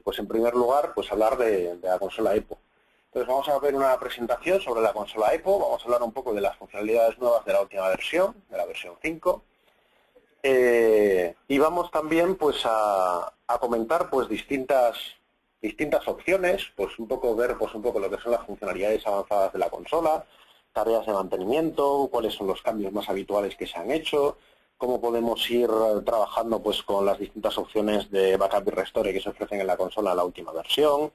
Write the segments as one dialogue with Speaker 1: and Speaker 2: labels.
Speaker 1: Pues en primer lugar, pues hablar de la consola EPO. Entonces vamos a ver una presentación sobre la consola EPO, vamos a hablar un poco de las funcionalidades nuevas de la última versión, de la versión 5. Y vamos también pues a comentar pues distintas opciones, pues un poco ver pues un poco lo que son las funcionalidades avanzadas de la consola, tareas de mantenimiento, cuáles son los cambios más habituales que se han hecho, cómo podemos ir trabajando pues con las distintas opciones de backup y restore que se ofrecen en la consola en la última versión,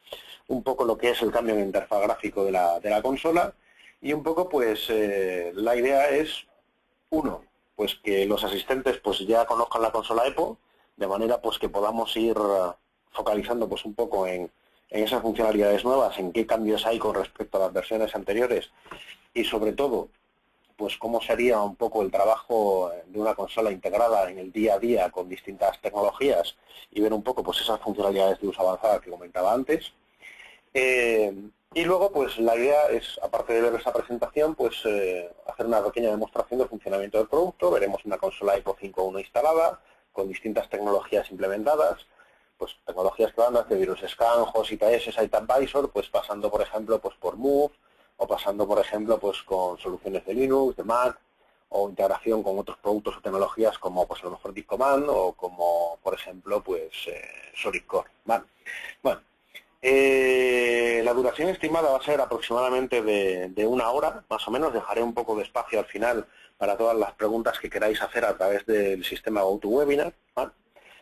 Speaker 1: un poco lo que es el cambio en interfaz gráfico de la consola y un poco pues la idea es, uno, pues que los asistentes pues ya conozcan la consola EPO, de manera pues que podamos ir focalizando pues un poco en esas funcionalidades nuevas, en qué cambios hay con respecto a las versiones anteriores y sobre todo pues cómo sería un poco el trabajo de una consola integrada en el día a día con distintas tecnologías y ver un poco pues esas funcionalidades de uso avanzada que comentaba antes. Y luego pues la idea es, aparte de ver esa presentación, pues hacer una pequeña demostración del funcionamiento del producto. Veremos una consola EPO 5.1 instalada con distintas tecnologías implementadas, pues tecnologías que van desde Virus Scan, Host IPS, Site Advisor, pues pasando por ejemplo pues por Move, o pasando, por ejemplo, pues con soluciones de Linux, de Mac, o integración con otros productos o tecnologías como, pues a lo mejor Discommand o como, por ejemplo, pues Solid Core. ¿Vale? Bueno, la duración estimada va a ser aproximadamente de 1 hora, más o menos. Dejaré un poco de espacio al final para todas las preguntas que queráis hacer a través del sistema GoToWebinar. ¿Vale?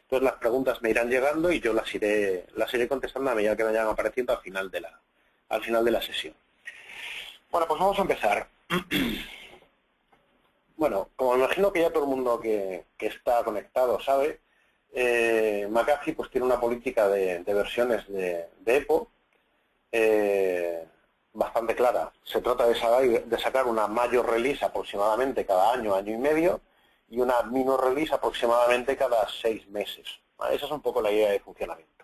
Speaker 1: Entonces las preguntas me irán llegando y yo las iré contestando a medida que vayan apareciendo al final de la sesión. Bueno, pues vamos a empezar. Bueno, como me imagino que ya todo el mundo que está conectado sabe, McAfee pues tiene una política de versiones de EPO bastante clara. Se trata de sacar una major release aproximadamente cada año, año y medio, y una minor release aproximadamente cada 6 meses. ¿Vale? Esa es un poco la idea de funcionamiento.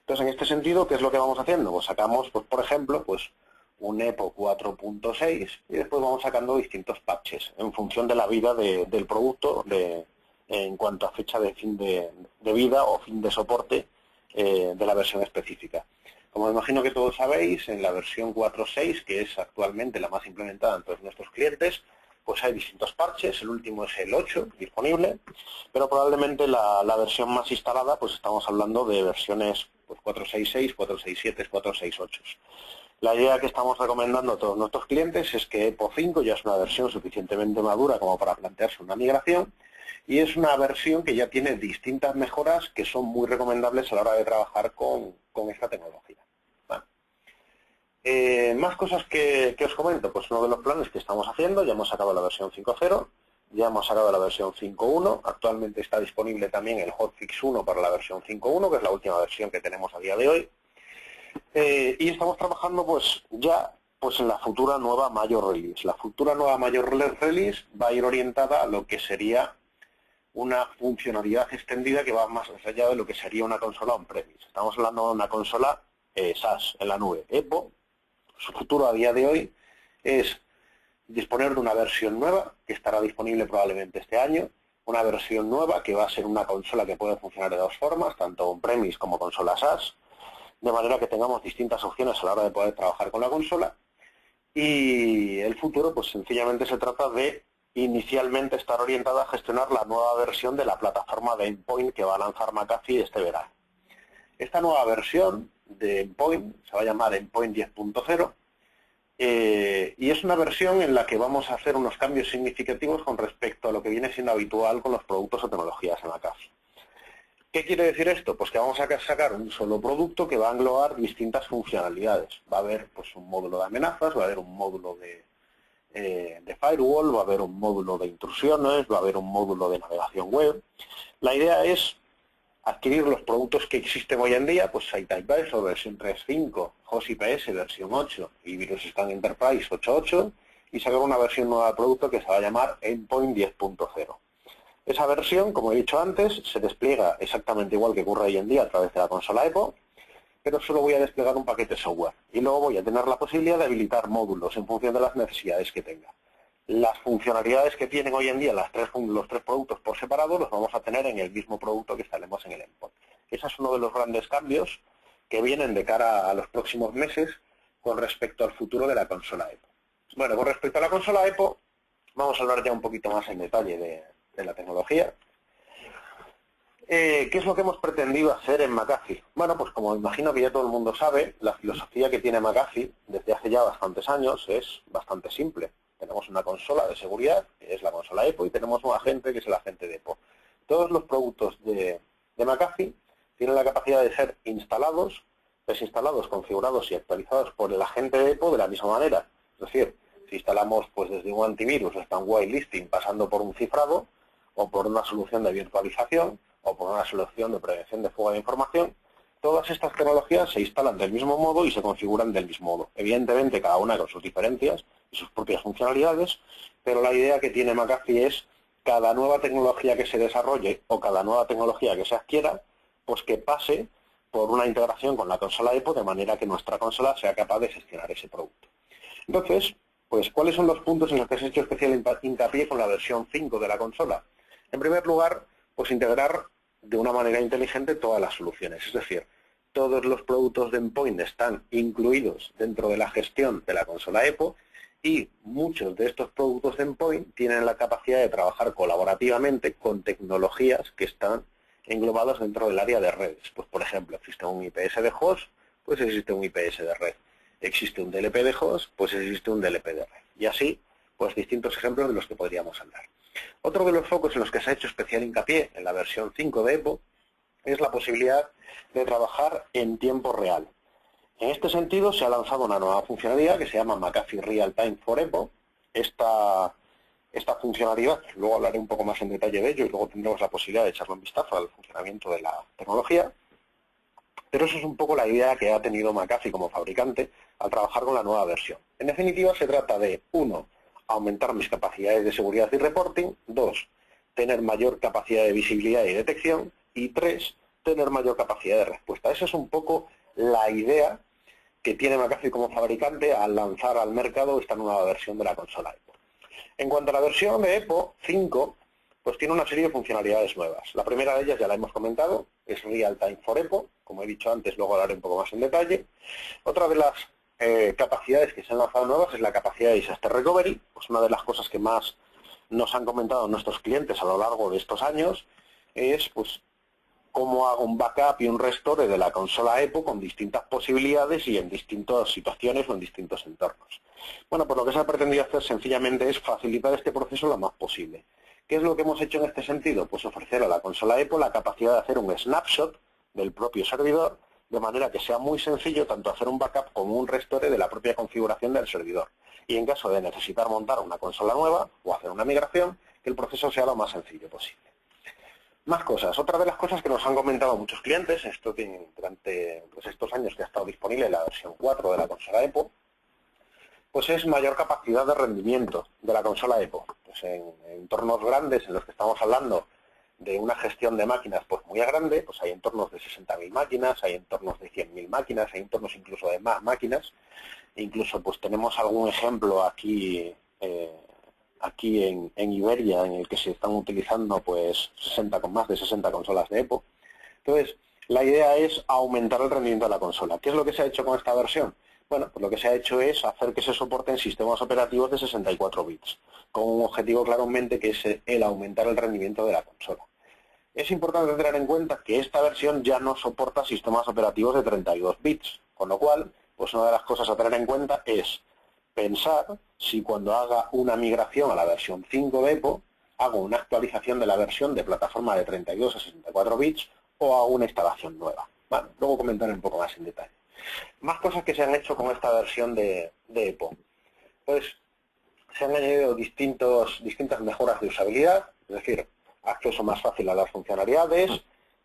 Speaker 1: Entonces, en este sentido, ¿qué es lo que vamos haciendo? Pues sacamos, pues por ejemplo, pues un EPO 4.6 y después vamos sacando distintos patches en función de la vida del producto en cuanto a fecha de fin de vida o fin de soporte de la versión específica. Como me imagino que todos sabéis, en la versión 4.6, que es actualmente la más implementada en todos nuestros clientes, pues hay distintos parches, el último es el 8 disponible, pero probablemente la versión más instalada, pues estamos hablando de versiones pues 4.6.6, 4.6.7, 4.6.8. La idea que estamos recomendando a todos nuestros clientes es que EPO 5 ya es una versión suficientemente madura como para plantearse una migración y es una versión que ya tiene distintas mejoras que son muy recomendables a la hora de trabajar con esta tecnología. Vale. Más cosas que os comento, pues uno de los planes que estamos haciendo, ya hemos sacado la versión 5.0, ya hemos sacado la versión 5.1, actualmente está disponible también el Hotfix 1 para la versión 5.1, que es la última versión que tenemos a día de hoy. Y estamos trabajando pues ya pues en la futura nueva Major Release. La futura nueva Major Release va a ir orientada a lo que sería una funcionalidad extendida que va más allá de lo que sería una consola on-premise. Estamos hablando de una consola SaaS en la nube. EPO, su futuro a día de hoy es disponer de una versión nueva que estará disponible probablemente este año, una versión nueva que va a ser una consola que puede funcionar de dos formas, tanto on-premise como consola SaaS, de manera que tengamos distintas opciones a la hora de poder trabajar con la consola. Y el futuro, pues sencillamente se trata de inicialmente estar orientada a gestionar la nueva versión de la plataforma de Endpoint que va a lanzar McAfee este verano. Esta nueva versión de Endpoint se va a llamar Endpoint 10.0 y es una versión en la que vamos a hacer unos cambios significativos con respecto a lo que viene siendo habitual con los productos o tecnologías en McAfee. ¿Qué quiere decir esto? Pues que vamos a sacar un solo producto que va a englobar distintas funcionalidades. Va a haber pues un módulo de amenazas, va a haber un módulo de firewall, va a haber un módulo de intrusiones, va a haber un módulo de navegación web. La idea es adquirir los productos que existen hoy en día, pues Site Advisor versión 3.5, Host IPS versión 8 y Virus Scan Enterprise 8.8 y sacar una versión nueva de producto que se va a llamar Endpoint 10.0. Esa versión, como he dicho antes, se despliega exactamente igual que ocurre hoy en día a través de la consola EPO, pero solo voy a desplegar un paquete software y luego voy a tener la posibilidad de habilitar módulos en función de las necesidades que tenga. Las funcionalidades que tienen hoy en día los tres productos por separado los vamos a tener en el mismo producto que instalemos en el endpoint. Ese es uno de los grandes cambios que vienen de cara a los próximos meses con respecto al futuro de la consola EPO. Bueno, con respecto a la consola EPO, vamos a hablar ya un poquito más en detalle de la tecnología. ¿Qué es lo que hemos pretendido hacer en McAfee? Bueno, pues como imagino que ya todo el mundo sabe, la filosofía que tiene McAfee desde hace ya bastantes años es bastante simple. Tenemos una consola de seguridad, que es la consola EPO, y tenemos un agente, que es el agente de EPO. Todos los productos de McAfee tienen la capacidad de ser instalados, desinstalados, configurados y actualizados por el agente de EPO de la misma manera. Es decir, si instalamos pues desde un antivirus hasta un whitelisting, pasando por un cifrado, o por una solución de virtualización, o por una solución de prevención de fuga de información, todas estas tecnologías se instalan del mismo modo y se configuran del mismo modo. Evidentemente, cada una con sus diferencias y sus propias funcionalidades, pero la idea que tiene McAfee es cada nueva tecnología que se desarrolle o cada nueva tecnología que se adquiera, pues que pase por una integración con la consola EPO de manera que nuestra consola sea capaz de gestionar ese producto. Entonces, pues, ¿cuáles son los puntos en los que se ha hecho especial hincapié con la versión 5 de la consola? En primer lugar, pues integrar de una manera inteligente todas las soluciones. Es decir, todos los productos de endpoint están incluidos dentro de la gestión de la consola EPO y muchos de estos productos de endpoint tienen la capacidad de trabajar colaborativamente con tecnologías que están englobadas dentro del área de redes. Pues, por ejemplo, existe un IPS de host, pues existe un IPS de red. Existe un DLP de host, pues existe un DLP de red. Y así, pues distintos ejemplos de los que podríamos hablar. Otro de los focos en los que se ha hecho especial hincapié en la versión 5 de EPO es la posibilidad de trabajar en tiempo real. En este sentido, se ha lanzado una nueva funcionalidad que se llama McAfee Real Time for EPO. Esta funcionalidad, luego hablaré un poco más en detalle de ello y luego tendremos la posibilidad de echarle un vistazo al funcionamiento de la tecnología. Pero eso es un poco la idea que ha tenido McAfee como fabricante al trabajar con la nueva versión. En definitiva, se trata de, 1, aumentar mis capacidades de seguridad y reporting, 2, tener mayor capacidad de visibilidad y detección, y 3, tener mayor capacidad de respuesta. Esa es un poco la idea que tiene McAfee como fabricante al lanzar al mercado esta nueva versión de la consola EPO. En cuanto a la versión de EPO 5, pues tiene una serie de funcionalidades nuevas. La primera de ellas ya la hemos comentado, es Real Time for EPO, como he dicho antes, luego hablaré un poco más en detalle. Otra de las capacidades que se han lanzado nuevas es la capacidad de Disaster Recovery, pues una de las cosas que más nos han comentado nuestros clientes a lo largo de estos años es pues cómo hago un backup y un restore de la consola EPO con distintas posibilidades y en distintas situaciones o en distintos entornos. Bueno, pues lo que se ha pretendido hacer sencillamente es facilitar este proceso lo más posible. ¿Qué es lo que hemos hecho en este sentido? Pues ofrecer a la consola EPO la capacidad de hacer un snapshot del propio servidor, de manera que sea muy sencillo tanto hacer un backup como un restore de la propia configuración del servidor. Y en caso de necesitar montar una consola nueva o hacer una migración, que el proceso sea lo más sencillo posible. Más cosas. Otra de las cosas que nos han comentado muchos clientes durante pues, estos años que ha estado disponible la versión 4 de la consola EPO, pues es mayor capacidad de rendimiento de la consola EPO. Pues en entornos grandes en los que estamos hablando de una gestión de máquinas pues muy grande, pues hay entornos de 60.000 máquinas, hay entornos de 100.000 máquinas, hay entornos incluso de más máquinas. Incluso pues tenemos algún ejemplo aquí en Iberia en el que se están utilizando pues más de 60 consolas de EPO. Entonces, la idea es aumentar el rendimiento de la consola. ¿Qué es lo que se ha hecho con esta versión? Bueno, pues lo que se ha hecho es hacer que se soporten sistemas operativos de 64 bits, con un objetivo claramente que es el aumentar el rendimiento de la consola. Es importante tener en cuenta que esta versión ya no soporta sistemas operativos de 32 bits, con lo cual, pues una de las cosas a tener en cuenta es pensar si cuando haga una migración a la versión 5 de EPO, hago una actualización de la versión de plataforma de 32 a 64 bits o hago una instalación nueva. Bueno, luego comentaré un poco más en detalle. Más cosas que se han hecho con esta versión de EPO. Pues se han añadido distintas mejoras de usabilidad, es decir, acceso más fácil a las funcionalidades,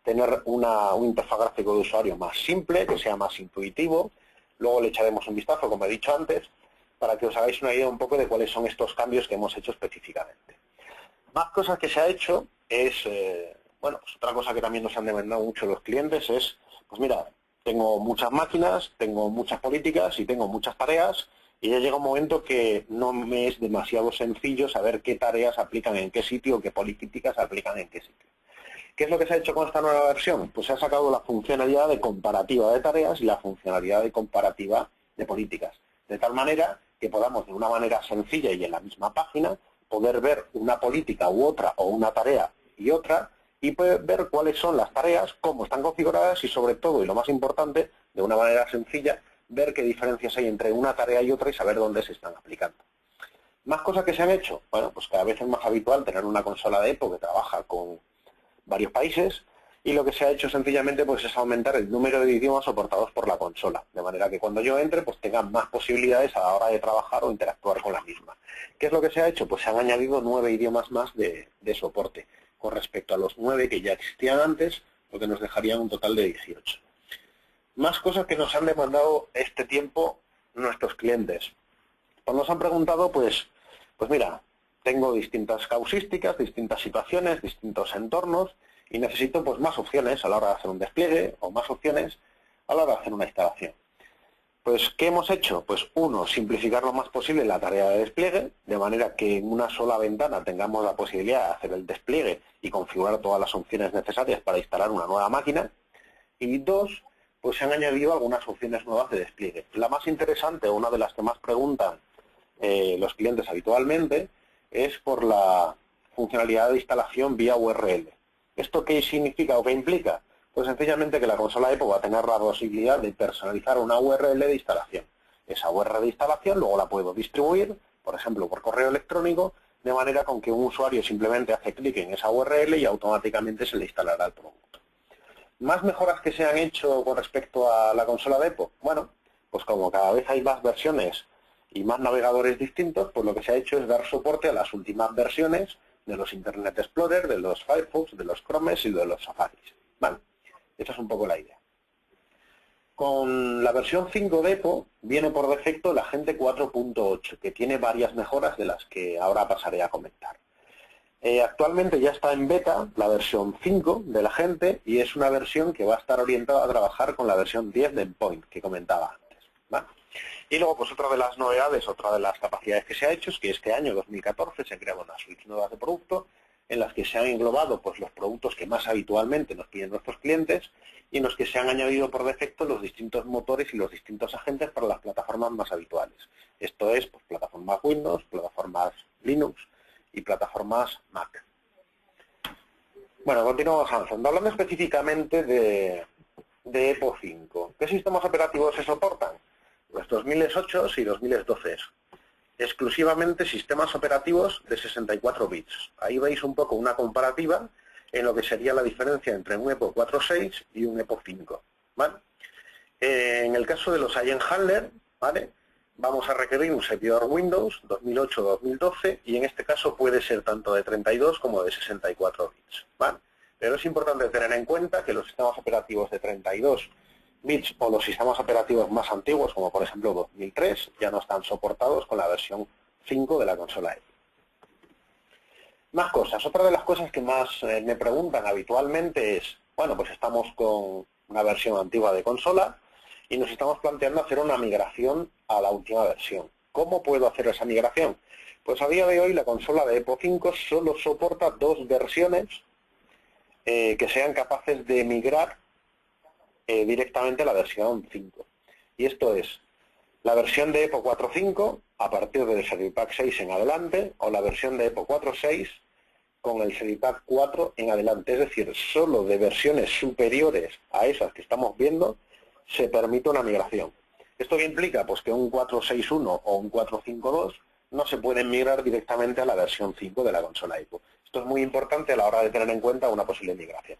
Speaker 1: tener un interfaz gráfico de usuario más simple, que sea más intuitivo. Luego le echaremos un vistazo, como he dicho antes, para que os hagáis una idea un poco de cuáles son estos cambios que hemos hecho específicamente. Más cosas que se ha hecho es, bueno, pues otra cosa que también nos han demandado mucho los clientes es, pues mira, tengo muchas máquinas, tengo muchas políticas y tengo muchas tareas y ya llega un momento que no me es demasiado sencillo saber qué tareas aplican en qué sitio o qué políticas aplican en qué sitio. ¿Qué es lo que se ha hecho con esta nueva versión? Pues se ha sacado la funcionalidad de comparativa de tareas y la funcionalidad de comparativa de políticas. De tal manera que podamos, de una manera sencilla y en la misma página, poder ver una política u otra, o una tarea y otra, y poder ver cuáles son las tareas, cómo están configuradas y, sobre todo, y lo más importante, de una manera sencilla, ver qué diferencias hay entre una tarea y otra y saber dónde se están aplicando. ¿Más cosas que se han hecho? Bueno, pues cada vez es más habitual tener una consola de EPO que trabaja con varios países, y lo que se ha hecho sencillamente pues es aumentar el número de idiomas soportados por la consola, de manera que cuando yo entre pues tenga más posibilidades a la hora de trabajar o interactuar con la misma. ¿Qué es lo que se ha hecho? Pues se han añadido 9 idiomas más de soporte, con respecto a los 9 que ya existían antes, lo que nos dejaría un total de 18. Más cosas que nos han demandado este tiempo nuestros clientes. Pues nos han preguntado, pues mira, tengo distintas causísticas, distintas situaciones, distintos entornos, y necesito pues más opciones a la hora de hacer un despliegue o más opciones a la hora de hacer una instalación. Pues, ¿qué hemos hecho? Pues, uno, simplificar lo más posible la tarea de despliegue, de manera que en una sola ventana tengamos la posibilidad de hacer el despliegue y configurar todas las opciones necesarias para instalar una nueva máquina. Y dos, pues se han añadido algunas opciones nuevas de despliegue. La más interesante, o una de las que más preguntan los clientes habitualmente, es por la funcionalidad de instalación vía URL. ¿Esto qué significa o qué implica? Pues sencillamente que la consola EPO va a tener la posibilidad de personalizar una URL de instalación. Esa URL de instalación luego la puedo distribuir, por ejemplo, por correo electrónico, de manera con que un usuario simplemente hace clic en esa URL y automáticamente se le instalará el producto. ¿Más mejoras que se han hecho con respecto a la consola de EPO? Bueno, pues como cada vez hay más versiones y más navegadores distintos, pues lo que se ha hecho es dar soporte a las últimas versiones de los Internet Explorer, de los Firefox, de los Chromes y de los Safaris. Vale, esa es un poco la idea. Con la versión 5 de EPO viene por defecto el agente 4.8, que tiene varias mejoras de las que ahora pasaré a comentar. Actualmente ya está en beta la versión 5 del agente y es una versión que va a estar orientada a trabajar con la versión 10 de Endpoint que comentaba antes. ¿Vale? Y luego, pues otra de las novedades, otra de las capacidades que se ha hecho es que este año, 2014, se han creado unas suites nuevas de producto en las que se han englobado pues los productos que más habitualmente nos piden nuestros clientes y en los que se han añadido por defecto los distintos motores y los distintos agentes para las plataformas más habituales. Esto es, pues, plataformas Windows, plataformas Linux y plataformas Mac. Bueno, continuamos avanzando. Hablando específicamente de EPO 5. ¿Qué sistemas operativos se soportan? Los 2008 y 2012. Exclusivamente sistemas operativos de 64 bits. Ahí veis un poco una comparativa en lo que sería la diferencia entre un EPO 4.6 y un EPO 5. ¿Vale? En el caso de los Allen Handler, ¿vale?, vamos a requerir un servidor Windows 2008-2012 y en este caso puede ser tanto de 32 como de 64 bits. ¿Vale? Pero es importante tener en cuenta que los sistemas operativos de 32 bits o los sistemas operativos más antiguos, como por ejemplo 2003, ya no están soportados con la versión 5 de la consola EPO. Más cosas. Otra de las cosas que más me preguntan habitualmente es, bueno, pues estamos con una versión antigua de consola y nos estamos planteando hacer una migración a la última versión. ¿Cómo puedo hacer esa migración? Pues a día de hoy la consola de EPO 5 solo soporta 2 versiones que sean capaces de migrar directamente a la versión 5. Y esto es la versión de EPO 4.5 a partir del Servipack 6 en adelante o la versión de EPO 4.6 con el Servipack 4 en adelante. Es decir, solo de versiones superiores a esas que estamos viendo se permite una migración. ¿Esto qué implica? Pues que un 4.6.1 o un 4.5.2 no se pueden migrar directamente a la versión 5 de la consola EPO. Esto es muy importante a la hora de tener en cuenta una posible migración.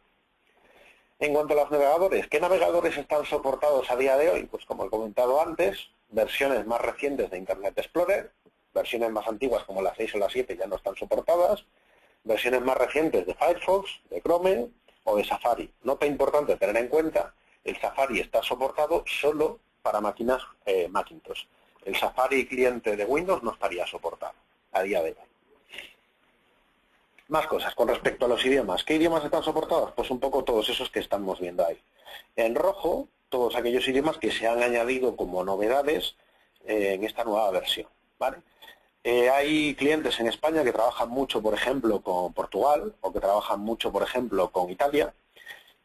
Speaker 1: En cuanto a los navegadores, ¿qué navegadores están soportados a día de hoy? Pues como he comentado antes, versiones más recientes de Internet Explorer, versiones más antiguas como las 6 o las 7 ya no están soportadas, versiones más recientes de Firefox, de Chrome o de Safari. Nota importante tener en cuenta, el Safari está soportado solo para máquinas Macintosh. El Safari cliente de Windows no estaría soportado a día de hoy. Más cosas con respecto a los idiomas. ¿Qué idiomas están soportados? Pues un poco todos esos que estamos viendo ahí. En rojo, todos aquellos idiomas que se han añadido como novedades en esta nueva versión. ¿Vale? Hay clientes en España que trabajan mucho, por ejemplo, con Portugal o que trabajan mucho, por ejemplo, con Italia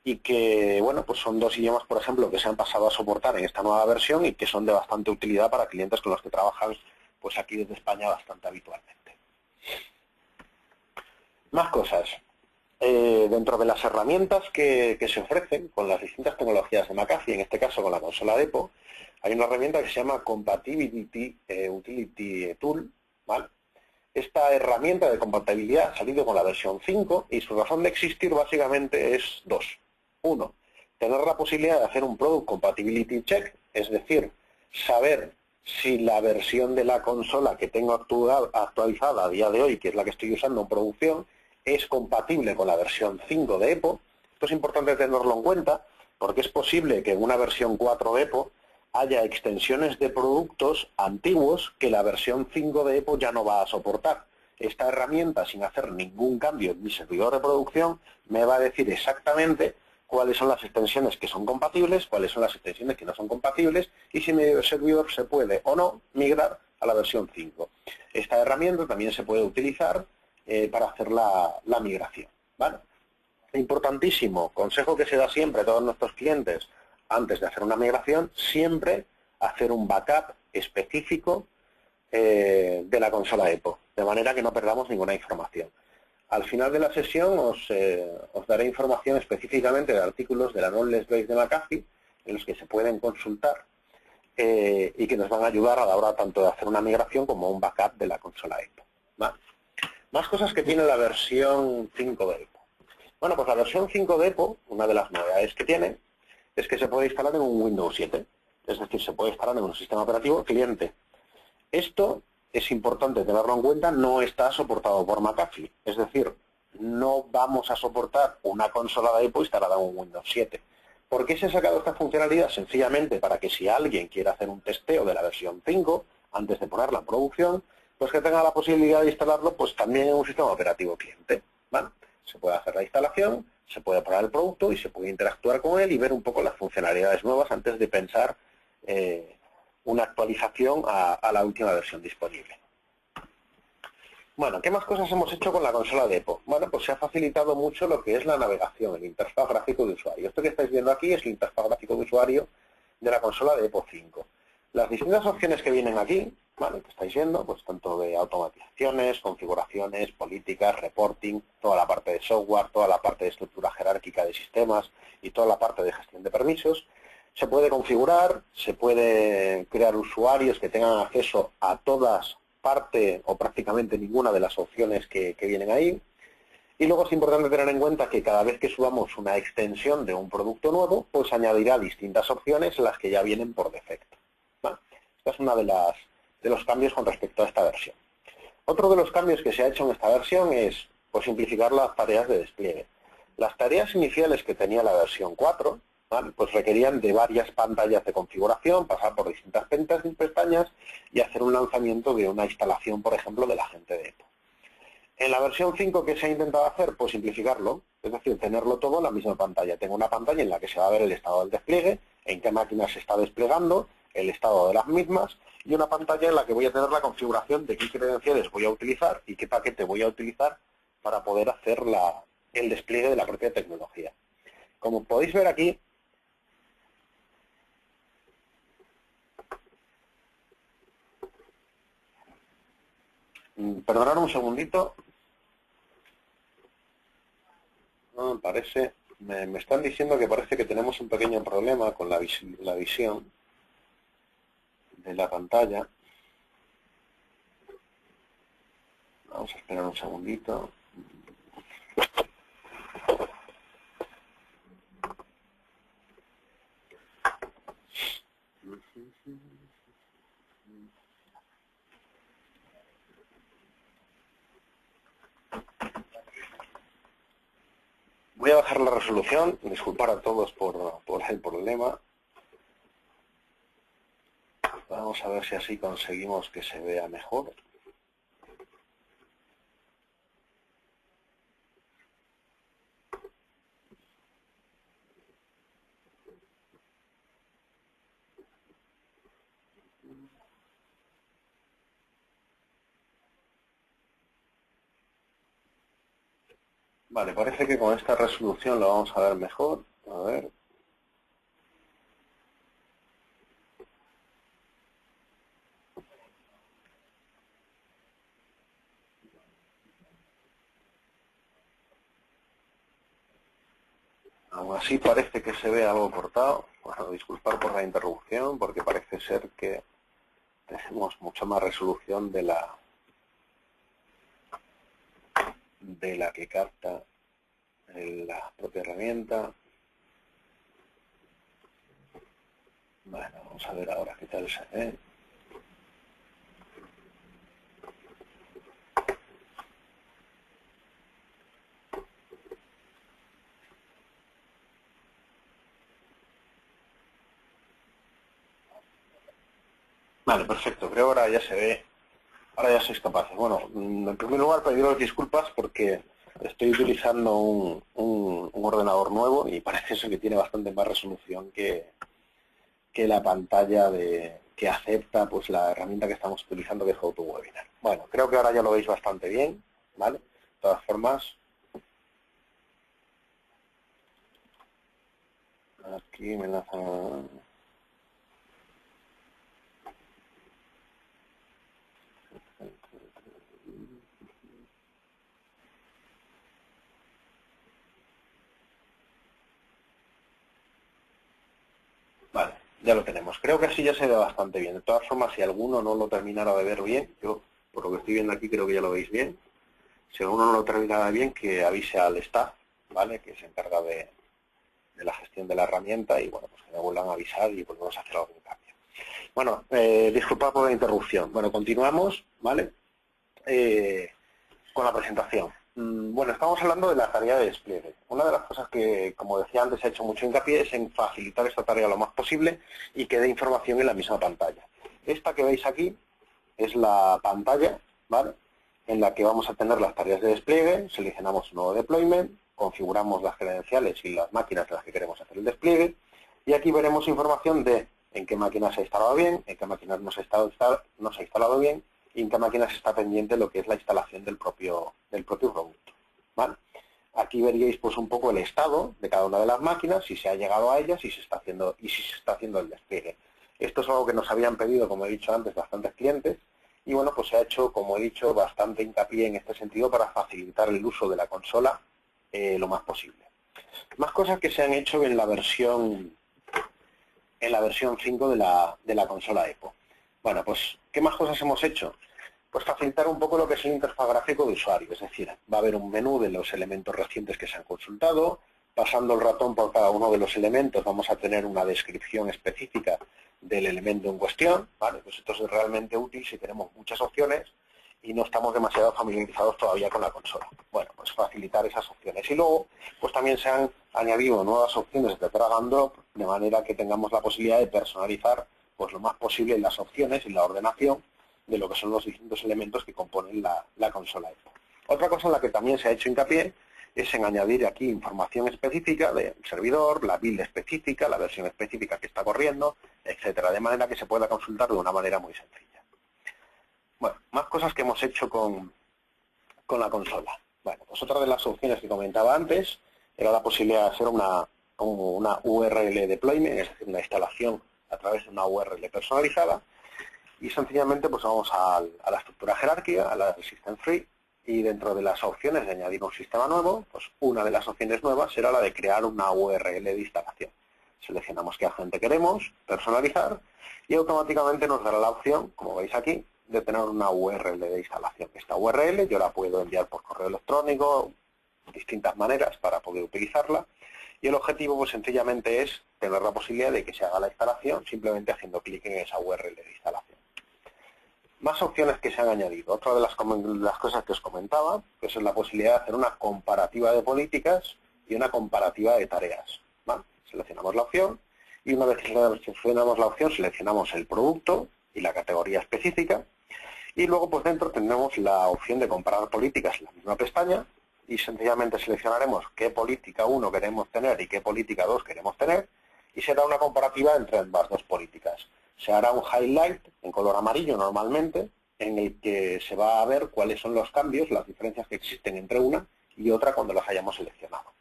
Speaker 1: y que, bueno, pues son dos idiomas, por ejemplo, que se han pasado a soportar en esta nueva versión y que son de bastante utilidad para clientes con los que trabajan, pues aquí desde España bastante habitualmente. Más cosas. Dentro de las herramientas que se ofrecen con las distintas tecnologías de McAfee, en este caso con la consola DEPO, hay una herramienta que se llama Compatibility Utility Tool, ¿vale? Esta herramienta de compatibilidad ha salido con la versión 5 y su razón de existir básicamente es dos. Uno, tener la posibilidad de hacer un Product Compatibility Check, es decir, saber si la versión de la consola que tengo actualizada a día de hoy, que es la que estoy usando en producción, es compatible con la versión 5 de EPO. Esto es importante tenerlo en cuenta porque es posible que en una versión 4 de EPO haya extensiones de productos antiguos que la versión 5 de EPO ya no va a soportar. Esta herramienta, sin hacer ningún cambio en mi servidor de producción, me va a decir exactamente cuáles son las extensiones que son compatibles, cuáles son las extensiones que no son compatibles y si mi servidor se puede o no migrar a la versión 5. Esta herramienta también se puede utilizar para hacer la migración, ¿vale? Importantísimo, consejo que se da siempre a todos nuestros clientes antes de hacer una migración, siempre hacer un backup específico de la consola EPO, de manera que no perdamos ninguna información. Al final de la sesión os daré información específicamente de artículos de la Knowledge Base de McAfee en los que se pueden consultar y que nos van a ayudar a la hora tanto de hacer una migración como un backup de la consola EPO, ¿vale? Más cosas que tiene la versión 5 de EPO. Bueno, pues la versión 5 de EPO, una de las novedades que tiene, es que se puede instalar en un Windows 7. Es decir, se puede instalar en un sistema operativo cliente. Esto es importante tenerlo en cuenta, no está soportado por McAfee. Es decir, no vamos a soportar una consola de EPO instalada en un Windows 7. ¿Por qué se ha sacado esta funcionalidad? Sencillamente para que si alguien quiere hacer un testeo de la versión 5, antes de ponerla en producción, pues que tenga la posibilidad de instalarlo pues también en un sistema operativo cliente, ¿vale? Se puede hacer la instalación, se puede probar el producto y se puede interactuar con él y ver un poco las funcionalidades nuevas antes de pensar una actualización a la última versión disponible. Bueno, ¿qué más cosas hemos hecho con la consola de EPO? Bueno, pues se ha facilitado mucho lo que es la navegación, el interfaz gráfico de usuario. Esto que estáis viendo aquí es el interfaz gráfico de usuario de la consola de EPO 5. Las distintas opciones que vienen aquí, ¿vale?, que estáis viendo, pues tanto de automatizaciones, configuraciones, políticas, reporting, toda la parte de software, toda la parte de estructura jerárquica de sistemas y toda la parte de gestión de permisos, se puede configurar, se puede crear usuarios que tengan acceso a todas, parte o prácticamente ninguna de las opciones que vienen ahí. Y luego es importante tener en cuenta que cada vez que subamos una extensión de un producto nuevo, pues añadirá distintas opciones en las que ya vienen por defecto. ¿Vale? Esta es una de los cambios con respecto a esta versión. Otro de los cambios que se ha hecho en esta versión es pues, simplificar las tareas de despliegue. Las tareas iniciales que tenía la versión 4, ¿vale?, pues requerían de varias pantallas de configuración, pasar por distintas pestañas y hacer un lanzamiento de una instalación, por ejemplo, del agente de EPO. En la versión 5, ¿qué se ha intentado hacer? Pues simplificarlo, es decir, tenerlo todo en la misma pantalla. Tengo una pantalla en la que se va a ver el estado del despliegue, en qué máquina se está desplegando, el estado de las mismas, y una pantalla en la que voy a tener la configuración de qué credenciales voy a utilizar y qué paquete voy a utilizar para poder hacer el despliegue de la propia tecnología. Como podéis ver aquí, perdonad un segundito, no, me están diciendo que parece que tenemos un pequeño problema con la visión de la pantalla. Vamos a esperar un segundito. Voy a bajar la resolución, disculpar a todos por el problema. Vamos a ver si así conseguimos que se vea mejor. Vale, parece que con esta resolución lo vamos a ver mejor. A ver. Aún así parece que se ve algo cortado. Bueno, disculpar por la interrupción, porque parece ser que tenemos mucha más resolución de la que capta la propia herramienta. Bueno, vamos a ver ahora qué tal se ve. Vale, perfecto. Creo que ahora ya se ve. Ahora ya sois capaces. Bueno, en primer lugar pediros disculpas porque estoy utilizando un ordenador nuevo y parece ser que tiene bastante más resolución que la pantalla que acepta pues la herramienta que estamos utilizando, que es GoToWebinar. Bueno, creo que ahora ya lo veis bastante bien, ¿vale? De todas formas, aquí me enlaza. Vale, ya lo tenemos. Creo que así ya se ve bastante bien. De todas formas, si alguno no lo terminara de ver bien, yo por lo que estoy viendo aquí creo que ya lo veis bien. Si alguno no lo terminara bien, que avise al staff, ¿vale? Que se encarga de la gestión de la herramienta y bueno, pues que me vuelvan a avisar y volvemos a hacer algún cambio. Bueno, disculpad por la interrupción. Bueno, continuamos, ¿vale? Con la presentación. Bueno, estamos hablando de la tarea de despliegue. Una de las cosas que, como decía antes, he hecho mucho hincapié es en facilitar esta tarea lo más posible y que dé información en la misma pantalla. Esta que veis aquí es la pantalla, ¿vale?, en la que vamos a tener las tareas de despliegue. Seleccionamos un nuevo deployment, configuramos las credenciales y las máquinas en las que queremos hacer el despliegue, y aquí veremos información de en qué máquinas se ha instalado bien, en qué máquinas no se ha instalado bien, y en qué máquinas está pendiente lo que es la instalación del propio producto, ¿vale? Aquí veríais pues un poco el estado de cada una de las máquinas, si se ha llegado a ellas y si se está haciendo el despliegue. Esto es algo que nos habían pedido, como he dicho antes, bastantes clientes, y bueno, pues se ha hecho, como he dicho, bastante hincapié en este sentido para facilitar el uso de la consola lo más posible. Más cosas que se han hecho en la versión 5 de la consola EPO. Bueno, pues, ¿qué más cosas hemos hecho? Pues facilitar un poco lo que es el interfaz gráfico de usuario, es decir, va a haber un menú de los elementos recientes que se han consultado. Pasando el ratón por cada uno de los elementos vamos a tener una descripción específica del elemento en cuestión, ¿vale? Pues esto es realmente útil si tenemos muchas opciones y no estamos demasiado familiarizados todavía con la consola. Bueno, pues facilitar esas opciones. Y luego, pues también se han añadido nuevas opciones de drag and drop, de manera que tengamos la posibilidad de personalizar pues lo más posible las opciones y la ordenación de lo que son los distintos elementos que componen la consola EPO. Otra cosa en la que también se ha hecho hincapié es en añadir aquí información específica del servidor, la build específica, la versión específica que está corriendo, etcétera, de manera que se pueda consultar de una manera muy sencilla. Bueno, más cosas que hemos hecho con la consola. Bueno, pues otra de las opciones que comentaba antes era la posibilidad de hacer una URL deployment, es decir, una instalación a través de una URL personalizada, y sencillamente pues vamos a la estructura jerárquica, a la de System Free, y dentro de las opciones de añadir un sistema nuevo, pues una de las opciones nuevas será la de crear una URL de instalación. Seleccionamos qué agente queremos personalizar y automáticamente nos dará la opción, como veis aquí, de tener una URL de instalación. Esta URL yo la puedo enviar por correo electrónico, distintas maneras para poder utilizarla, y el objetivo pues sencillamente es tener la posibilidad de que se haga la instalación simplemente haciendo clic en esa URL de instalación. Más opciones que se han añadido. Otra de las cosas que os comentaba pues es la posibilidad de hacer una comparativa de políticas y una comparativa de tareas, ¿vale? Seleccionamos la opción y una vez que seleccionamos la opción seleccionamos el producto y la categoría específica, y luego pues dentro tendremos la opción de comparar políticas en la misma pestaña y sencillamente seleccionaremos qué política 1 queremos tener y qué política 2 queremos tener, y será una comparativa entre ambas dos políticas. Se hará un highlight en color amarillo normalmente, en el que se va a ver cuáles son los cambios, las diferencias que existen entre una y otra cuando las hayamos seleccionado.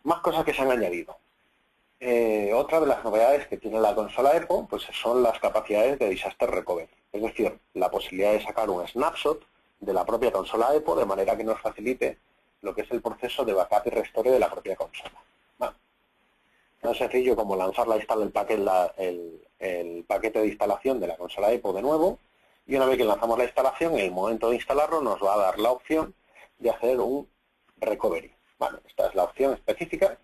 Speaker 1: Más cosas que se han añadido. Otra de las novedades que tiene la consola EPO pues son las capacidades de Disaster Recovery, es decir, la posibilidad de sacar un snapshot de la propia consola EPO de manera que nos facilite lo que es el proceso de backup y restore de la propia consola. Bueno, tan sencillo como lanzar el paquete de instalación de la consola EPO de nuevo, y una vez que lanzamos la instalación, en el momento de instalarlo nos va a dar la opción de hacer un recovery. Bueno, esta es la opción específica.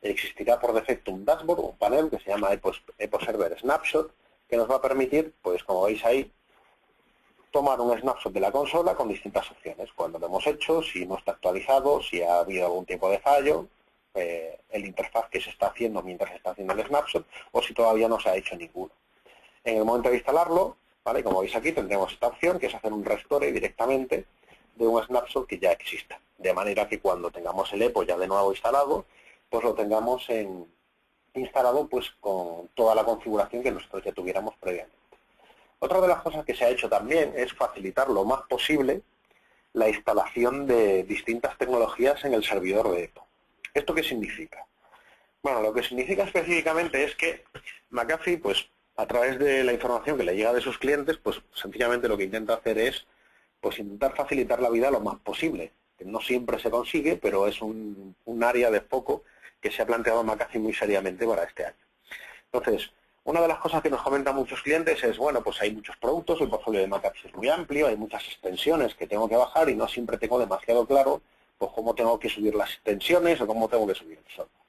Speaker 1: Existirá por defecto un dashboard, un panel que se llama EPO Server Snapshot, que nos va a permitir, pues como veis ahí, tomar un snapshot de la consola con distintas opciones. Cuando lo hemos hecho, si no está actualizado, si ha habido algún tipo de fallo, el interfaz que se está haciendo mientras se está haciendo el snapshot, o si todavía no se ha hecho ninguno. En el momento de instalarlo, ¿vale? Como veis aquí, tendremos esta opción, que es hacer un restore directamente de un snapshot que ya exista. De manera que cuando tengamos el EPO ya de nuevo instalado, pues lo tengamos instalado pues con toda la configuración que nosotros ya tuviéramos previamente. Otra de las cosas que se ha hecho también es facilitar lo más posible la instalación de distintas tecnologías en el servidor de EPO. ¿Esto qué significa? Bueno, lo que significa específicamente es que McAfee, pues a través de la información que le llega de sus clientes, pues sencillamente lo que intenta hacer es pues intentar facilitar la vida lo más posible, que no siempre se consigue, pero es un área de foco que se ha planteado McAfee muy seriamente para este año. Entonces, una de las cosas que nos comentan muchos clientes es, bueno, pues hay muchos productos, el portfolio de McAfee es muy amplio, hay muchas extensiones que tengo que bajar y no siempre tengo demasiado claro pues cómo tengo que subir las extensiones o cómo tengo que subir el software.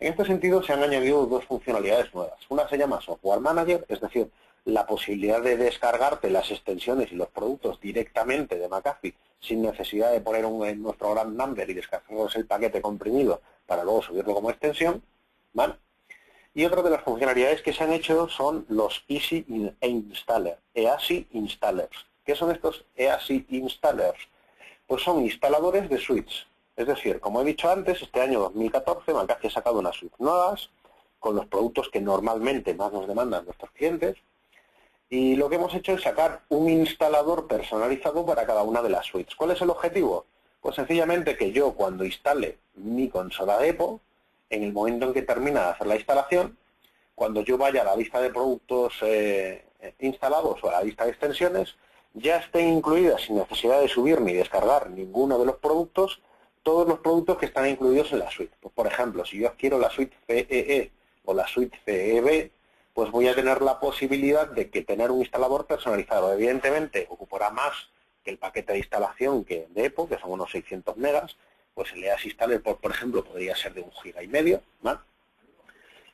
Speaker 1: En este sentido se han añadido dos funcionalidades nuevas. Una se llama Software Manager, es decir, la posibilidad de descargarte las extensiones y los productos directamente de McAfee sin necesidad de poner nuestro grand number y descargarnos el paquete comprimido para luego subirlo como extensión, ¿vale? Y otra de las funcionalidades que se han hecho son los Easy Installer, EASY Installers. ¿Qué son estos EASY Installers? Pues son instaladores de suites. Es decir, como he dicho antes, este año 2014 McAfee ha sacado unas suites nuevas con los productos que normalmente más nos demandan nuestros clientes. Y lo que hemos hecho es sacar un instalador personalizado para cada una de las suites. ¿Cuál es el objetivo? Pues sencillamente que yo cuando instale mi consola de EPO, en el momento en que termina de hacer la instalación, cuando yo vaya a la lista de productos instalados o a la lista de extensiones, ya estén incluidas sin necesidad de subir ni descargar ninguno de los productos, todos los productos que están incluidos en la suite. Pues, por ejemplo, si yo adquiero la suite CEE o la suite CEB, pues voy a tener la posibilidad de que tener un instalador personalizado. Evidentemente, ocupará más que el paquete de instalación de EPO, que son unos 600 megas, pues el EASY Installer, por ejemplo, podría ser de 1,5 GB, ¿vale?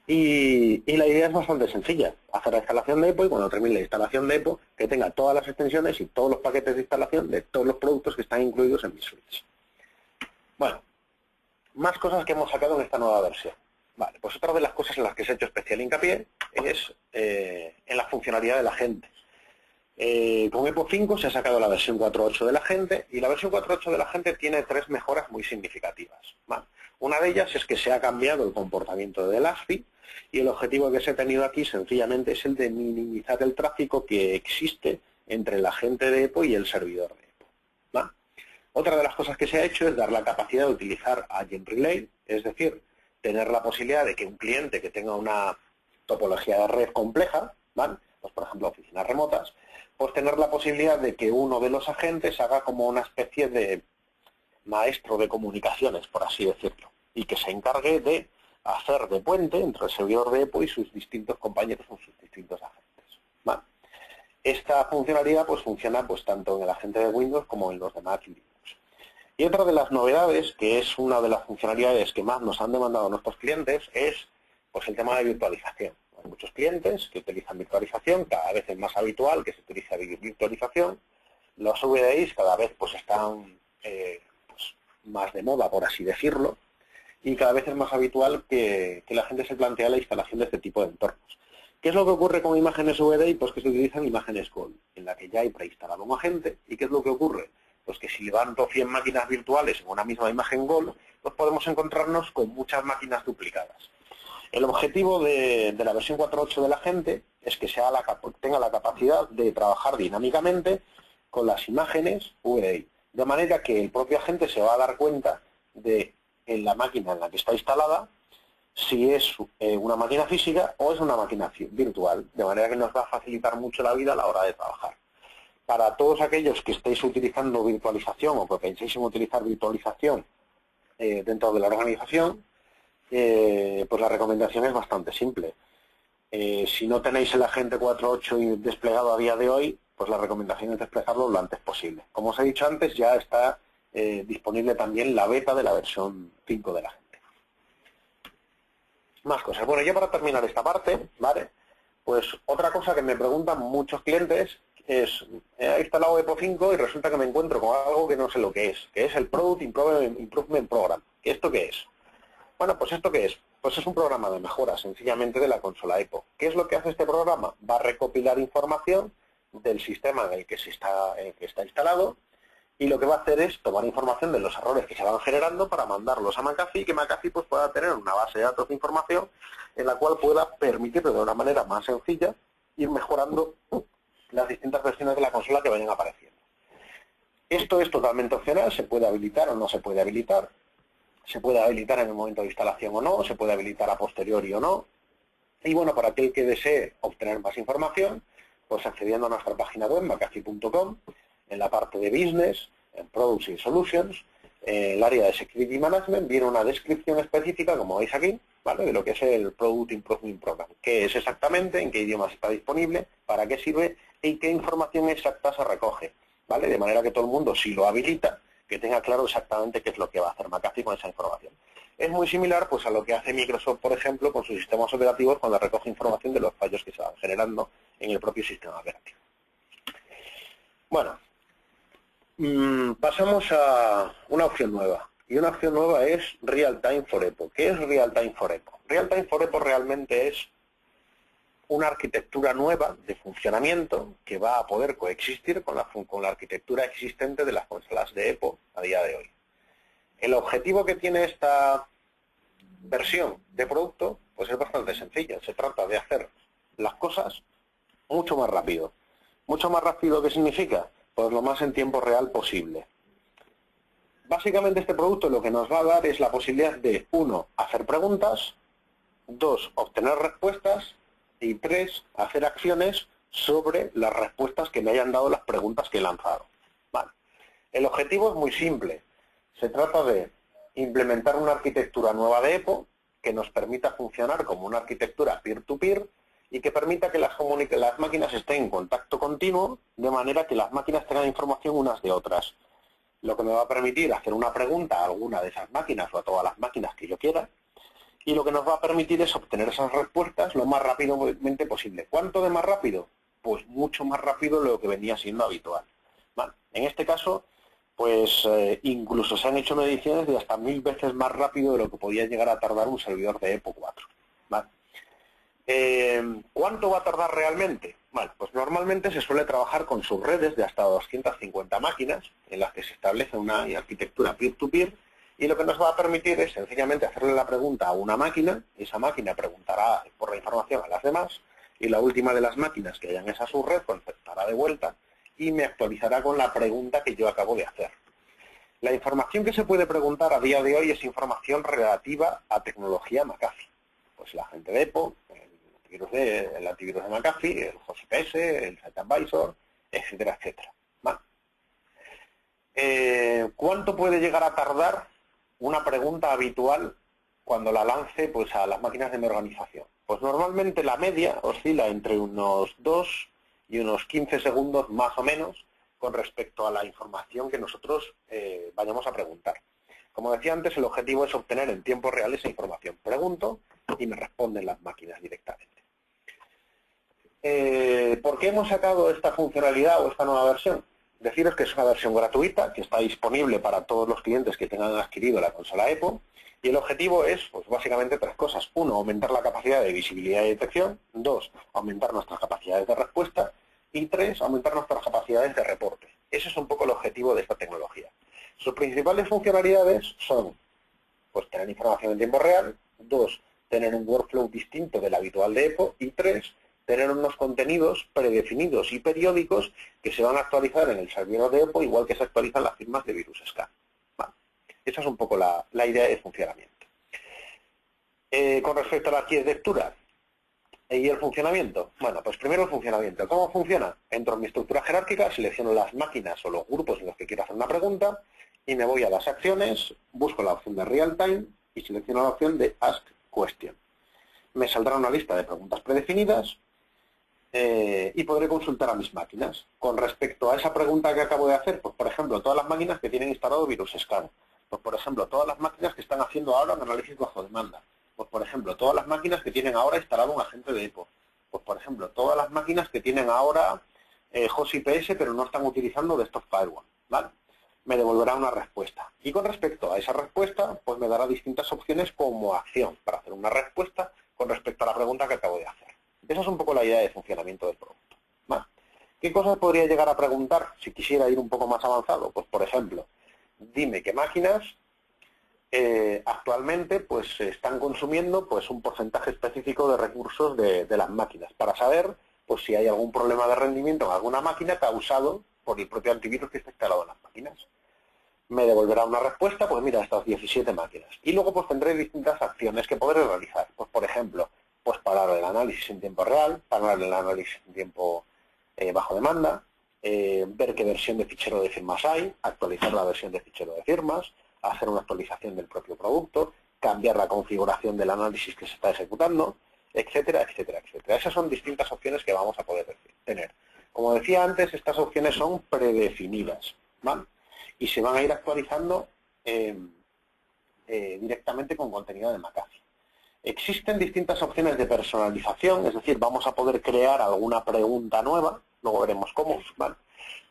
Speaker 1: Y la idea es bastante sencilla, hacer la instalación de EPO y cuando termine la instalación de EPO, que tenga todas las extensiones y todos los paquetes de instalación de todos los productos que están incluidos en mis suites. Bueno, más cosas que hemos sacado en esta nueva versión. Vale, pues otra de las cosas en las que se ha hecho especial hincapié es en la funcionalidad del agente. Con EPO 5 se ha sacado la versión 4.8 del agente y la versión 4.8 del agente tiene tres mejoras muy significativas, ¿vale? Una de ellas es que se ha cambiado el comportamiento del ASCII y el objetivo que se ha tenido aquí sencillamente es el de minimizar el tráfico que existe entre el agente de EPO y el servidor de EPO, ¿vale? Otra de las cosas que se ha hecho es dar la capacidad de utilizar Agent Relay, es decir, tener la posibilidad de que un cliente que tenga una topología de red compleja, ¿vale? Pues por ejemplo oficinas remotas, pues tener la posibilidad de que uno de los agentes haga como una especie de maestro de comunicaciones, por así decirlo, y que se encargue de hacer de puente entre el servidor de EPO y sus distintos compañeros o sus distintos agentes, ¿vale? Esta funcionalidad pues funciona pues tanto en el agente de Windows como en los de Mac y Linux. Y otra de las novedades, que es una de las funcionalidades que más nos han demandado nuestros clientes, es pues el tema de virtualización. Hay muchos clientes que utilizan virtualización, cada vez es más habitual que se utilice virtualización. Los VDIs cada vez pues están pues, más de moda, por así decirlo, y cada vez es más habitual que la gente se plantea la instalación de este tipo de entornos. ¿Qué es lo que ocurre con imágenes VDI? Pues que se utilizan imágenes Gold, en la que ya hay preinstalado un agente. ¿Y qué es lo que ocurre? Pues que si levanto 100 máquinas virtuales en una misma imagen Gold, pues podemos encontrarnos con muchas máquinas duplicadas. El objetivo de la versión 4.8 de la agente es que tenga la capacidad de trabajar dinámicamente con las imágenes VDI. de manera que el propio agente se va a dar cuenta de en la máquina en la que está instalada si es una máquina física o es una máquina virtual, de manera que nos va a facilitar mucho la vida a la hora de trabajar. Para todos aquellos que estéis utilizando virtualización o que penséis en utilizar virtualización dentro de la organización, pues la recomendación es bastante simple. Si no tenéis el agente 4.8 desplegado a día de hoy, pues la recomendación es desplegarlo lo antes posible. Como os he dicho antes, ya está disponible también la beta de la versión 5 del agente. Más cosas. Bueno, ya para terminar esta parte, ¿vale? Pues otra cosa que me preguntan muchos clientes es, he instalado EPO 5 y resulta que me encuentro con algo que no sé lo que es el Product Improvement Program. ¿Esto qué es? Bueno, pues ¿esto qué es? Pues es un programa de mejora, sencillamente, de la consola EPO. ¿Qué es lo que hace este programa? Va a recopilar información del sistema en el que está instalado, y lo que va a hacer es tomar información de los errores que se van generando para mandarlos a McAfee y que McAfee pues, pueda tener una base de datos de información en la cual pueda permitir de una manera más sencilla ir mejorando las distintas versiones de la consola que vayan apareciendo. Esto es totalmente opcional, se puede habilitar o no se puede habilitar. Se puede habilitar en el momento de instalación o no, se puede habilitar a posteriori o no. Y bueno, para aquel que desee obtener más información, pues accediendo a nuestra página web, mcafee.com, en la parte de Business, en Products y Solutions, en el área de Security Management, viene una descripción específica, como veis aquí, ¿vale?, de lo que es el Product Improvement Program, qué es exactamente, en qué idiomas está disponible, para qué sirve y qué información exacta se recoge, ¿vale? De manera que todo el mundo, si lo habilita, que tenga claro exactamente qué es lo que va a hacer McAfee con esa información. Es muy similar pues a lo que hace Microsoft, por ejemplo, con sus sistemas operativos cuando recoge información de los fallos que se van generando en el propio sistema operativo. Bueno, pasamos a una opción nueva. Y una opción nueva es Real Time for EPO. ¿Qué es Real Time for EPO? Real Time for EPO realmente es una arquitectura nueva de funcionamiento que va a poder coexistir con la arquitectura existente de las consolas de EPO a día de hoy. El objetivo que tiene esta versión de producto pues es bastante sencillo. Se trata de hacer las cosas mucho más rápido. ¿Mucho más rápido qué significa? Pues lo más en tiempo real posible. Básicamente este producto lo que nos va a dar es la posibilidad de, 1, hacer preguntas, 2, obtener respuestas y 3, hacer acciones sobre las respuestas que me hayan dado las preguntas que he lanzado. Vale. El objetivo es muy simple. Se trata de implementar una arquitectura nueva de EPO que nos permita funcionar como una arquitectura peer-to-peer y que permita que las máquinas estén en contacto continuo, de manera que las máquinas tengan información unas de otras. Lo que me va a permitir hacer una pregunta a alguna de esas máquinas o a todas las máquinas que yo quiera, y lo que nos va a permitir es obtener esas respuestas lo más rápidamente posible. ¿Cuánto de más rápido? Pues mucho más rápido de lo que venía siendo habitual. Vale. En este caso, pues incluso se han hecho mediciones de hasta 1000 veces más rápido de lo que podía llegar a tardar un servidor de EPO 4. ¿Vale? ¿Cuánto va a tardar realmente? Bueno, pues normalmente se suele trabajar con subredes de hasta 250 máquinas en las que se establece una arquitectura peer-to-peer, y lo que nos va a permitir es sencillamente hacerle la pregunta a una máquina, esa máquina preguntará por la información a las demás, y la última de las máquinas que haya en esa subred contestará de vuelta y me actualizará con la pregunta que yo acabo de hacer. La información que se puede preguntar a día de hoy es información relativa a tecnología McAfee. Pues la gente de EPO, el antivirus de McAfee, el HostPS, el Site Advisor, etcétera, etcétera. ¿Vale? ¿Cuánto puede llegar a tardar una pregunta habitual cuando la lance pues, a las máquinas de mi organización? Pues normalmente la media oscila entre unos 2 y unos 15 segundos más o menos con respecto a la información que nosotros vayamos a preguntar. Como decía antes, el objetivo es obtener en tiempo real esa información. Pregunto y me responden las máquinas directamente. ¿Por qué hemos sacado esta funcionalidad o esta nueva versión? Deciros que es una versión gratuita, que está disponible para todos los clientes que tengan adquirido la consola EPO, y el objetivo es, pues básicamente 3 cosas. 1, aumentar la capacidad de visibilidad y detección. 2, aumentar nuestras capacidades de respuesta. Y 3, aumentar nuestras capacidades de reporte. Ese es un poco el objetivo de esta tecnología. Sus principales funcionalidades son, pues, tener información en tiempo real. 2, tener un workflow distinto del habitual de EPO. Y 3, tener unos contenidos predefinidos y periódicos que se van a actualizar en el servidor de EPO, igual que se actualizan las firmas de VirusScan. Vale. Esa es un poco la idea de funcionamiento. Con respecto a la arquitectura y el funcionamiento, bueno, pues primero el funcionamiento. ¿Cómo funciona? Entro en mi estructura jerárquica, selecciono las máquinas o los grupos en los que quiero hacer una pregunta y me voy a las acciones, busco la opción de Real Time y selecciono la opción de Ask Question. Me saldrá una lista de preguntas predefinidas y podré consultar a mis máquinas. Con respecto a esa pregunta que acabo de hacer, pues por ejemplo, todas las máquinas que tienen instalado VirusScan, pues por ejemplo, todas las máquinas que están haciendo ahora un análisis bajo demanda, pues por ejemplo, todas las máquinas que tienen ahora instalado un agente de EPO, pues por ejemplo, todas las máquinas que tienen ahora host IPS pero no están utilizando desktop firewall, ¿vale? Me devolverá una respuesta. Y con respecto a esa respuesta, pues me dará distintas opciones como acción para hacer una respuesta con respecto a la pregunta que acabo de hacer. Esa es un poco la idea de funcionamiento del producto. ¿Vale? ¿Qué cosas podría llegar a preguntar si quisiera ir un poco más avanzado? Pues por ejemplo, dime qué máquinas actualmente pues están consumiendo pues un porcentaje específico de recursos de las máquinas para saber pues si hay algún problema de rendimiento en alguna máquina causado por el propio antivirus que está instalado en las máquinas. Me devolverá una respuesta, pues mira, estas 17 máquinas. Y luego pues tendré distintas acciones que podré realizar. Pues por ejemplo, pues parar el análisis en tiempo real, parar el análisis en tiempo bajo demanda, ver qué versión de fichero de firmas hay, actualizar la versión de fichero de firmas, hacer una actualización del propio producto, cambiar la configuración del análisis que se está ejecutando, etcétera, etcétera, etcétera. Esas son distintas opciones que vamos a poder tener. Como decía antes, estas opciones son predefinidas, ¿vale? Y se van a ir actualizando directamente con contenido de McAfee. Existen distintas opciones de personalización, es decir, vamos a poder crear alguna pregunta nueva, luego veremos cómo, ¿vale?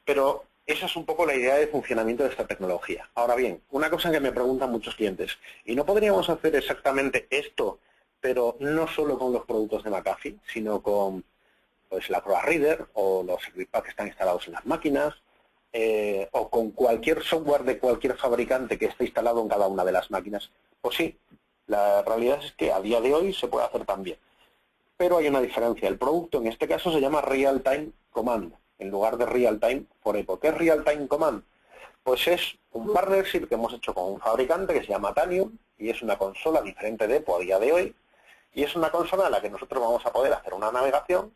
Speaker 1: Pero esa es un poco la idea de funcionamiento de esta tecnología. Ahora bien, una cosa que me preguntan muchos clientes, ¿y no podríamos hacer exactamente esto, pero no solo con los productos de McAfee, sino con pues, la Acrobat Reader o los script que están instalados en las máquinas, o con cualquier software de cualquier fabricante que esté instalado en cada una de las máquinas? Pues sí, la realidad es que a día de hoy se puede hacer también. Pero hay una diferencia. El producto en este caso se llama Real Time Command, en lugar de Real Time for EPO. ¿Qué es Real Time Command? Pues es un partnership que hemos hecho con un fabricante que se llama Tanium y es una consola diferente de EPO a día de hoy. Y es una consola en la que nosotros vamos a poder hacer una navegación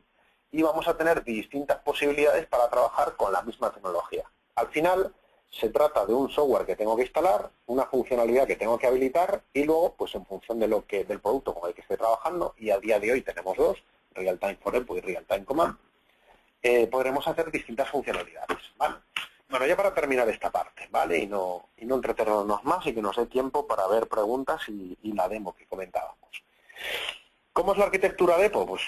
Speaker 1: y vamos a tener distintas posibilidades para trabajar con la misma tecnología. Al final, se trata de un software que tengo que instalar, una funcionalidad que tengo que habilitar y luego, pues en función de del producto con el que esté trabajando, y a día de hoy tenemos dos, Real Time for EPO y Real Time Command, podremos hacer distintas funcionalidades, ¿vale? Bueno, ya para terminar esta parte, ¿vale? Y no entretenernos más y que nos dé tiempo para ver preguntas y la demo que comentábamos. ¿Cómo es la arquitectura de EPO? Pues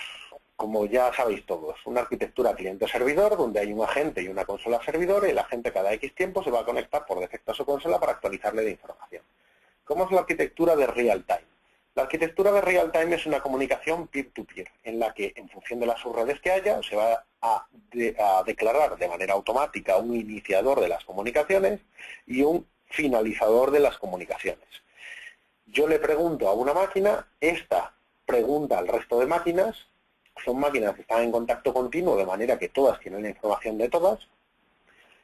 Speaker 1: como ya sabéis todos, una arquitectura cliente-servidor donde hay un agente y una consola servidor y el agente cada X tiempo se va a conectar por defecto a su consola para actualizarle de información. ¿Cómo es la arquitectura de Real Time? La arquitectura de Real Time es una comunicación peer-to-peer, en la que en función de las subredes que haya se va a declarar de manera automática un iniciador de las comunicaciones y un finalizador de las comunicaciones. Yo le pregunto a una máquina, esta pregunta al resto de máquinas. Son máquinas que están en contacto continuo, de manera que todas tienen la información de todas.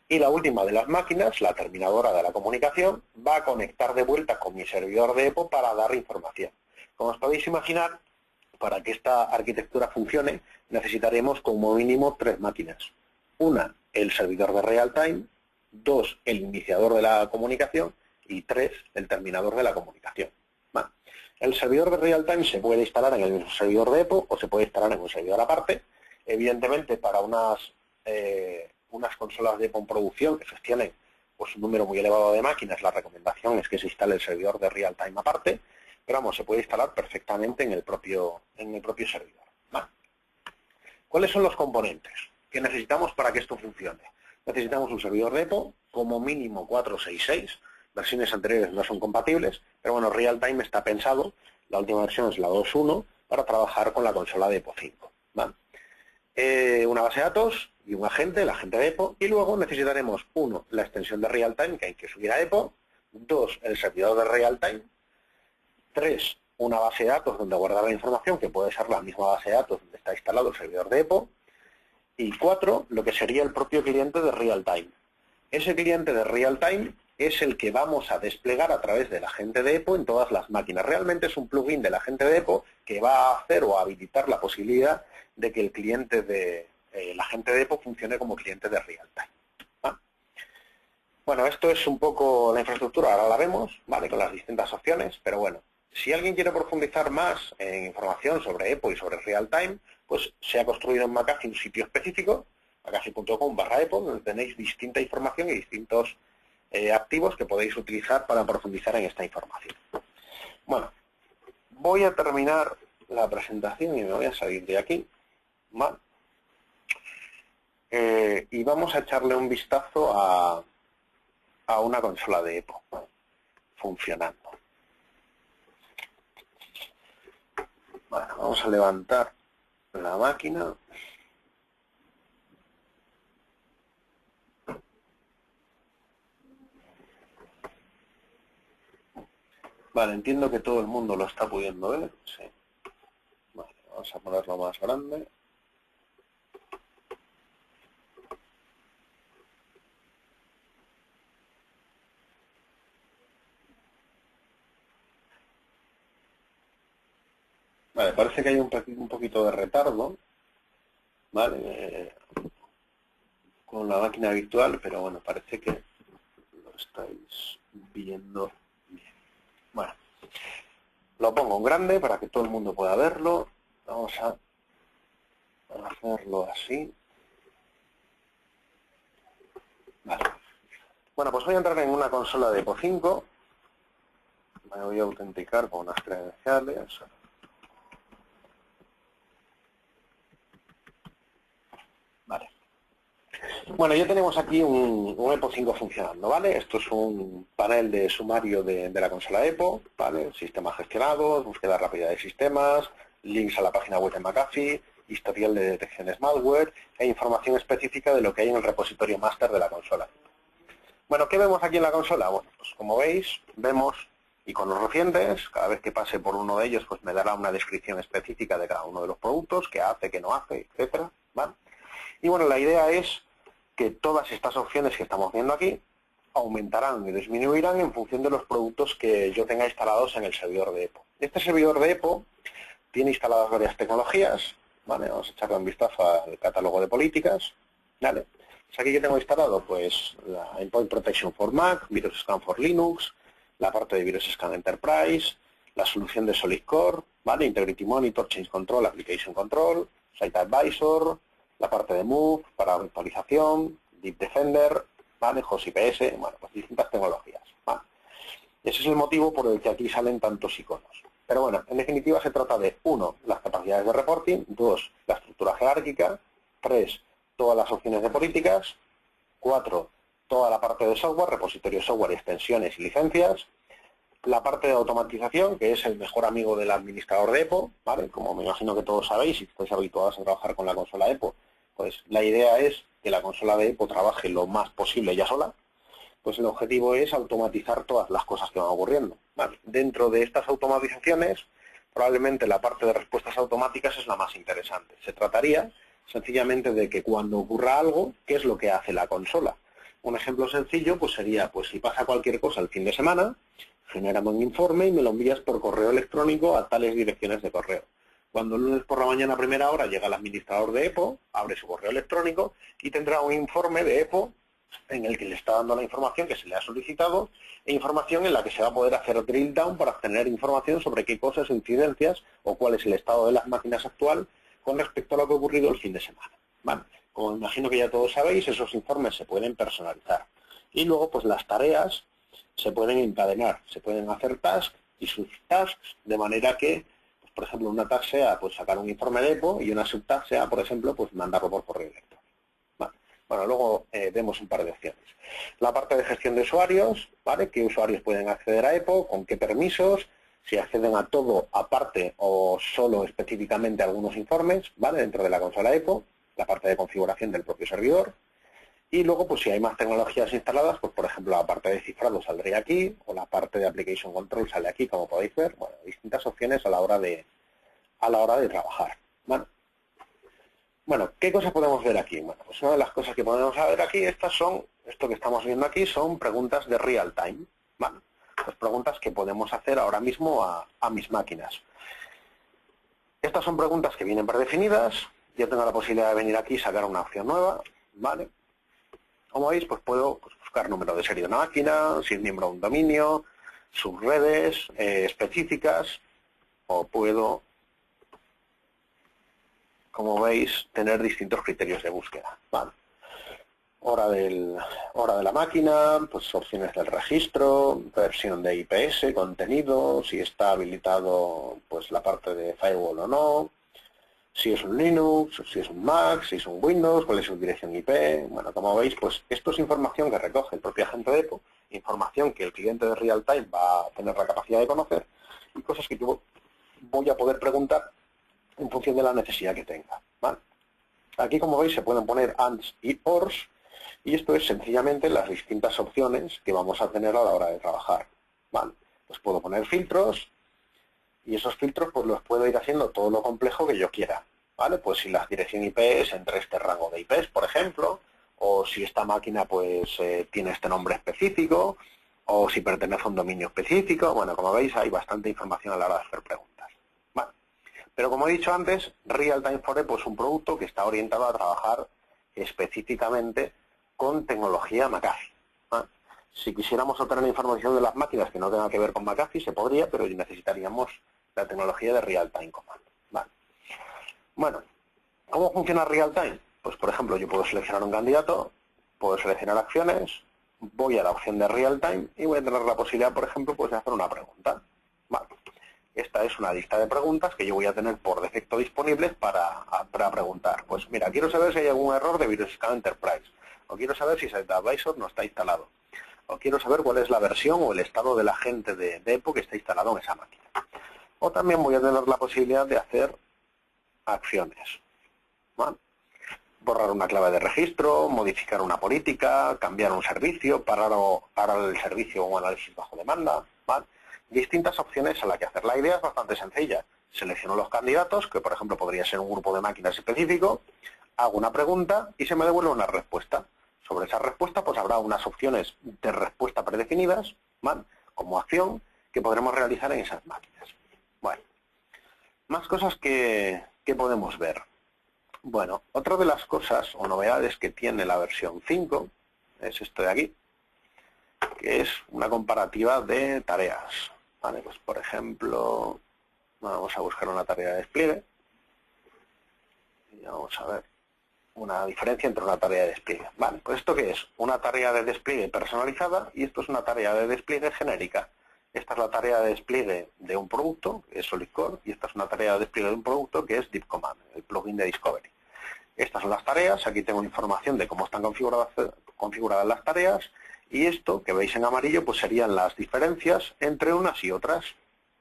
Speaker 1: Y la última de las máquinas, la terminadora de la comunicación, va a conectar de vuelta con mi servidor de EPO para dar información. Como os podéis imaginar, para que esta arquitectura funcione, necesitaremos como mínimo 3 máquinas. Una, el servidor de Real Time. 2, el iniciador de la comunicación. Y 3, el terminador de la comunicación. Bueno, el servidor de Real Time se puede instalar en el mismo servidor de EPO o se puede instalar en un servidor aparte. Evidentemente, para unas consolas de EPO en producción que gestionen pues, un número muy elevado de máquinas, la recomendación es que se instale el servidor de Real Time aparte, pero vamos, se puede instalar perfectamente en el propio servidor. ¿Vale? ¿Cuáles son los componentes que necesitamos para que esto funcione? Necesitamos un servidor de EPO, como mínimo 466, versiones anteriores no son compatibles, pero bueno, Real Time está pensado, la última versión es la 2.1, para trabajar con la consola de EPO 5. ¿Vale? Una base de datos y un agente, el agente de EPO, y luego necesitaremos, 1, la extensión de Real Time que hay que subir a EPO, 2, el servidor de Real Time, 3, una base de datos donde guardar la información, que puede ser la misma base de datos donde está instalado el servidor de EPO. Y 4, lo que sería el propio cliente de real time. Ese cliente de real time es el que vamos a desplegar a través del agente de EPO en todas las máquinas. Realmente es un plugin del agente de EPO que va a hacer o a habilitar la posibilidad de que el cliente de el agente de EPO funcione como cliente de real time. ¿Vale? Bueno, esto es un poco la infraestructura, ahora la vemos, ¿vale? Con las distintas opciones, pero bueno, si alguien quiere profundizar más en información sobre EPO y sobre real time, pues se ha construido en McAfee un sitio específico, mcafee.com/EPO, donde tenéis distinta información y distintos activos que podéis utilizar para profundizar en esta información. Bueno, voy a terminar la presentación y me voy a salir de aquí. ¿Vale? Y vamos a echarle un vistazo a una consola de EPO funcionando. Bueno, vamos a levantar la máquina. Vale, entiendo que todo el mundo lo está pudiendo ver. Sí. Vale, vamos a ponerlo más grande. Vale, parece que hay un poquito de retardo, ¿vale? Con la máquina virtual, pero bueno, parece que lo estáis viendo bien. Bueno, lo pongo en grande para que todo el mundo pueda verlo. Vamos a hacerlo así. Vale. Bueno, pues voy a entrar en una consola de EPO 5. Me voy a autenticar con unas credenciales. Vale. Bueno, ya tenemos aquí un EPO 5 funcionando, ¿vale? Esto es un panel de sumario de la consola EPO, ¿vale? Sistemas gestionados, búsqueda rápida de sistemas, links a la página web de McAfee, historial de detecciones malware e información específica de lo que hay en el repositorio master de la consola. Bueno, ¿qué vemos aquí en la consola? Bueno, pues como veis, vemos iconos recientes. Cada vez que pase por uno de ellos, pues me dará una descripción específica de cada uno de los productos, qué hace, qué no hace, etcétera, ¿vale? Y bueno, la idea es que todas estas opciones que estamos viendo aquí aumentarán y disminuirán en función de los productos que yo tenga instalados en el servidor de EPO. Este servidor de EPO tiene instaladas varias tecnologías, ¿vale? Vamos a echarle un vistazo al catálogo de políticas, ¿vale? Pues aquí que tengo instalado, pues la Endpoint Protection for Mac, Virus Scan for Linux, la parte de Virus Scan Enterprise, la solución de Solid Core, ¿vale? Integrity Monitor, Change Control, Application Control, Site Advisor, la parte de Move para virtualización, Deep Defender, ¿vale? Host IPS, bueno, pues distintas tecnologías, ¿vale? Ese es el motivo por el que aquí salen tantos iconos. Pero bueno, en definitiva se trata de 1, las capacidades de reporting, 2, la estructura jerárquica, 3, todas las opciones de políticas, 4, toda la parte de software, repositorio de software, extensiones y licencias, la parte de automatización, que es el mejor amigo del administrador de EPO, ¿vale? Como me imagino que todos sabéis, si estáis habituados a trabajar con la consola EPO, pues la idea es que la consola de EPO trabaje lo más posible ella sola. Pues el objetivo es automatizar todas las cosas que van ocurriendo, ¿vale? Dentro de estas automatizaciones, probablemente la parte de respuestas automáticas es la más interesante. Se trataría sencillamente de que cuando ocurra algo, ¿qué es lo que hace la consola? Un ejemplo sencillo pues sería, pues si pasa cualquier cosa el fin de semana, genérame un informe y me lo envías por correo electrónico a tales direcciones de correo. Cuando el lunes por la mañana a primera hora llega el administrador de EPO, abre su correo electrónico y tendrá un informe de EPO en el que le está dando la información que se le ha solicitado e información en la que se va a poder hacer drill down para obtener información sobre qué cosas, incidencias o cuál es el estado de las máquinas actual con respecto a lo que ha ocurrido el fin de semana. ¿Vale? Como imagino que ya todos sabéis, esos informes se pueden personalizar. Y luego, pues las tareas se pueden encadenar, se pueden hacer tasks y subtasks, de manera que, pues, por ejemplo, una task sea pues, sacar un informe de EPO y una subtask sea, por ejemplo, pues mandarlo por correo electrónico. ¿Vale? Bueno, luego vemos un par de opciones. La parte de gestión de usuarios, ¿vale? ¿Qué usuarios pueden acceder a EPO? ¿Con qué permisos? Si acceden a todo aparte o solo específicamente a algunos informes, ¿vale? Dentro de la consola EPO, la parte de configuración del propio servidor. Y luego, pues si hay más tecnologías instaladas, pues por ejemplo la parte de cifrado saldría aquí, o la parte de Application Control sale aquí, como podéis ver. Bueno, distintas opciones a la hora de trabajar. Bueno, ¿qué cosas podemos ver aquí? Bueno, pues una de las cosas que podemos ver aquí, esto que estamos viendo aquí son preguntas de real time. Vale, pues preguntas que podemos hacer ahora mismo a mis máquinas. Estas son preguntas que vienen predefinidas. Yo tengo la posibilidad de venir aquí y sacar una opción nueva. Vale. Como veis, pues puedo buscar número de serie de una máquina, si es miembro de un dominio, subredes específicas, o puedo, como veis, tener distintos criterios de búsqueda. Vale. Hora de la máquina, pues opciones del registro, versión de IPS, contenido, si está habilitado pues la parte de firewall o no, si es un Linux, si es un Mac, si es un Windows, cuál es su dirección IP. Bueno, como veis, pues esto es información que recoge el propio agente de EPO, información que el cliente de real time va a tener la capacidad de conocer y cosas que yo voy a poder preguntar en función de la necesidad que tenga. ¿Vale? Aquí, como veis, se pueden poner ANDs y ORs, y esto es sencillamente las distintas opciones que vamos a tener a la hora de trabajar. ¿Vale? Pues puedo poner filtros, y esos filtros pues los puedo ir haciendo todo lo complejo que yo quiera. ¿Vale? Pues si la dirección IP es entre este rango de IPs, por ejemplo, o si esta máquina pues tiene este nombre específico, o si pertenece a un dominio específico. Bueno, como veis, hay bastante información a la hora de hacer preguntas. ¿Vale? Pero como he dicho antes, Real Time for EPO es un producto que está orientado a trabajar específicamente con tecnología McAfee. ¿Vale? Si quisiéramos obtener información de las máquinas que no tenga que ver con McAfee, se podría, pero necesitaríamos la tecnología de Real Time Command. ¿Vale? Bueno, ¿cómo funciona Real Time? Pues, por ejemplo, yo puedo seleccionar un candidato, puedo seleccionar acciones, voy a la opción de Real Time y voy a tener la posibilidad, por ejemplo, pues de hacer una pregunta. Vale. Esta es una lista de preguntas que yo voy a tener por defecto disponibles para preguntar. Pues mira, quiero saber si hay algún error de Viruscan Enterprise, o quiero saber si SiteAdvisor no está instalado, o quiero saber cuál es la versión o el estado del agente de EPO que está instalado en esa máquina. O también voy a tener la posibilidad de hacer acciones. ¿Vale? Borrar una clave de registro, modificar una política, cambiar un servicio, parar el servicio o un análisis bajo demanda. ¿Vale? Distintas opciones a las que hacer. La idea es bastante sencilla. Selecciono los candidatos, que por ejemplo podría ser un grupo de máquinas específico, hago una pregunta y se me devuelve una respuesta. Sobre esa respuesta pues habrá unas opciones de respuesta predefinidas, ¿vale? Como acción, que podremos realizar en esas máquinas. Bueno, más cosas que podemos ver. Bueno, otra de las cosas o novedades que tiene la versión 5 es esto de aquí, que es una comparativa de tareas. Vale, pues por ejemplo, vamos a buscar una tarea de despliegue y vamos a ver una diferencia entre una tarea de despliegue. Vale, pues ¿esto qué es? Una tarea de despliegue personalizada y esto es una tarea de despliegue genérica. Esta es la tarea de despliegue de un producto, que es SolidCore, y esta es una tarea de despliegue de un producto, que es DeepCommand, el plugin de Discovery. Estas son las tareas, aquí tengo información de cómo están configuradas las tareas, y esto que veis en amarillo pues serían las diferencias entre unas y otras.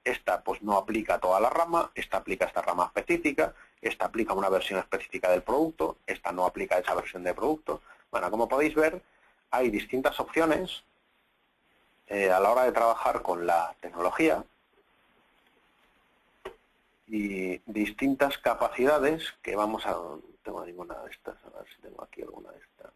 Speaker 1: Esta pues no aplica a toda la rama, esta aplica a esta rama específica, esta aplica a una versión específica del producto, esta no aplica a esa versión de producto. Bueno, como podéis ver, hay distintas opciones a la hora de trabajar con la tecnología y distintas capacidades que vamos a... No tengo ninguna de estas, a ver si tengo aquí alguna de estas.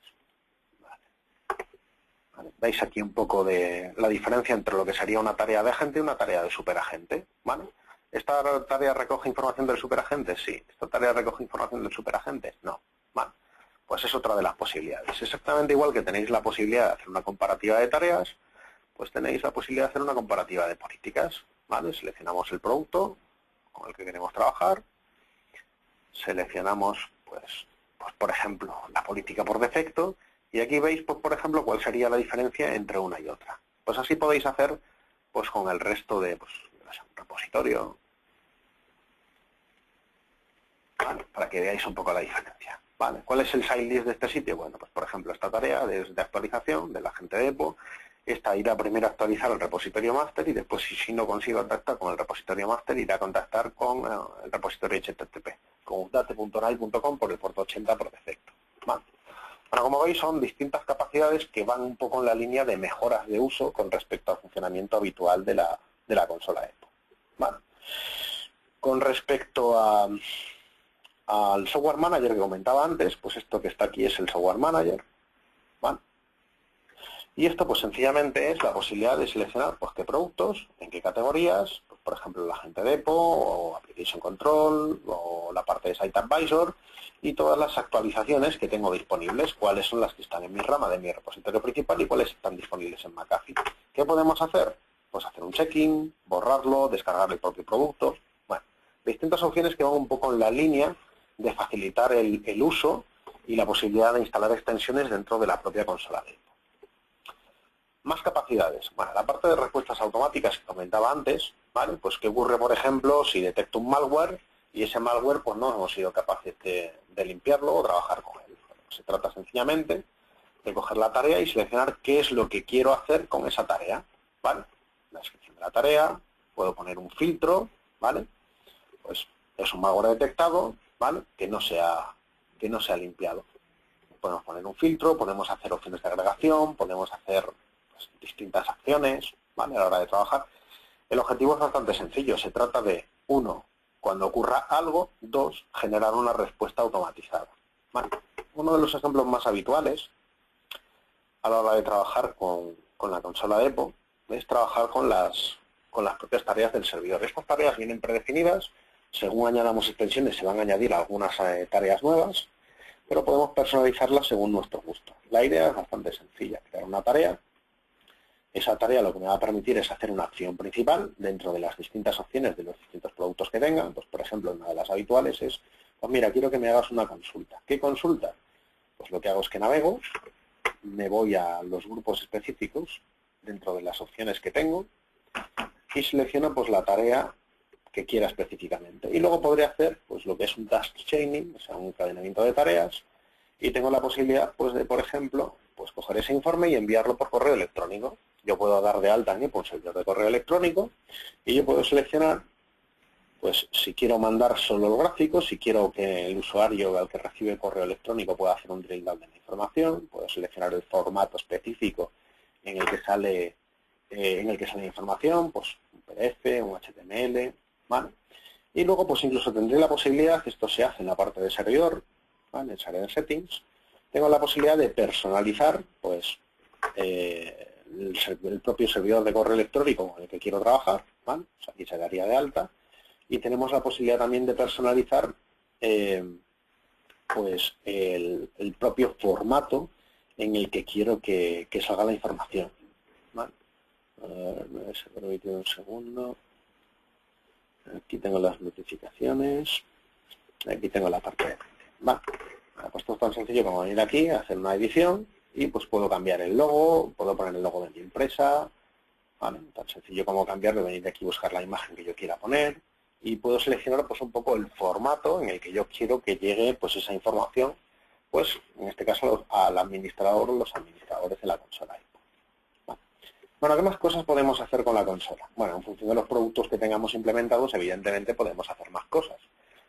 Speaker 1: Vale. Veis aquí un poco de la diferencia entre lo que sería una tarea de agente y una tarea de superagente. ¿Vale? ¿Esta tarea recoge información del superagente? Sí. ¿Esta tarea recoge información del superagente? No. Vale. Pues es otra de las posibilidades. Exactamente igual que tenéis la posibilidad de hacer una comparativa de tareas, pues tenéis la posibilidad de hacer una comparativa de políticas. ¿Vale? Seleccionamos el producto con el que queremos trabajar, seleccionamos, pues por ejemplo, la política por defecto, y aquí veis, pues, por ejemplo, cuál sería la diferencia entre una y otra. Pues así podéis hacer pues con el resto de un repositorio, ¿vale? Para que veáis un poco la diferencia. ¿Vale? ¿Cuál es el side list de este sitio? Bueno, pues por ejemplo, esta tarea de actualización del agente de EPO, esta irá primero a actualizar el repositorio master y después, si no consigo contactar con el repositorio master, irá a contactar con el repositorio HTTP, con update.nai.com por el puerto 80 por defecto. ¿Vale? Bueno, como veis, son distintas capacidades que van un poco en la línea de mejoras de uso con respecto al funcionamiento habitual de la consola EPO. ¿Vale? Con respecto al Software Manager que comentaba antes, pues esto que está aquí es el Software Manager. ¿Vale? Y esto pues sencillamente es la posibilidad de seleccionar pues qué productos, en qué categorías, pues, por ejemplo la gente de EPO, o Application Control, o la parte de Site Advisor, y todas las actualizaciones que tengo disponibles, cuáles son las que están en mi rama de mi repositorio principal y cuáles están disponibles en McAfee. ¿Qué podemos hacer? Pues hacer un check-in, borrarlo, descargar el propio producto. Bueno, distintas opciones que van un poco en la línea de facilitar el uso y la posibilidad de instalar extensiones dentro de la propia consola de EPO. Más capacidades. Bueno, la parte de respuestas automáticas que comentaba antes, ¿vale? Pues qué ocurre, por ejemplo, si detecto un malware y ese malware pues no hemos sido capaces de limpiarlo o trabajar con él. Bueno, se trata sencillamente de coger la tarea y seleccionar qué es lo que quiero hacer con esa tarea, ¿vale? La descripción de la tarea, puedo poner un filtro, ¿vale? Pues es un malware detectado, ¿vale? Que no se ha limpiado. Podemos poner un filtro, podemos hacer opciones de agregación, podemos hacer distintas acciones, ¿vale? A la hora de trabajar. El objetivo es bastante sencillo. Se trata de, 1, cuando ocurra algo, 2, generar una respuesta automatizada. ¿Vale? Uno de los ejemplos más habituales a la hora de trabajar con la consola de EPO es trabajar con las propias tareas del servidor. Estas tareas vienen predefinidas. Según añadamos extensiones se van a añadir algunas tareas nuevas, pero podemos personalizarlas según nuestro gusto. La idea es bastante sencilla. Crear una tarea. Esa tarea lo que me va a permitir es hacer una acción principal dentro de las distintas opciones de los distintos productos que tengan. Pues, por ejemplo, una de las habituales es, pues mira, quiero que me hagas una consulta. ¿Qué consulta? Pues lo que hago es que navego, me voy a los grupos específicos dentro de las opciones que tengo y selecciono pues la tarea que quiera específicamente. Y luego podré hacer pues lo que es un task chaining, o sea, un encadenamiento de tareas, y tengo la posibilidad pues de, por ejemplo, pues coger ese informe y enviarlo por correo electrónico. Yo puedo dar de alta en un servidor de correo electrónico y yo puedo seleccionar pues si quiero mandar solo el gráfico, si quiero que el usuario al que recibe el correo electrónico pueda hacer un drill down de la información, puedo seleccionar el formato específico en el que sale la información, pues un PDF, un HTML, ¿vale? Y luego pues incluso tendré la posibilidad, que esto se hace en la parte de servidor, ¿vale? En el área de settings, tengo la posibilidad de personalizar pues el propio servidor de correo electrónico con el que quiero trabajar, ¿vale? O sea, aquí se daría de alta. Y tenemos la posibilidad también de personalizar pues el propio formato en el que quiero que salga la información, ¿vale? Me voy a permitir un segundo. Aquí tengo las notificaciones. Aquí tengo la parte de... Vale. Pues esto es tan sencillo como venir aquí, hacer una edición y pues puedo cambiar el logo, puedo poner el logo de mi empresa, ¿vale? Tan sencillo como cambiarlo, venir aquí y buscar la imagen que yo quiera poner y puedo seleccionar pues un poco el formato en el que yo quiero que llegue pues esa información, pues en este caso al administrador o los administradores de la consola. ¿Vale? Bueno, ¿qué más cosas podemos hacer con la consola? Bueno, en función de los productos que tengamos implementados, evidentemente podemos hacer más cosas.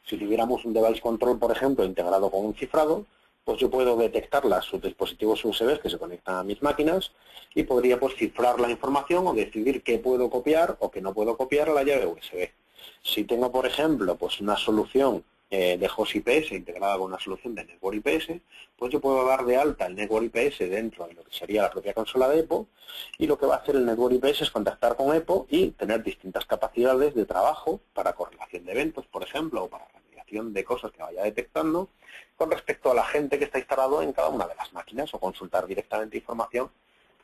Speaker 1: Si tuviéramos un device control, por ejemplo, integrado con un cifrado, pues yo puedo detectar sus dispositivos USB que se conectan a mis máquinas y podría pues cifrar la información o decidir qué puedo copiar o qué no puedo copiar a la llave USB. Si tengo, por ejemplo, pues una solución de host IPS integrada con una solución de network IPS, pues yo puedo dar de alta el network IPS dentro de lo que sería la propia consola de EPO y lo que va a hacer el network IPS es contactar con EPO y tener distintas capacidades de trabajo para correlación de eventos, por ejemplo, o para remediación de cosas que vaya detectando con respecto a la gente que está instalado en cada una de las máquinas o consultar directamente información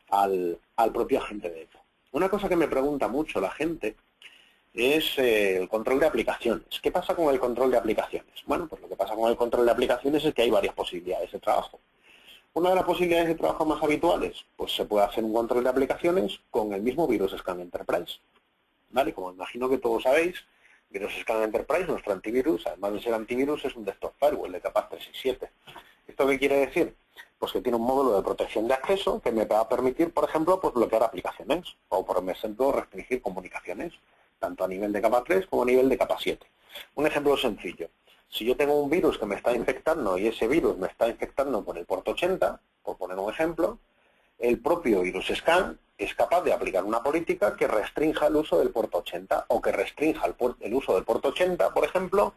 Speaker 1: al propio agente de EPO. Una cosa que me pregunta mucho la gente es el control de aplicaciones. ¿Qué pasa con el control de aplicaciones? Bueno, pues lo que pasa con el control de aplicaciones es que hay varias posibilidades de trabajo. Una de las posibilidades de trabajo más habituales, pues se puede hacer un control de aplicaciones con el mismo Virus Scan Enterprise. ¿Vale? Como imagino que todos sabéis, Virus Scan Enterprise, nuestro antivirus, además de ser antivirus, es un desktop firewall de capa 367. ¿Esto qué quiere decir? Pues que tiene un módulo de protección de acceso que me va a permitir, por ejemplo, pues bloquear aplicaciones o, por ejemplo, restringir comunicaciones, tanto a nivel de capa 3 como a nivel de capa 7. Un ejemplo sencillo. Si yo tengo un virus que me está infectando y ese virus me está infectando por el puerto 80, por poner un ejemplo, el propio virus scan es capaz de aplicar una política que restrinja el uso del puerto 80 o que restrinja el uso del puerto 80, por ejemplo,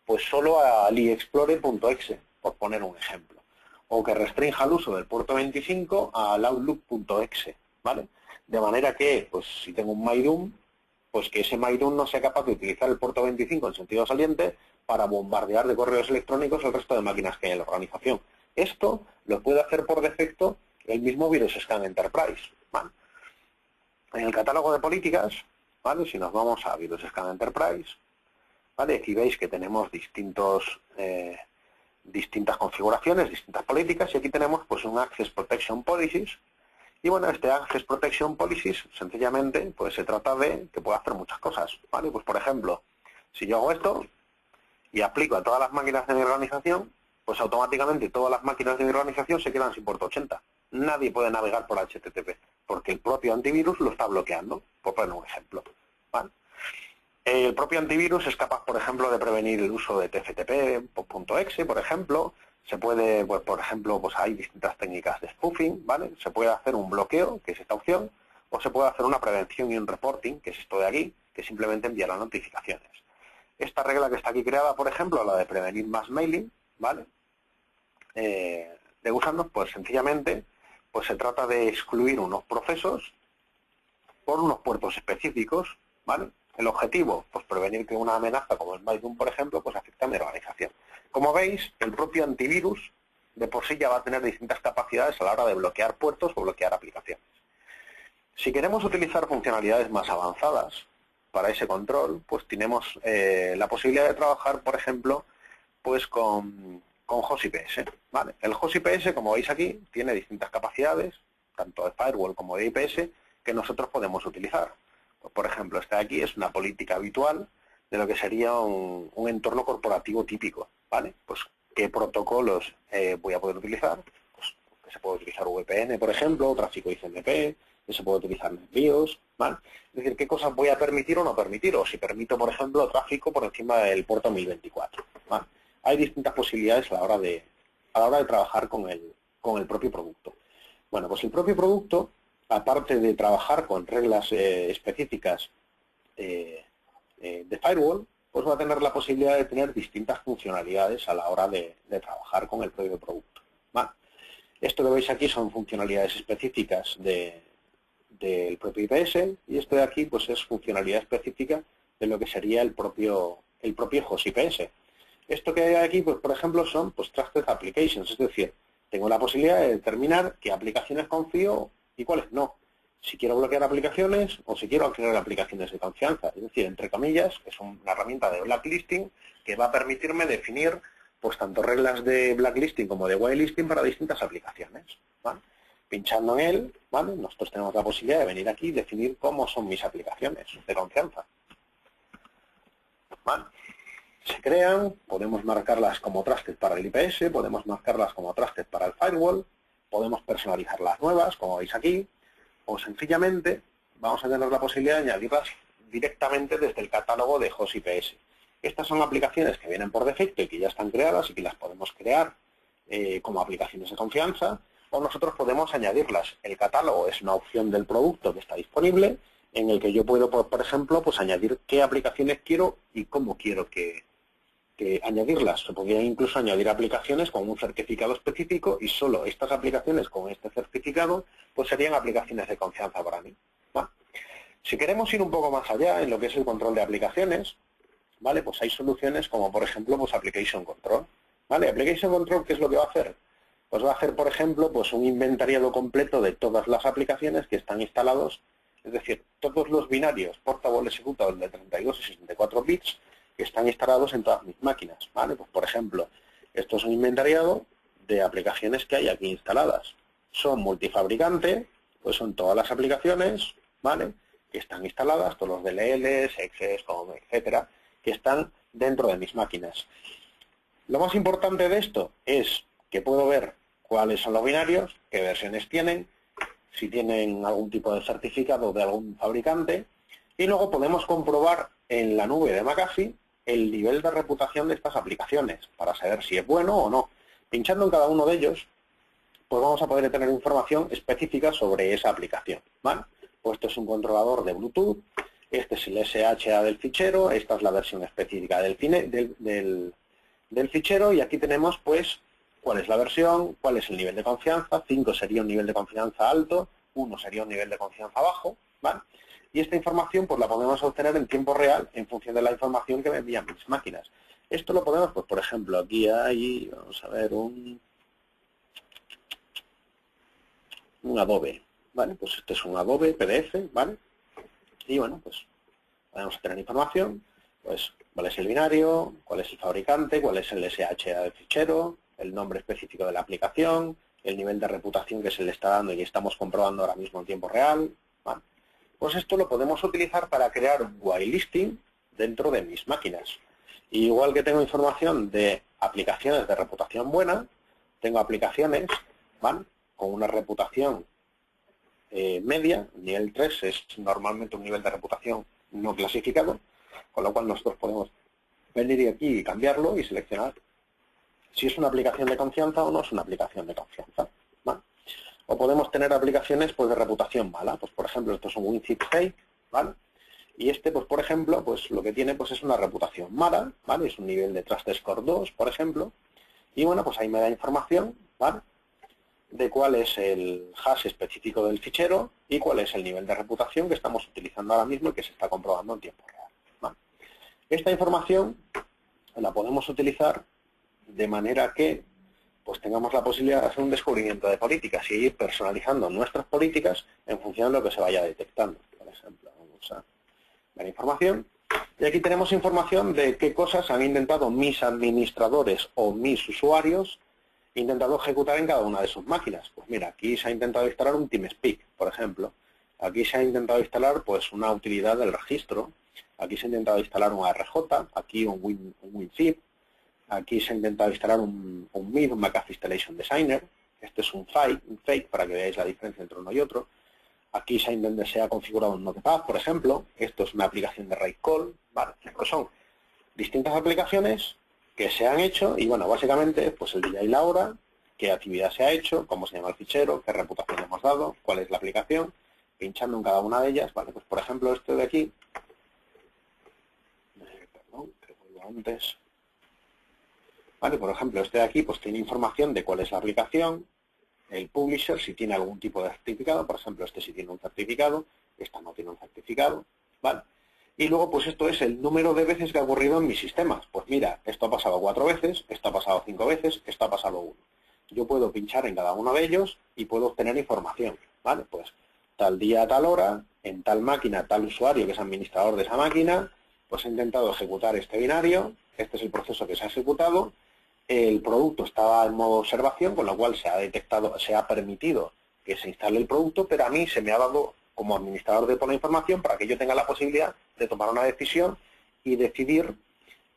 Speaker 1: pues solo a aliexplore.exe, por poner un ejemplo. O que restrinja el uso del puerto 25 al outlook.exe, ¿vale? De manera que, pues si tengo un MyDoom, pues que ese MyDoom no sea capaz de utilizar el puerto 25 en sentido saliente para bombardear de correos electrónicos el resto de máquinas que hay en la organización. Esto lo puede hacer por defecto el mismo Virus Scan Enterprise, ¿vale? En el catálogo de políticas, ¿vale? Si nos vamos a Virus Scan Enterprise, ¿vale? Aquí veis que tenemos distintas configuraciones, distintas políticas, y aquí tenemos pues un Access Protection Policies. Y bueno, este Access Protection Policies, sencillamente, pues se trata de que puede hacer muchas cosas, ¿vale? Pues por ejemplo, si yo hago esto y aplico a todas las máquinas de mi organización, pues automáticamente todas las máquinas de mi organización se quedan sin puerto 80. Nadie puede navegar por HTTP, porque el propio antivirus lo está bloqueando, por poner un ejemplo, ¿vale? El propio antivirus es capaz, por ejemplo, de prevenir el uso de TFTP.exe, por ejemplo. Se puede, pues, por ejemplo, pues hay distintas técnicas de spoofing, ¿vale? Se puede hacer un bloqueo, que es esta opción, o se puede hacer una prevención y un reporting, que es esto de aquí, que simplemente enviará notificaciones. Esta regla que está aquí creada, por ejemplo, la de prevenir mass mailing, ¿vale? De gusanos, pues sencillamente, pues se trata de excluir unos procesos por unos puertos específicos, ¿vale? El objetivo, pues prevenir que una amenaza como el MyDoom, por ejemplo, pues afecte a mi organización. Como veis, el propio antivirus de por sí ya va a tener distintas capacidades a la hora de bloquear puertos o bloquear aplicaciones. Si queremos utilizar funcionalidades más avanzadas para ese control, pues tenemos la posibilidad de trabajar, por ejemplo, pues con host IPS, ¿vale? El host IPS, como veis aquí, tiene distintas capacidades, tanto de firewall como de IPS, que nosotros podemos utilizar. Pues, por ejemplo, esta de aquí es una política habitual de lo que sería un entorno corporativo típico, ¿vale? Pues, ¿qué protocolos voy a poder utilizar? Pues, que se puede utilizar VPN, por ejemplo, tráfico ICMP, que se puede utilizar NetBIOS, ¿vale? Es decir, ¿qué cosas voy a permitir o no permitir? O si permito, por ejemplo, tráfico por encima del puerto 1024, ¿vale? Hay distintas posibilidades a la hora de trabajar con el propio producto. Bueno, pues el propio producto, aparte de trabajar con reglas específicas de firewall, pues va a tener la posibilidad de tener distintas funcionalidades a la hora de trabajar con el propio producto, ¿vale? Esto que veis aquí son funcionalidades específicas del propio IPS, y esto de aquí pues es funcionalidad específica de lo que sería el propio host IPS. Esto que hay aquí, pues por ejemplo, son pues Trusted Applications, es decir, tengo la posibilidad de determinar qué aplicaciones confío y cuáles no. Si quiero bloquear aplicaciones o si quiero crear aplicaciones de confianza. Es decir, entre comillas, es una herramienta de blacklisting que va a permitirme definir pues tanto reglas de blacklisting como de whitelisting para distintas aplicaciones, ¿vale? Pinchando en él, ¿vale? Nosotros tenemos la posibilidad de venir aquí y definir cómo son mis aplicaciones de confianza, ¿vale? Se crean, podemos marcarlas como trusted para el IPS, podemos marcarlas como trusted para el firewall, podemos personalizar las nuevas, como veis aquí, o sencillamente vamos a tener la posibilidad de añadirlas directamente desde el catálogo de host IPS. Estas son aplicaciones que vienen por defecto y que ya están creadas y que las podemos crear como aplicaciones de confianza, o nosotros podemos añadirlas. El catálogo es una opción del producto que está disponible, en el que yo puedo, por ejemplo, pues añadir qué aplicaciones quiero y cómo quiero que añadirlas. Se podría incluso añadir aplicaciones con un certificado específico y solo estas aplicaciones con este certificado pues serían aplicaciones de confianza para mí, ¿vale? Si queremos ir un poco más allá en lo que es el control de aplicaciones, ¿vale? Pues hay soluciones como por ejemplo pues Application Control, ¿vale? Application Control, ¿qué es lo que va a hacer? Pues va a hacer, por ejemplo, pues un inventariado completo de todas las aplicaciones que están instalados, es decir, todos los binarios portable executables de 32 y 64 bits que están instalados en todas mis máquinas, ¿vale? Pues, por ejemplo, esto es un inventariado de aplicaciones que hay aquí instaladas. Son multifabricante, pues son todas las aplicaciones, ¿vale? Que están instaladas, todos los DLLs, exes, etcétera, que están dentro de mis máquinas. Lo más importante de esto es que puedo ver cuáles son los binarios, qué versiones tienen, si tienen algún tipo de certificado de algún fabricante, y luego podemos comprobar en la nube de McAfee el nivel de reputación de estas aplicaciones, para saber si es bueno o no. Pinchando en cada uno de ellos, pues vamos a poder tener información específica sobre esa aplicación, ¿vale? Pues esto es un controlador de Bluetooth, este es el SHA del fichero, esta es la versión específica del fichero, y aquí tenemos pues cuál es la versión, cuál es el nivel de confianza. 5 sería un nivel de confianza alto, 1 sería un nivel de confianza bajo, ¿vale? Y esta información pues la podemos obtener en tiempo real en función de la información que me envían mis máquinas. Esto lo podemos, pues por ejemplo, aquí hay, vamos a ver, un Adobe, ¿vale? Pues este es un Adobe PDF, ¿vale? Y bueno, pues podemos tener información, pues cuál es el binario, cuál es el fabricante, cuál es el SHA del fichero, el nombre específico de la aplicación, el nivel de reputación que se le está dando y estamos comprobando ahora mismo en tiempo real, ¿vale? Pues esto lo podemos utilizar para crear un whitelisting dentro de mis máquinas. Y igual que tengo información de aplicaciones de reputación buena, tengo aplicaciones, ¿vale?, con una reputación media. Nivel 3 es normalmente un nivel de reputación no clasificado, con lo cual nosotros podemos venir aquí y cambiarlo y seleccionar si es una aplicación de confianza o no es una aplicación de confianza, ¿vale? O podemos tener aplicaciones pues de reputación mala, pues por ejemplo esto es un WinZip Fake, ¿vale? Y este, pues por ejemplo, pues lo que tiene pues es una reputación mala, ¿vale? Es un nivel de Trust Score 2, por ejemplo, y bueno, pues ahí me da información, ¿vale?, de cuál es el hash específico del fichero y cuál es el nivel de reputación que estamos utilizando ahora mismo y que se está comprobando en tiempo real, ¿vale? Esta información la podemos utilizar de manera que pues tengamos la posibilidad de hacer un descubrimiento de políticas y ir personalizando nuestras políticas en función de lo que se vaya detectando. Por ejemplo, vamos a ver información. Y aquí tenemos información de qué cosas han intentado mis administradores o mis usuarios intentado ejecutar en cada una de sus máquinas. Pues mira, aquí se ha intentado instalar un TeamSpeak, por ejemplo. Aquí se ha intentado instalar pues una utilidad del registro. Aquí se ha intentado instalar un ARJ, aquí un WinZip. Aquí se ha intentado instalar un MID, un McAfee Installation Designer. Este es un fake, para que veáis la diferencia entre uno y otro. Aquí se ha configurado un Notepad, por ejemplo. Esto es una aplicación de Rate Call, ¿vale? Pues son distintas aplicaciones que se han hecho y, bueno, básicamente, pues el día y la hora, qué actividad se ha hecho, cómo se llama el fichero, qué reputación le hemos dado, cuál es la aplicación, pinchando en cada una de ellas, ¿vale? Pues, por ejemplo, este de aquí, perdón, que vuelvo antes, ¿vale? Por ejemplo, este de aquí, pues tiene información de cuál es la aplicación, el publisher, si tiene algún tipo de certificado, por ejemplo, este sí tiene un certificado, esta no tiene un certificado, ¿vale? Y luego, pues esto es el número de veces que ha ocurrido en mis sistemas. Pues mira, esto ha pasado 4 veces, esto ha pasado 5 veces, esto ha pasado 1. Yo puedo pinchar en cada uno de ellos y puedo obtener información, ¿vale? Pues tal día, tal hora, en tal máquina, tal usuario que es administrador de esa máquina, pues he intentado ejecutar este binario, este es el proceso que se ha ejecutado, el producto estaba en modo observación, con lo cual se ha detectado, se ha permitido que se instale el producto, pero a mí se me ha dado como administrador de toda la información para que yo tenga la posibilidad de tomar una decisión y decidir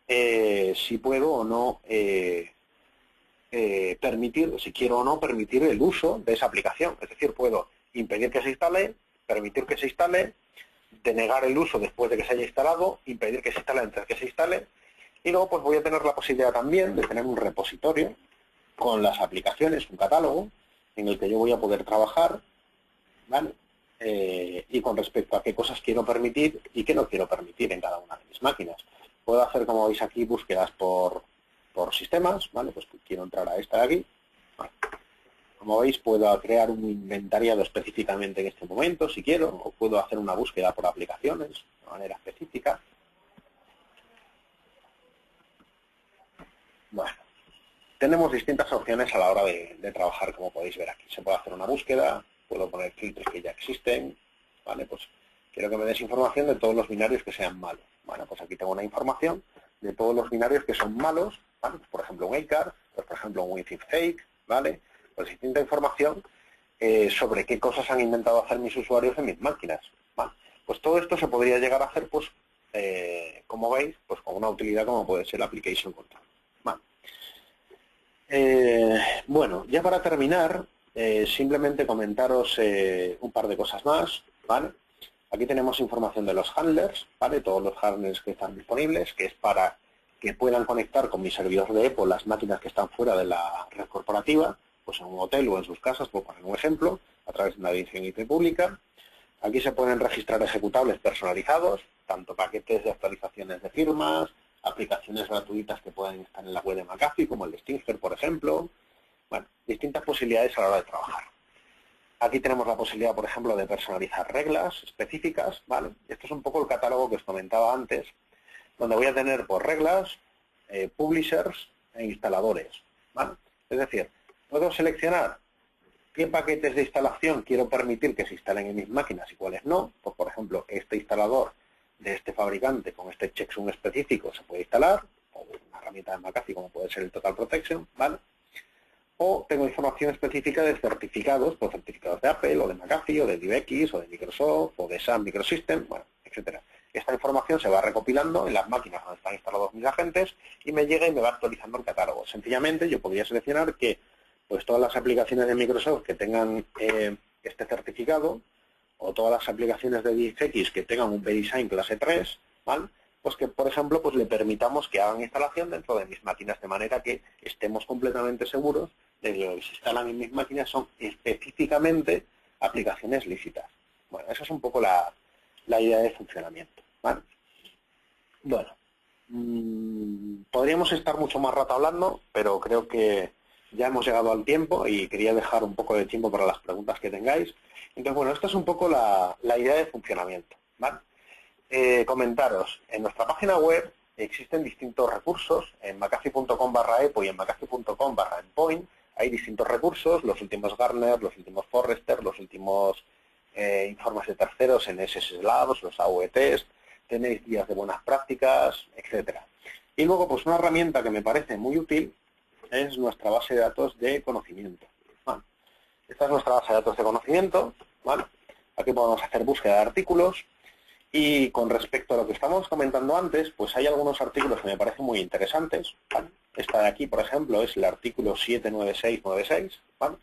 Speaker 1: si puedo o no permitir, si quiero o no permitir el uso de esa aplicación. Es decir, puedo impedir que se instale, permitir que se instale, denegar el uso después de que se haya instalado, impedir que se instale antes de que se instale, y luego pues voy a tener la posibilidad también de tener un repositorio con las aplicaciones, un catálogo, en el que yo voy a poder trabajar, ¿vale? Y con respecto a qué cosas quiero permitir y qué no quiero permitir en cada una de mis máquinas. Puedo hacer, como veis aquí, búsquedas por sistemas, ¿vale? Pues quiero entrar a esta de aquí. Vale. Como veis, puedo crear un inventariado específicamente en este momento, si quiero, o puedo hacer una búsqueda por aplicaciones de manera específica. Bueno, tenemos distintas opciones a la hora de trabajar, como podéis ver aquí. Se puede hacer una búsqueda, puedo poner filtros que ya existen, ¿vale? Pues quiero que me des información de todos los binarios que sean malos. Bueno, pues aquí tengo una información de todos los binarios que son malos, ¿vale? Pues por ejemplo un ACAR, pues por ejemplo un WinZip Fake, ¿vale? Pues distinta información sobre qué cosas han intentado hacer mis usuarios en mis máquinas, ¿vale? Pues todo esto se podría llegar a hacer, pues, como veis, pues con una utilidad como puede ser la Application Control, ¿vale? Bueno, ya para terminar, simplemente comentaros un par de cosas más, ¿vale? Aquí tenemos información de los handlers, ¿vale? Todos los handlers que están disponibles, que es para que puedan conectar con mi servidor de EPO las máquinas que están fuera de la red corporativa, pues en un hotel o en sus casas, por poner un ejemplo, a través de una dirección IP pública. Aquí se pueden registrar ejecutables personalizados, tanto paquetes de actualizaciones de firmas, aplicaciones gratuitas que pueden estar en la web de McAfee, como el de Stinger, por ejemplo. Bueno, distintas posibilidades a la hora de trabajar. Aquí tenemos la posibilidad, por ejemplo, de personalizar reglas específicas, ¿vale? Esto es un poco el catálogo que os comentaba antes, donde voy a tener por reglas, publishers e instaladores, ¿vale? Es decir, puedo seleccionar qué paquetes de instalación quiero permitir que se instalen en mis máquinas y cuáles no. Pues, por ejemplo, este instalador de este fabricante con este checksum específico se puede instalar, o una herramienta de McAfee como puede ser el Total Protection, ¿vale? O tengo información específica de certificados, pues certificados de Apple, o de McAfee, o de DivX, o de Microsoft, o de Sun Microsystem, bueno, etcétera. Esta información se va recopilando en las máquinas donde están instalados mis agentes y me llega y me va actualizando el catálogo. Sencillamente yo podría seleccionar que pues todas las aplicaciones de Microsoft que tengan este certificado, o todas las aplicaciones de DivX que tengan un PDesign clase 3, ¿vale? Pues que, por ejemplo, pues le permitamos que hagan instalación dentro de mis máquinas, de manera que estemos completamente seguros de que lo que se instalan en mis máquinas son específicamente aplicaciones lícitas. Bueno, esa es un poco la idea de funcionamiento, ¿vale? Bueno, podríamos estar mucho más rato hablando, pero creo que ya hemos llegado al tiempo y quería dejar un poco de tiempo para las preguntas que tengáis. Entonces, bueno, esta es un poco la idea de funcionamiento, ¿vale? Comentaros, en nuestra página web existen distintos recursos, en mcafee.com/epo y en mcafee.com/endpoint hay distintos recursos, los últimos Gartner, los últimos Forrester, los últimos informes de terceros en SS Labs, los AV Test, tenéis guías de buenas prácticas, etcétera. Y luego, pues una herramienta que me parece muy útil es nuestra base de datos de conocimiento. Bueno, esta es nuestra base de datos de conocimiento, ¿vale? Aquí podemos hacer búsqueda de artículos. Y con respecto a lo que estábamos comentando antes, pues hay algunos artículos que me parecen muy interesantes, ¿vale? Esta de aquí, por ejemplo, es el artículo 79696, ¿vale?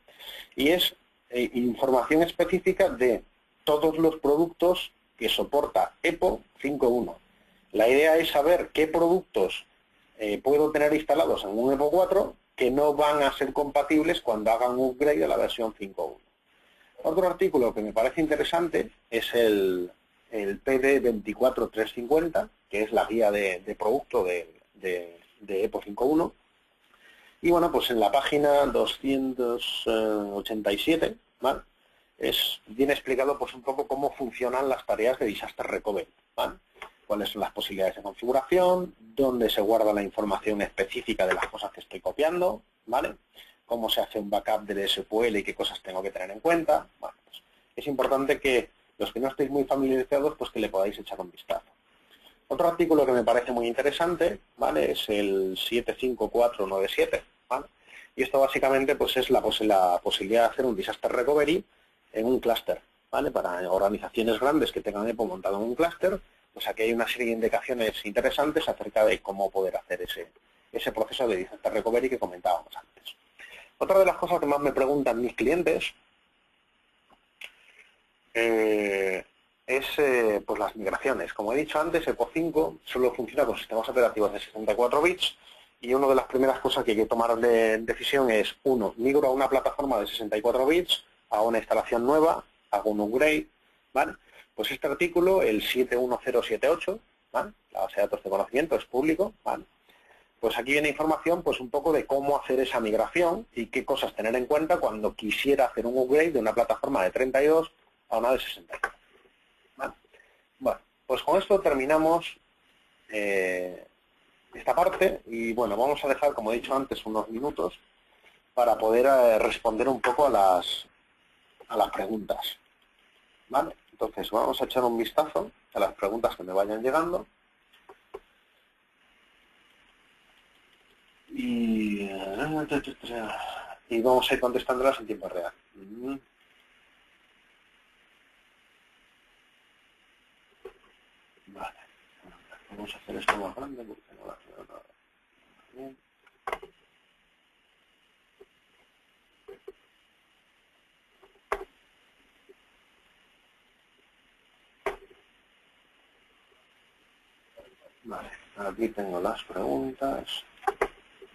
Speaker 1: Y es información específica de todos los productos que soporta EPO 5.1. La idea es saber qué productos puedo tener instalados en un EPO 4 que no van a ser compatibles cuando hagan un upgrade a la versión 5.1. Otro artículo que me parece interesante es el PD 24350, que es la guía de producto de EPO 5.1. Y bueno, pues en la página 287, ¿vale? Viene explicado pues un poco cómo funcionan las tareas de Disaster Recovery, ¿vale? Cuáles son las posibilidades de configuración, dónde se guarda la información específica de las cosas que estoy copiando, ¿vale? Cómo se hace un backup del SQL y qué cosas tengo que tener en cuenta. Bueno, pues es importante que los que no estéis muy familiarizados, pues que le podáis echar un vistazo. Otro artículo que me parece muy interesante, ¿vale? Es el 75497, ¿vale? Y esto básicamente pues es la posibilidad de hacer un Disaster Recovery en un clúster, ¿vale? Para organizaciones grandes que tengan EPO montado en un clúster, pues aquí hay una serie de indicaciones interesantes acerca de cómo poder hacer ese proceso de Disaster Recovery que comentábamos antes. Otra de las cosas que más me preguntan mis clientes es pues las migraciones. Como he dicho antes, EPO 5 solo funciona con sistemas operativos de 64 bits y una de las primeras cosas que hay que tomar de decisión es, uno, migro a una plataforma de 64 bits a una instalación nueva, hago un upgrade, ¿vale? Pues este artículo, el 71078, ¿vale? La base de datos de conocimiento es público, ¿vale? Pues aquí viene información pues un poco de cómo hacer esa migración y qué cosas tener en cuenta cuando quisiera hacer un upgrade de una plataforma de 32 a una de 64. ¿Vale? Bueno, pues con esto terminamos esta parte y bueno, vamos a dejar, como he dicho antes, unos minutos para poder responder un poco a las preguntas. ¿Vale? Entonces vamos a echar un vistazo a las preguntas que me vayan llegando. Y vamos a ir contestándolas en tiempo real. Vale. Vamos a hacer esto más grande porque no la veo nada bien. Vale, aquí tengo las preguntas.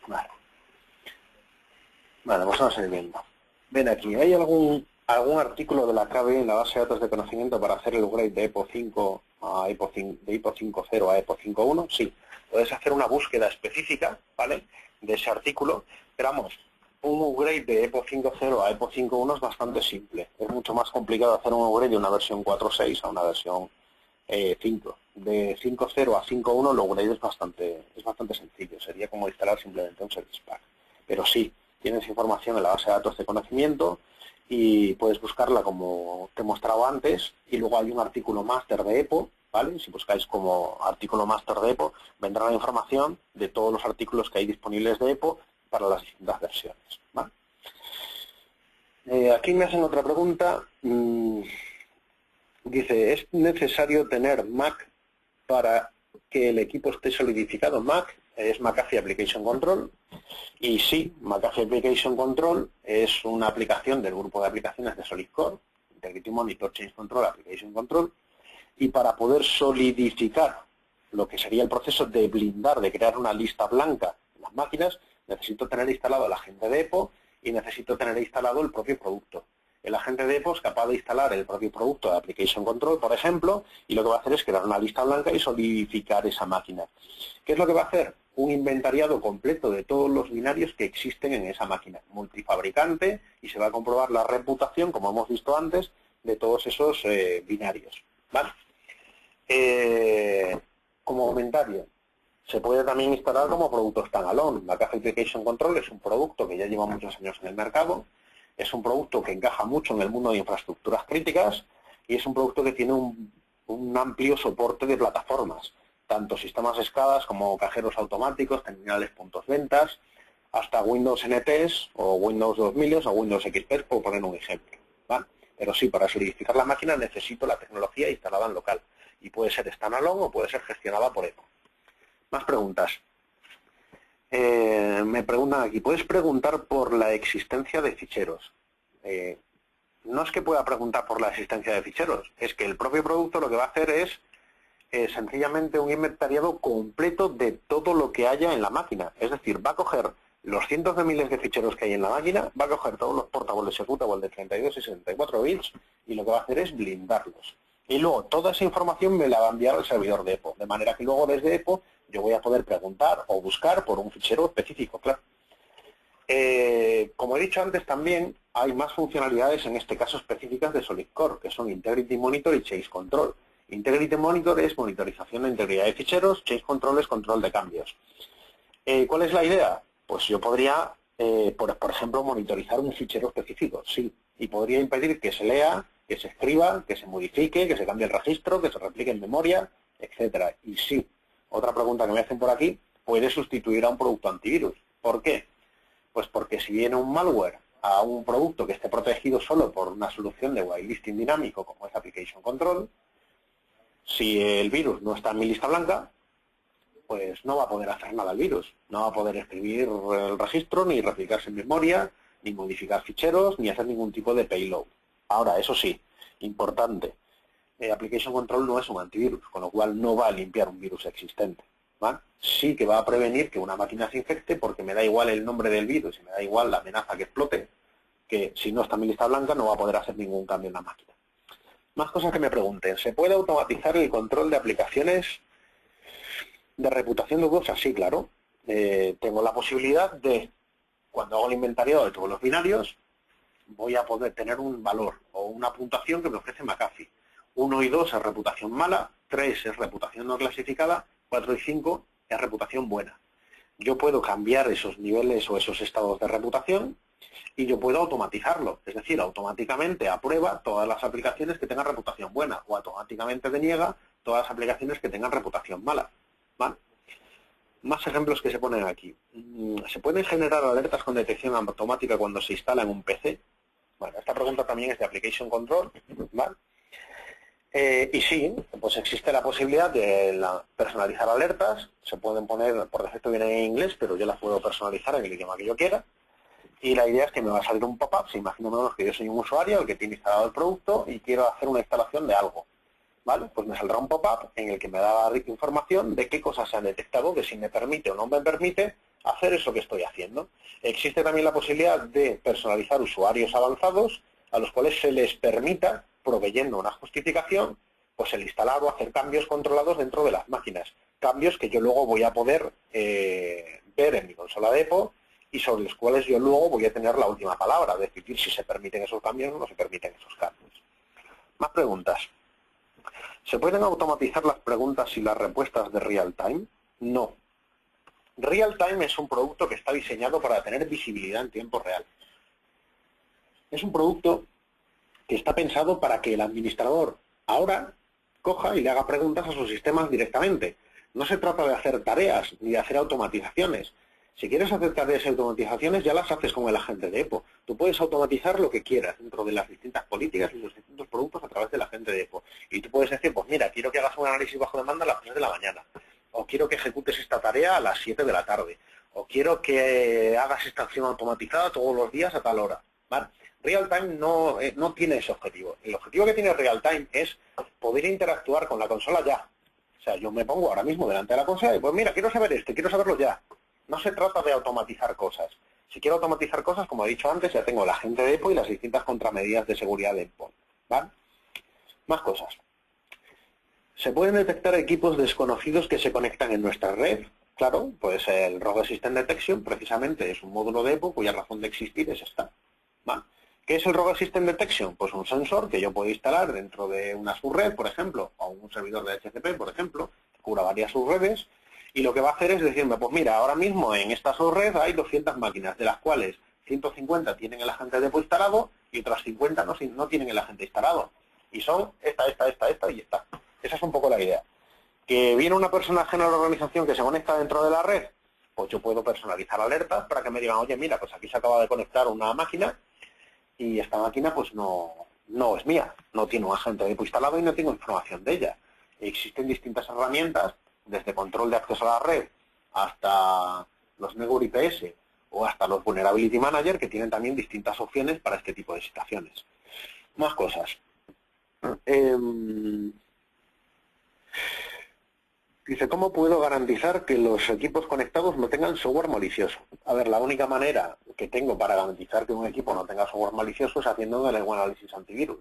Speaker 1: Vale, vale, pues vamos a ir viendo. Ven aquí, ¿hay algún artículo de la KB en la base de datos de conocimiento para hacer el upgrade de EPO 5 a EPO 5, de EPO 5.0 a EPO 5.1? Sí, puedes hacer una búsqueda específica, ¿vale?, de ese artículo, pero vamos, un upgrade de EPO 5.0 a EPO 5.1 es bastante simple. Es mucho más complicado hacer un upgrade de una versión 4.6 a una versión 5. De 5.0 a 5.1 el upgrade es bastante sencillo. Sería como instalar simplemente un Service Pack. Pero sí, tienes información en la base de datos de conocimiento y puedes buscarla como te he mostrado antes, y luego hay un artículo máster de EPO, ¿vale? Si buscáis como artículo máster de EPO, vendrá la información de todos los artículos que hay disponibles de EPO para las distintas versiones, ¿vale? Aquí me hacen otra pregunta. Dice, ¿es necesario tener Mac para que el equipo esté solidificado? Mac es McAfee Application Control, y sí, McAfee Application Control es una aplicación del grupo de aplicaciones de SolidCore, Integrity Monitor, Change Control, Application Control, y para poder solidificar lo que sería el proceso de blindar, de crear una lista blanca en las máquinas, necesito tener instalado el agente de EPO y necesito tener instalado el propio producto. El agente de EPO es capaz de instalar el propio producto de Application Control, por ejemplo, y lo que va a hacer es crear una lista blanca y solidificar esa máquina. ¿Qué es lo que va a hacer? Un inventariado completo de todos los binarios que existen en esa máquina, multifabricante, y se va a comprobar la reputación, como hemos visto antes, de todos esos binarios, ¿vale? Como comentario, se puede también instalar como producto standalone. McAfee Application Control es un producto que ya lleva muchos años en el mercado, es un producto que encaja mucho en el mundo de infraestructuras críticas y es un producto que tiene un amplio soporte de plataformas, tanto sistemas SCADA como cajeros automáticos, terminales puntos ventas, hasta Windows NTs o Windows 2000 o Windows XP, por poner un ejemplo, ¿vale? Pero sí, para solidificar la máquina necesito la tecnología instalada en local y puede ser standalone o puede ser gestionada por EPO. Más preguntas. Me preguntan aquí, ¿puedes preguntar por la existencia de ficheros? No es que pueda preguntar por la existencia de ficheros, es que el propio producto lo que va a hacer es sencillamente un inventariado completo de todo lo que haya en la máquina. Es decir, va a coger los cientos de miles de ficheros que hay en la máquina, va a coger todos los portables executables de 32 y 64 bits y lo que va a hacer es blindarlos. Y luego toda esa información me la va a enviar al servidor de EPO, de manera que luego desde EPO yo voy a poder preguntar o buscar por un fichero específico, claro. Como he dicho antes también, hay más funcionalidades en este caso específicas de SolidCore, que son Integrity Monitor y Change Control. Integrity Monitor es monitorización de integridad de ficheros, Change Control es control de cambios. ¿Cuál es la idea? Pues yo podría, por ejemplo, monitorizar un fichero específico, sí, y podría impedir que se lea, que se escriba, que se modifique, que se cambie el registro, que se replique en memoria, etcétera. Y sí, otra pregunta que me hacen por aquí, puede sustituir a un producto antivirus. ¿Por qué? Pues porque si viene un malware a un producto que esté protegido solo por una solución de whitelisting dinámico como es Application Control, si el virus no está en mi lista blanca, pues no va a poder hacer nada el virus. No va a poder escribir el registro, ni replicarse en memoria, ni modificar ficheros, ni hacer ningún tipo de payload. Ahora, eso sí, importante, Application Control no es un antivirus, con lo cual no va a limpiar un virus existente, ¿vale? Sí que va a prevenir que una máquina se infecte porque me da igual el nombre del virus y me da igual la amenaza que explote, que si no está en mi lista blanca no va a poder hacer ningún cambio en la máquina. Más cosas que me pregunten. ¿Se puede automatizar el control de aplicaciones de reputación dudosa? Sí, claro. Tengo la posibilidad de, cuando hago el inventario de todos los binarios, voy a poder tener un valor o una puntuación que me ofrece McAfee. 1 y 2 es reputación mala, 3 es reputación no clasificada, 4 y 5 es reputación buena. Yo puedo cambiar esos niveles o esos estados de reputación y yo puedo automatizarlo, es decir, automáticamente aprueba todas las aplicaciones que tengan reputación buena o automáticamente deniega todas las aplicaciones que tengan reputación mala, ¿vale? Más ejemplos que se ponen aquí. ¿Se pueden generar alertas con detección automática cuando se instala en un PC? Bueno, esta pregunta también es de Application Control, ¿vale? Y sí, pues existe la posibilidad de personalizar alertas. Se pueden poner, por defecto vienen en inglés, pero yo las puedo personalizar en el idioma que yo quiera. Y la idea es que me va a salir un pop-up, si imaginemos que yo soy un usuario, el que tiene instalado el producto y quiero hacer una instalación de algo. ¿vale? Pues me saldrá un pop-up en el que me da información de qué cosas se han detectado, de si me permite o no me permite hacer eso que estoy haciendo. Existe también la posibilidad de personalizar usuarios avanzados a los cuales se les permita, proveyendo una justificación, pues el instalar o hacer cambios controlados dentro de las máquinas. Cambios que yo luego voy a poder ver en mi consola de EPO y sobre los cuales yo luego voy a tener la última palabra, decidir si se permiten esos cambios o no se permiten esos cambios. Más preguntas. ¿Se pueden automatizar las preguntas y las respuestas de real time? No. Real time es un producto que está diseñado para tener visibilidad en tiempo real. Es un producto que está pensado para que el administrador ahora coja y le haga preguntas a sus sistemas directamente. No se trata de hacer tareas ni de hacer automatizaciones. Si quieres hacer tareas y automatizaciones, ya las haces con el agente de EPO. Tú puedes automatizar lo que quieras dentro de las distintas políticas y los distintos productos a través del agente de EPO. Y tú puedes decir, pues mira, quiero que hagas un análisis bajo demanda a las 3 de la mañana. O quiero que ejecutes esta tarea a las 7 de la tarde. O quiero que hagas esta acción automatizada todos los días a tal hora. ¿Vale? Real Time no tiene ese objetivo. El objetivo que tiene Real Time es poder interactuar con la consola ya. O sea, yo me pongo ahora mismo delante de la consola y pues mira, quiero saber esto, quiero saberlo ya. No se trata de automatizar cosas. Si quiero automatizar cosas, como he dicho antes, ya tengo el agente de EPO y las distintas contramedidas de seguridad de EPO. ¿Vale? Más cosas. ¿Se pueden detectar equipos desconocidos que se conectan en nuestra red? Claro, pues el Rogue System Detection precisamente es un módulo de EPO cuya razón de existir es esta. ¿Vale? ¿Qué es el Rogue System Detection? Pues un sensor que yo puedo instalar dentro de una subred, por ejemplo, o un servidor de HCP, por ejemplo, que cubra varias subredes, y lo que va a hacer es decirme, pues mira, ahora mismo en esta subred hay 200 máquinas, de las cuales 150 tienen el agente de EPO instalado y otras 50 no tienen el agente instalado. Y son esta y esta. Esa es un poco la idea. ¿Que viene una persona ajena a la organización que se conecta dentro de la red? Pues yo puedo personalizar alertas para que me digan, oye, mira, pues aquí se acaba de conectar una máquina y esta máquina pues no es mía, no tiene un agente de EPO instalado y no tengo información de ella. Existen distintas herramientas, desde control de acceso a la red hasta los Network IPS o hasta los Vulnerability Manager, que tienen también distintas opciones para este tipo de situaciones. Más cosas. Dice, ¿cómo puedo garantizar que los equipos conectados no tengan software malicioso? A ver, la única manera que tengo para garantizar que un equipo no tenga software malicioso es haciendo un análisis antivirus.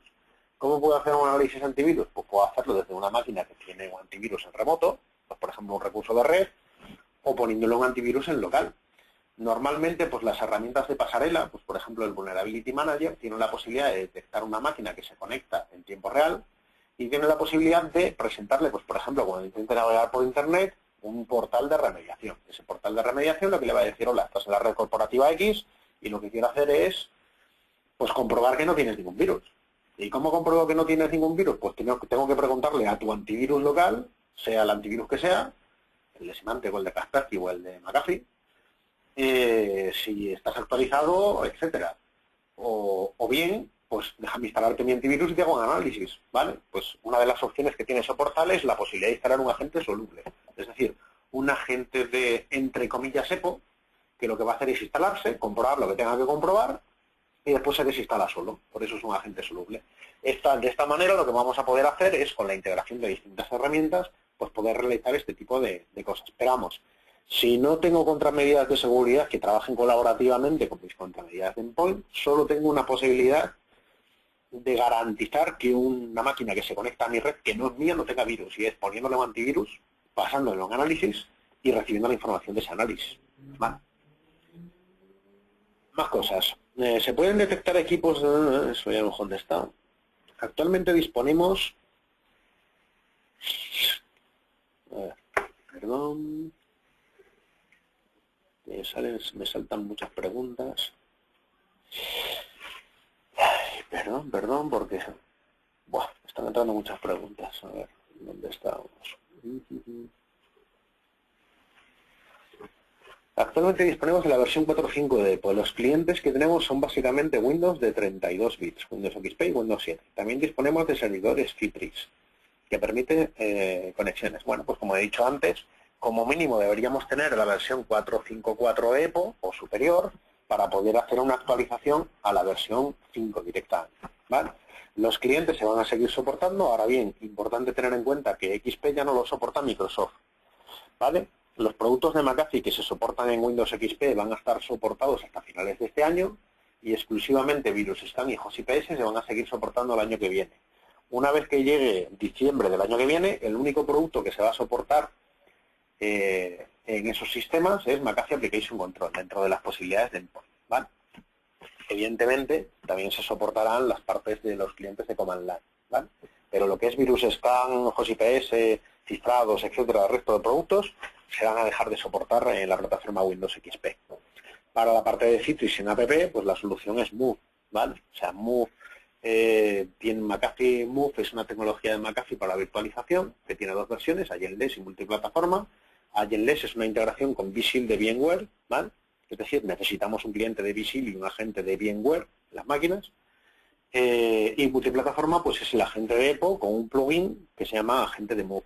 Speaker 1: ¿Cómo puedo hacer un análisis antivirus? Pues puedo hacerlo desde una máquina que tiene un antivirus en remoto, pues por ejemplo un recurso de red, o poniéndole un antivirus en local. Normalmente, pues las herramientas de pasarela, pues por ejemplo el Vulnerability Manager, tiene la posibilidad de detectar una máquina que se conecta en tiempo real y tiene la posibilidad de presentarle, pues por ejemplo, cuando intente navegar por Internet, un portal de remediación. Ese portal de remediación lo que le va a decir, hola, estás en la red corporativa X y lo que quiero hacer es pues comprobar que no tienes ningún virus. ¿Y cómo compruebo que no tienes ningún virus? Pues tengo que preguntarle a tu antivirus local, sea el antivirus que sea, el de Symantec o el de Kaspersky o el de McAfee, si estás actualizado, etcétera. O bien, pues déjame instalarte mi antivirus y te hago un análisis, ¿vale? Pues una de las opciones que tiene ese portal es la posibilidad de instalar un agente soluble. Es decir, un agente de, entre comillas, EPO, que lo que va a hacer es instalarse, comprobar lo que tenga que comprobar y después se desinstala solo. Por eso es un agente soluble. De esta manera lo que vamos a poder hacer es, con la integración de distintas herramientas, pues poder realizar este tipo de cosas. Pero vamos, si no tengo contramedidas de seguridad que trabajen colaborativamente con mis contramedidas de endpoint, solo tengo una posibilidad de garantizar que una máquina que se conecta a mi red, que no es mía, no tenga virus, y es poniéndole un antivirus, pasándole un análisis y recibiendo la información de ese análisis. ¿Vale? Más cosas. ¿Se pueden detectar equipos? Eso ya hemos contestado. Actualmente disponemos... perdón... me saltan muchas preguntas. Perdón, porque... Buah, están entrando muchas preguntas. A ver, ¿dónde estamos? Actualmente disponemos de la versión 4.5 de EPO. Los clientes que tenemos son básicamente Windows de 32 bits, Windows XP y Windows 7. También disponemos de servidores Citrix, que permite conexiones. Bueno, pues como he dicho antes, como mínimo deberíamos tener la versión 4.5.4 EPO o superior para poder hacer una actualización a la versión 5 directamente. ¿vale? Los clientes se van a seguir soportando. Ahora bien, importante tener en cuenta que XP ya no lo soporta Microsoft, ¿vale? Los productos de McAfee que se soportan en Windows XP van a estar soportados hasta finales de este año y exclusivamente VirusScan y HostIPS se van a seguir soportando el año que viene. Una vez que llegue diciembre del año que viene, el único producto que se va a soportar en esos sistemas es McAfee Application Control, dentro de las posibilidades de endpoint, ¿vale? Evidentemente, también se soportarán las partes de los clientes de Command Line, ¿vale? Pero lo que es VirusScan, HostIPS, cifrados, etcétera, el resto de productos, se van a dejar de soportar en la plataforma Windows XP. Para la parte de Citrix en app, pues la solución es Move, ¿vale? O sea, Move tiene McAfee Move, es una tecnología de McAfee para la virtualización, que tiene dos versiones, Agentless y multiplataforma. Agentless es una integración con vShield de VMware, ¿vale? Es decir, necesitamos un cliente de vShield y un agente de VMware en las máquinas. Y multiplataforma, pues es el agente de EPO con un plugin que se llama agente de Move.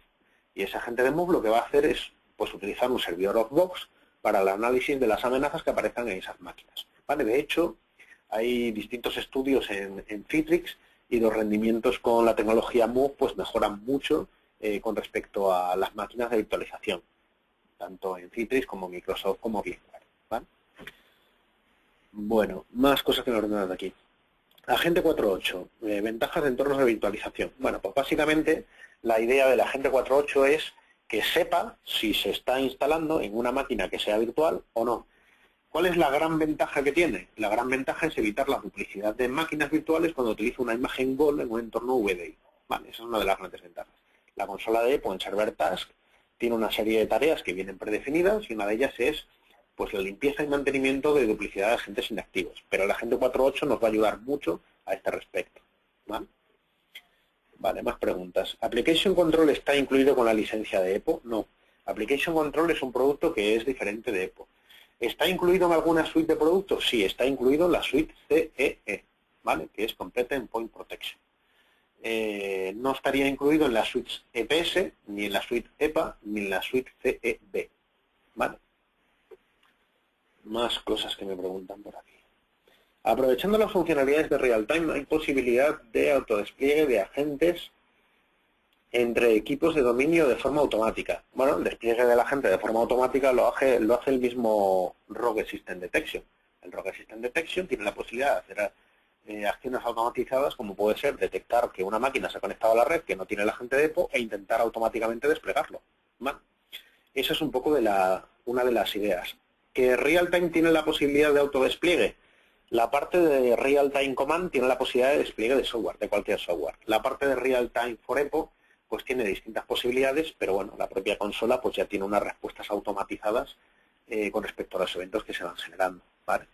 Speaker 1: Y ese agente de Move lo que va a hacer es pues, utilizar un servidor off-box para el análisis de las amenazas que aparezcan en esas máquinas, ¿vale? De hecho, hay distintos estudios en Citrix y los rendimientos con la tecnología Move pues mejoran mucho con respecto a las máquinas de virtualización, tanto en Citrix como Microsoft como VMware, ¿vale? Bueno, más cosas que nos ordenan aquí. Agente 4.8, ventajas de entornos de virtualización. Bueno, pues básicamente la idea del Agente 4.8 es que sepa si se está instalando en una máquina que sea virtual o no. ¿Cuál es la gran ventaja que tiene? La gran ventaja es evitar la duplicidad de máquinas virtuales cuando utiliza una imagen GOL en un entorno VDI. Vale, esa es una de las grandes ventajas. La consola de EPO en Server Task tiene una serie de tareas que vienen predefinidas y una de ellas es pues la limpieza y mantenimiento de duplicidad de agentes inactivos. Pero el Agente 4.8 nos va a ayudar mucho a este respecto, ¿vale? Vale, más preguntas. ¿Application Control está incluido con la licencia de EPO? No. Application Control es un producto que es diferente de EPO. ¿Está incluido en alguna suite de productos? Sí, está incluido en la suite CEE, ¿vale? Que es Complete Endpoint Protection. No estaría incluido en la suite EPS, ni en la suite EPA, ni en la suite CEB, ¿vale? Más cosas que me preguntan por aquí. Aprovechando las funcionalidades de real-time, hay posibilidad de autodespliegue de agentes entre equipos de dominio de forma automática. Bueno, el despliegue del agente de forma automática lo hace el mismo Rogue System Detection. El Rogue System Detection tiene la posibilidad de hacer acciones automatizadas, como puede ser detectar que una máquina se ha conectado a la red que no tiene el agente de EPO e intentar automáticamente desplegarlo, ¿vale? Esa es un poco una de las ideas. ¿Que Real-Time tiene la posibilidad de autodespliegue? La parte de Real-Time Command tiene la posibilidad de despliegue de software, de cualquier software. La parte de Real-Time for EPO pues tiene distintas posibilidades, pero bueno, la propia consola pues ya tiene unas respuestas automatizadas con respecto a los eventos que se van generando, ¿vale?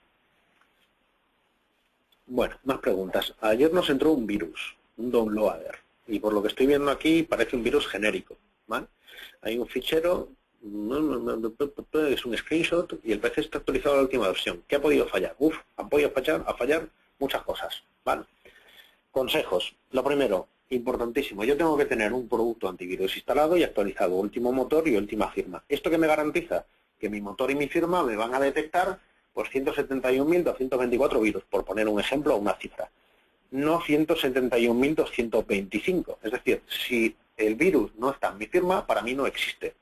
Speaker 1: Bueno, más preguntas. Ayer nos entró un virus, un downloader, y por lo que estoy viendo aquí parece un virus genérico, ¿vale? Hay un fichero, es un screenshot y el PC está actualizado a la última versión. ¿Qué ha podido fallar? Han podido fallar muchas cosas, ¿vale? Consejos. Lo primero, importantísimo, yo tengo que tener un producto antivirus instalado y actualizado, último motor y última firma. ¿Esto qué me garantiza? Que mi motor y mi firma me van a detectar pues 171.224 virus, por poner un ejemplo o una cifra. No 171.225. Es decir, si el virus no está en mi firma, para mí no existe.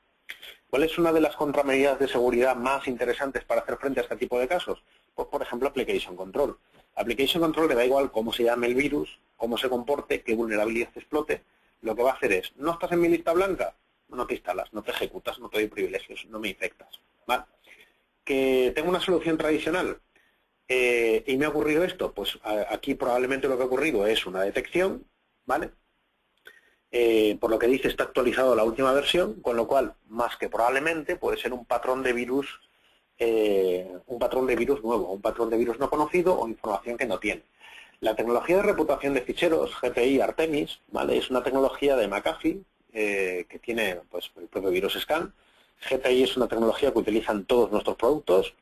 Speaker 1: ¿Cuál es una de las contramedidas de seguridad más interesantes para hacer frente a este tipo de casos? Pues, por ejemplo, Application Control. Application Control le da igual cómo se llame el virus, cómo se comporte, qué vulnerabilidad explote. Lo que va a hacer es, ¿no estás en mi lista blanca? No te instalas, no te ejecutas, no te doy privilegios, no me infectas, ¿vale? ¿Que tengo una solución tradicional y me ha ocurrido esto? Pues aquí probablemente lo que ha ocurrido es una detección, ¿vale? Por lo que dice está actualizado a la última versión, con lo cual, más que probablemente, puede ser un patrón de virus nuevo, un patrón de virus no conocido o información que no tiene. La tecnología de reputación de ficheros, GPI Artemis, ¿vale? Es una tecnología de McAfee que tiene pues, el propio VirusScan. GPI es una tecnología que utilizan todos nuestros productos,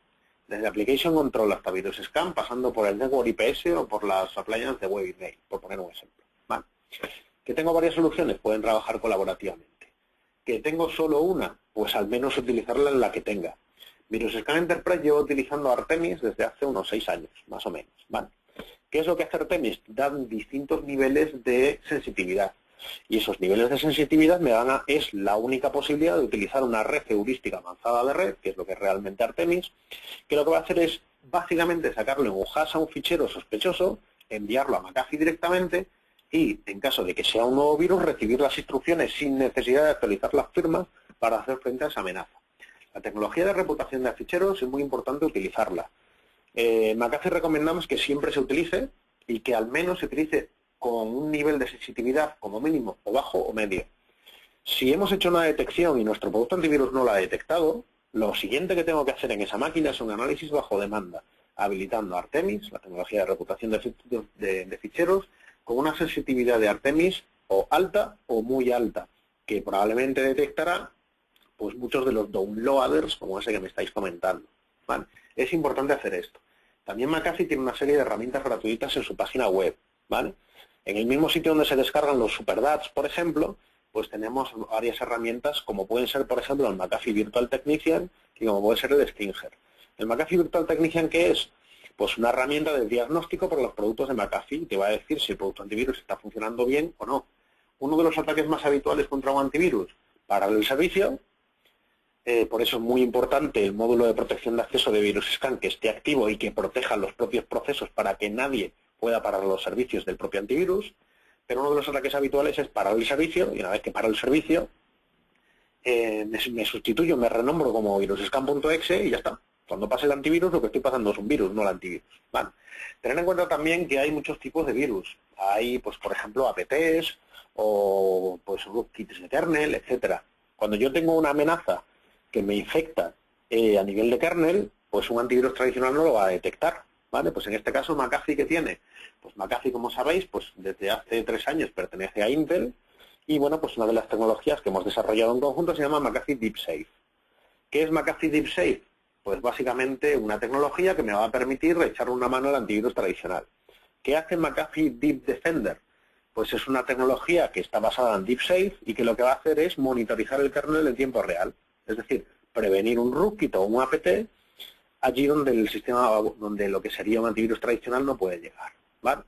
Speaker 1: desde Application Control hasta VirusScan, pasando por el Network IPS o por las appliances de Web Email, por poner un ejemplo, ¿vale? ¿Que tengo varias soluciones? Pueden trabajar colaborativamente. ¿Que tengo solo una? Pues al menos utilizarla en la que tenga. VirusScan Enterprise lleva utilizando Artemis desde hace unos 6 años, más o menos, ¿vale? ¿Qué es lo que hace Artemis? Dan distintos niveles de sensibilidad. Y esos niveles de sensibilidad es la única posibilidad de utilizar una red heurística avanzada de red, que es lo que es realmente Artemis, que lo que va a hacer es básicamente sacarle un hash a un fichero sospechoso, enviarlo a McAfee directamente y, en caso de que sea un nuevo virus, recibir las instrucciones sin necesidad de actualizar las firmas para hacer frente a esa amenaza. La tecnología de reputación de ficheros es muy importante utilizarla. McAfee recomendamos que siempre se utilice y que al menos se utilice con un nivel de sensitividad como mínimo o bajo o medio. Si hemos hecho una detección y nuestro producto antivirus no la ha detectado, lo siguiente que tengo que hacer en esa máquina es un análisis bajo demanda, habilitando Artemis, la tecnología de reputación de ficheros, con una sensitividad de Artemis o alta o muy alta, que probablemente detectará pues muchos de los downloaders como ese que me estáis comentando, ¿vale? Es importante hacer esto. También McAfee tiene una serie de herramientas gratuitas en su página web, ¿vale? En el mismo sitio donde se descargan los SuperDATs, por ejemplo, pues tenemos varias herramientas como pueden ser, por ejemplo, el McAfee Virtual Technician y como puede ser el Stinger. ¿El McAfee Virtual Technician qué es? Pues una herramienta de diagnóstico por los productos de McAfee que va a decir si el producto antivirus está funcionando bien o no. Uno de los ataques más habituales contra un antivirus, parar el servicio. Por eso es muy importante el módulo de protección de acceso de VirusScan que esté activo y que proteja los propios procesos para que nadie pueda parar los servicios del propio antivirus. Pero uno de los ataques habituales es parar el servicio y una vez que para el servicio me sustituyo, me renombro como VirusScan.exe y ya está. Cuando pase el antivirus lo que estoy pasando es un virus, no el antivirus. ¿Vale? Tener en cuenta también que hay muchos tipos de virus. Hay, pues por ejemplo, apts o pues rootkits de kernel, etcétera. Cuando yo tengo una amenaza que me infecta a nivel de kernel, pues un antivirus tradicional no lo va a detectar, ¿vale? Pues en este caso, McAfee, ¿qué tiene? Pues McAfee, como sabéis, pues desde hace 3 años pertenece a Intel y, bueno, pues una de las tecnologías que hemos desarrollado en conjunto se llama McAfee DeepSafe. ¿Qué es McAfee DeepSafe? Pues básicamente una tecnología que me va a permitir echar una mano al antivirus tradicional. ¿Qué hace McAfee Deep Defender? Pues es una tecnología que está basada en DeepSafe y que lo que va a hacer es monitorizar el kernel en tiempo real. Es decir, prevenir un rootkit o un apt allí donde el sistema, donde lo que sería un antivirus tradicional no puede llegar, ¿vale?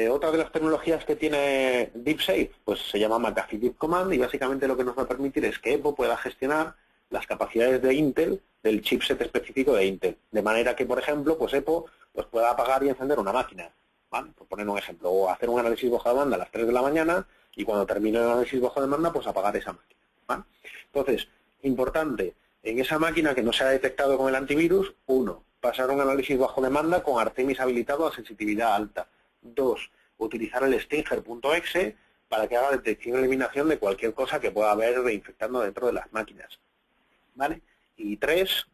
Speaker 1: Otra de las tecnologías que tiene DeepSafe, pues se llama McAfee Deep Command y básicamente lo que nos va a permitir es que EPO pueda gestionar las capacidades de Intel, del chipset específico de Intel, de manera que, por ejemplo, pues EPO pues pueda apagar y encender una máquina, ¿vale? Por poner un ejemplo, o hacer un análisis bajo demanda a las 3 de la mañana y cuando termine el análisis bajo demanda, pues apagar esa máquina, ¿vale? Entonces, importante, en esa máquina que no se ha detectado con el antivirus, 1, pasar un análisis bajo demanda con Artemis habilitado a sensitividad alta. 2, utilizar el Stinger.exe para que haga detección y eliminación de cualquier cosa que pueda haber infectando dentro de las máquinas, ¿vale? Y 3,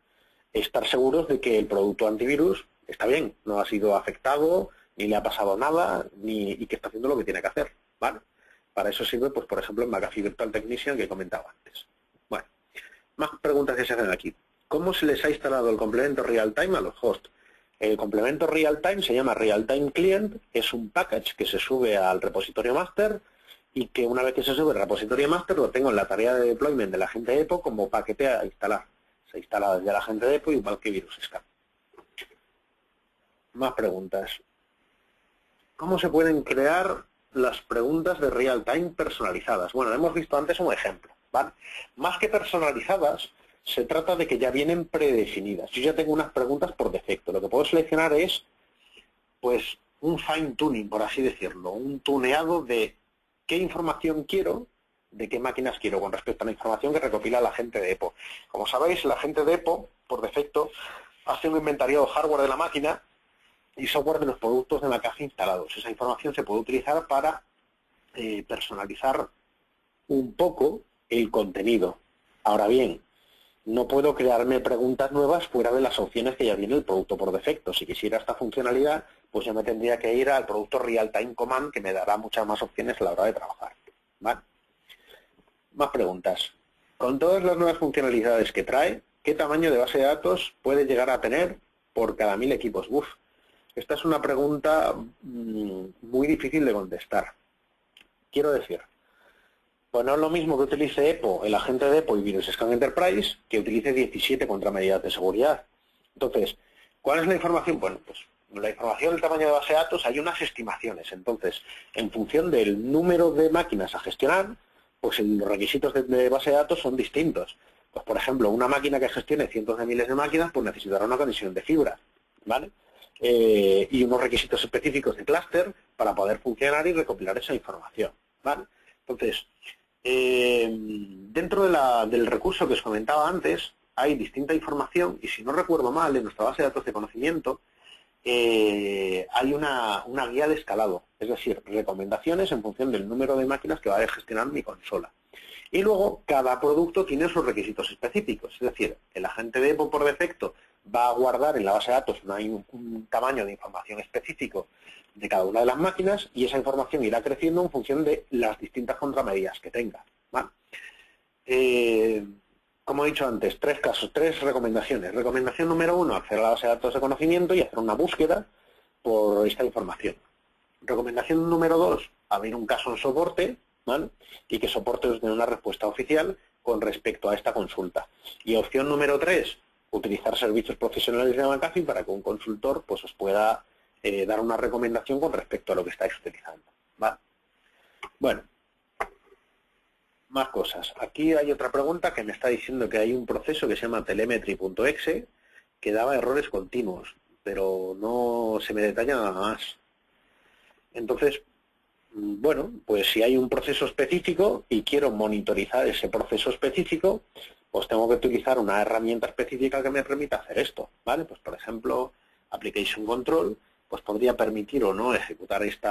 Speaker 1: estar seguros de que el producto antivirus está bien, no ha sido afectado, ni le ha pasado nada, y que está haciendo lo que tiene que hacer, ¿vale? Para eso sirve, pues por ejemplo, el McAfee Virtual Technician que comentaba antes. Bueno, más preguntas que se hacen aquí. ¿Cómo se les ha instalado el complemento real-time a los hosts? El complemento real-time se llama real-time client, es un package que se sube al repositorio master y que una vez que se sube al repositorio master lo tengo en la tarea de deployment de la gente de EPO como paquete a instalar. Se instala desde la gente de EPO igual que VirusScan. Más preguntas. ¿Cómo se pueden crear las preguntas de real-time personalizadas? Bueno, hemos visto antes un ejemplo, ¿vale? Más que personalizadas, se trata de que ya vienen predefinidas. Yo ya tengo unas preguntas por defecto. Lo que puedo seleccionar es, pues, un fine tuning, por así decirlo, un tuneado de qué información quiero, de qué máquinas quiero con respecto a la información que recopila la gente de EPO. Como sabéis, la gente de EPO, por defecto, hace un inventario hardware de la máquina y software de los productos de McAfee instalados. Esa información se puede utilizar para personalizar un poco el contenido. Ahora bien, no puedo crearme preguntas nuevas fuera de las opciones que ya viene el producto por defecto. Si quisiera esta funcionalidad, pues yo me tendría que ir al producto Real-Time Command, que me dará muchas más opciones a la hora de trabajar, ¿vale? Más preguntas. Con todas las nuevas funcionalidades que trae, ¿qué tamaño de base de datos puede llegar a tener por cada 1000 equipos? Uf, esta es una pregunta muy difícil de contestar. Quiero decir, pues no es lo mismo que utilice EPO, el agente de EPO y VirusScan Enterprise, que utilice 17 contramedidas de seguridad. Entonces, ¿cuál es la información? Bueno, pues la información del tamaño de base de datos hay unas estimaciones. Entonces, en función del número de máquinas a gestionar, pues los requisitos de base de datos son distintos. Pues, por ejemplo, una máquina que gestione cientos de miles de máquinas, pues necesitará una conexión de fibra, ¿vale? Y unos requisitos específicos de clúster para poder funcionar y recopilar esa información, ¿vale? Entonces, dentro del recurso que os comentaba antes, hay distinta información y, si no recuerdo mal, en nuestra base de datos de conocimiento hay una guía de escalado, es decir, recomendaciones en función del número de máquinas que va a gestionar mi consola. Y luego, cada producto tiene sus requisitos específicos, es decir, el agente de EPO por defecto va a guardar en la base de datos un tamaño de información específico de cada una de las máquinas y esa información irá creciendo en función de las distintas contramedidas que tenga, ¿vale? Como he dicho antes, tres recomendaciones. Recomendación número 1, acceder a la base de datos de conocimiento y hacer una búsqueda por esta información. Recomendación número 2, abrir un caso en soporte, ¿vale? Y que soporte os dé una respuesta oficial con respecto a esta consulta. Y opción número 3, utilizar servicios profesionales de McAfee para que un consultor pues os pueda dar una recomendación con respecto a lo que estáis utilizando, ¿vale? Bueno, más cosas. Aquí hay otra pregunta que me está diciendo que hay un proceso que se llama telemetry.exe que daba errores continuos, pero no se me detalla nada más. Entonces, bueno, pues si hay un proceso específico y quiero monitorizar ese proceso específico, pues tengo que utilizar una herramienta específica que me permita hacer esto, ¿vale? Pues, por ejemplo, Application Control, pues podría permitir o no ejecutar este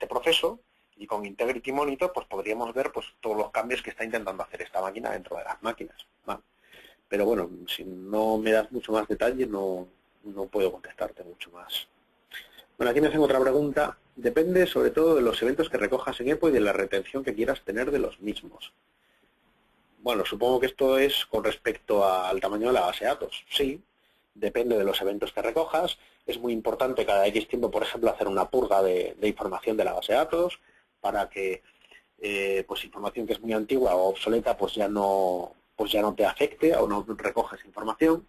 Speaker 1: proceso, y con Integrity Monitor pues podríamos ver pues todos los cambios que está intentando hacer esta máquina dentro de las máquinas, ¿vale? Pero bueno, si no me das mucho más detalle, no puedo contestarte mucho más. Bueno, aquí me hacen otra pregunta. Depende sobre todo de los eventos que recojas en EPO y de la retención que quieras tener de los mismos. Bueno, supongo que esto es con respecto al tamaño de la base de datos. Sí, depende de los eventos que recojas. Es muy importante cada X tiempo, por ejemplo, hacer una purga de información de la base de datos para que pues información que es muy antigua o obsoleta pues ya no te afecte o no recoges información.